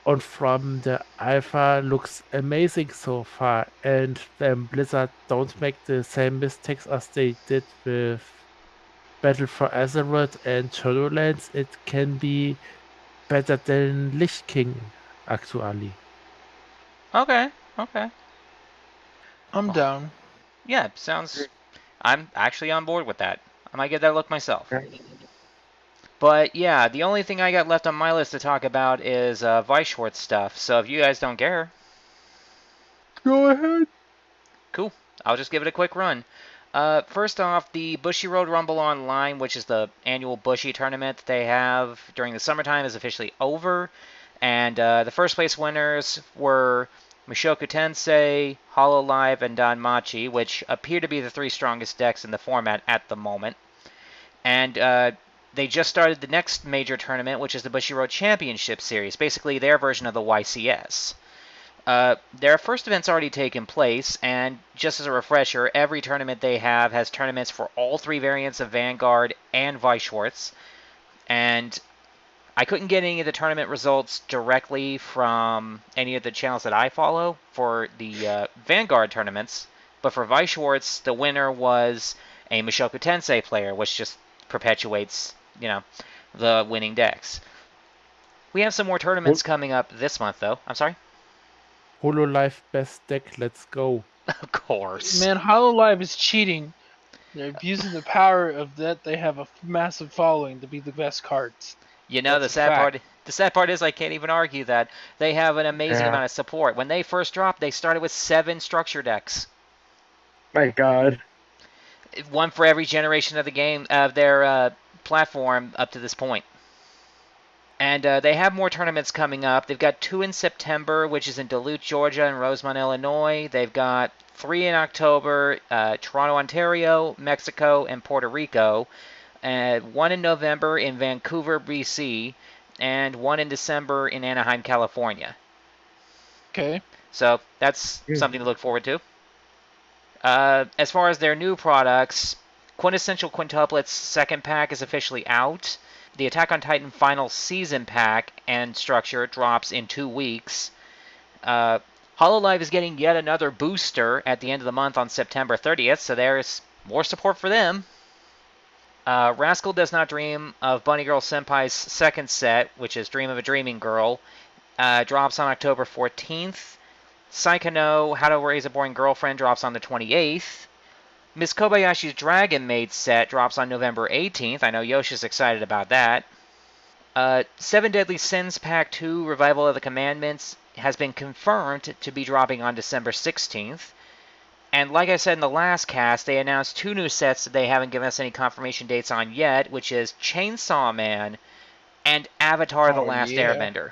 and from the alpha, looks amazing so far. And then Blizzard don't make the same mistakes as they did with Battle for Azeroth and Shadowlands, it can be better than Lich King, actually. Okay. I'm down. Yeah, sounds... I'm actually on board with that. I might get that look myself. But yeah, the only thing I got left on my list to talk about is Weishwartz stuff, so if you guys don't care... Go ahead. Cool. I'll just give it a quick run. First off, the Bushiroad Rumble Online, which is the annual Bushi tournament that they have during the summertime, is officially over. And the first place winners were Mushoku Tensei, Hololive, and Danmachi, which appear to be the 3 strongest decks in the format at the moment. And they just started the next major tournament, which is the Bushiroad Championship Series, basically their version of the YCS. Their first event's already taken place, and just as a refresher, every tournament they have has tournaments for all 3 variants of Vanguard and Weishwartz. And I couldn't get any of the tournament results directly from any of the channels that I follow for the Vanguard tournaments, but for Weishwartz, the winner was a Mushoku Tensei player, which just perpetuates, the winning decks. We have some more tournaments coming up this month, though. I'm sorry? Hololive best deck, let's go. Of course. Man, Hololive is cheating. They're abusing the power of that they have a massive following to be the best cards. The sad part is I can't even argue that. They have an amazing amount of support. When they first dropped, they started with 7 structure decks. My God. 1 for every generation of the game, of their platform up to this point. And they have more tournaments coming up. They've got 2 in September, which is in Duluth, Georgia, and Rosemont, Illinois. They've got 3 in October, Toronto, Ontario, Mexico, and Puerto Rico. one in November in Vancouver, BC, and one in December in Anaheim, California. Okay. So that's something to look forward to. As far as their new products, Quintessential Quintuplets second pack is officially out. The Attack on Titan Final Season pack and structure drops in 2 weeks. Hololive is getting yet another booster at the end of the month on September 30th, so there's more support for them. Rascal Does Not Dream of Bunny Girl Senpai's second set, which is Dream of a Dreaming Girl, drops on October 14th. Saikano, How to Raise a Boring Girlfriend drops on the 28th. Miss Kobayashi's Dragon Maid set drops on November 18th. I know Yoshi's excited about that. Seven Deadly Sins Pack 2 Revival of the Commandments has been confirmed to be dropping on December 16th. And like I said in the last cast, they announced 2 new sets that they haven't given us any confirmation dates on yet, which is Chainsaw Man and Avatar The Last Airbender.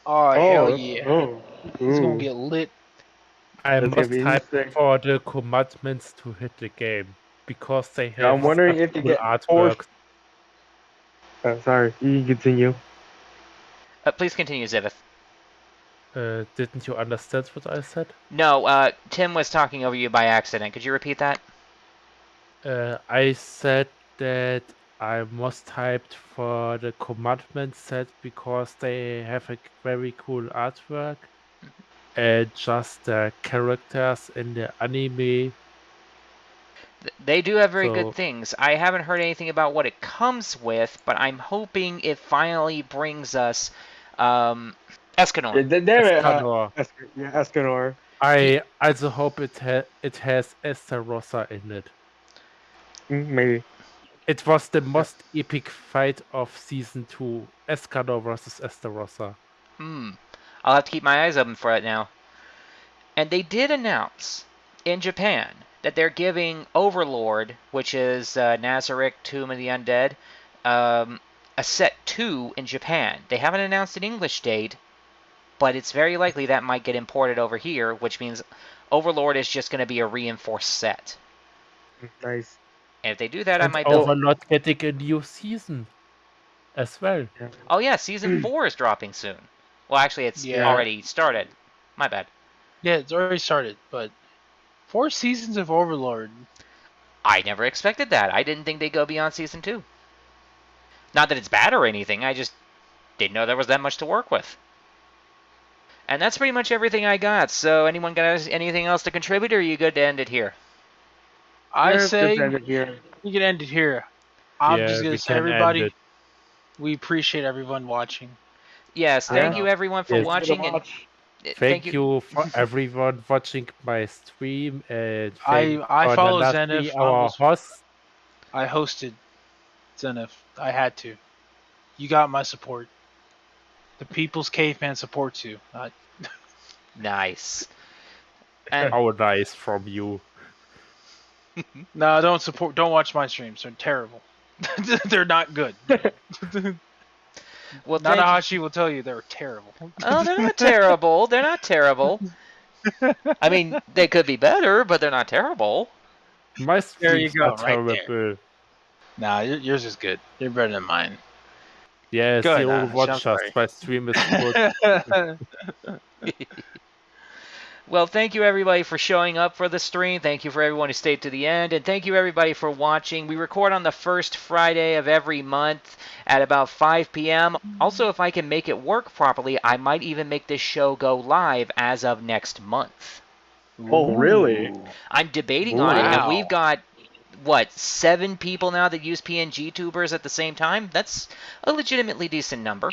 Oh, hell yeah. It's going to get lit. I'm most hyped for the commandments to hit the game because they have I'm wondering if you get artwork. Sorry, you can continue. Please continue, Zivith. Didn't you understand what I said? No, Tim was talking over you by accident. Could you repeat that? I said that I'm most hyped for the commandment set because they have a very cool artwork. And just the characters in the anime. They do have very good things. I haven't heard anything about what it comes with, but I'm hoping it finally brings us Escanor. Escanor. Escanor. I also hope it has Estarossa in it. Maybe. It was the most epic fight of Season 2, Escanor versus Estarossa. I'll have to keep my eyes open for it now. And they did announce in Japan that they're giving Overlord, which is Nazarick, Tomb of the Undead, a set 2 in Japan. They haven't announced an English date, but it's very likely that might get imported over here, which means Overlord is just going to be a reinforced set. Nice. And if they do that, and I might build Overlord getting a new season as well. Yeah. Oh yeah, Season 4 is dropping soon. Well, actually, it's already started. My bad. Yeah, it's already started, but 4 seasons of Overlord. I never expected that. I didn't think they'd go beyond Season 2. Not that it's bad or anything, I just didn't know there was that much to work with. And that's pretty much everything I got. So anyone got anything else to contribute, or are you good to end it here? I say you can end it here. I'm just going to say, everybody, we appreciate everyone watching. Yes, thank you everyone for watching. And thank you for everyone watching my stream. And I follow Zenith, our host. I hosted Zenith. I had to. You got my support. The People's Caveman supports you. Nice. And how nice from you. No, don't watch my streams. They're terrible. They're not good. Well, Nanahashi will tell you they're terrible. Oh, they're not terrible. They're not terrible. I mean, they could be better, but they're not terrible. My streams are terrible. There. Nah, yours is good. You're better than mine. Yes, good, you all watch us. My stream is good. Well, thank you everybody for showing up for the stream. Thank you for everyone who stayed to the end. And thank you everybody for watching. We record on the first Friday of every month at about 5 p.m. Also, if I can make it work properly, I might even make this show go live as of next month. Oh, really? I'm debating on it. And we've got, 7 people now that use PNG tubers at the same time? That's a legitimately decent number.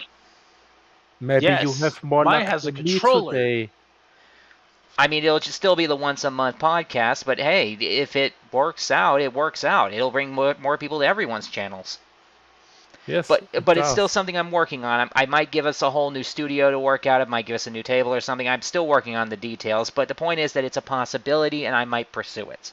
Maybe you have more luck has a than me controller. Today. I mean, it'll just still be the once-a-month podcast, but hey, if it works out, it works out. It'll bring more people to everyone's channels. Yes, but it's still something I'm working on. I might give us a whole new studio to work out. It might give us a new table or something. I'm still working on the details, but the point is that it's a possibility, and I might pursue it.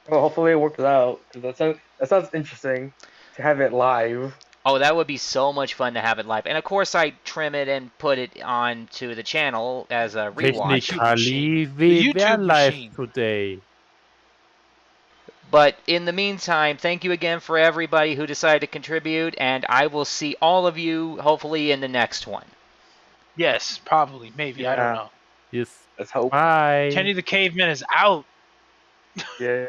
Well, hopefully it works out, because that sounds interesting to have it live. Oh, that would be so much fun to have it live. And of course, I trim it and put it onto the channel as a rewatch. Technically, we were live today. But in the meantime, thank you again for everybody who decided to contribute, and I will see all of you hopefully in the next one. Yes, probably, maybe. I don't know. Yes. Let's hope. Bye. Kenny the Caveman is out. Yay.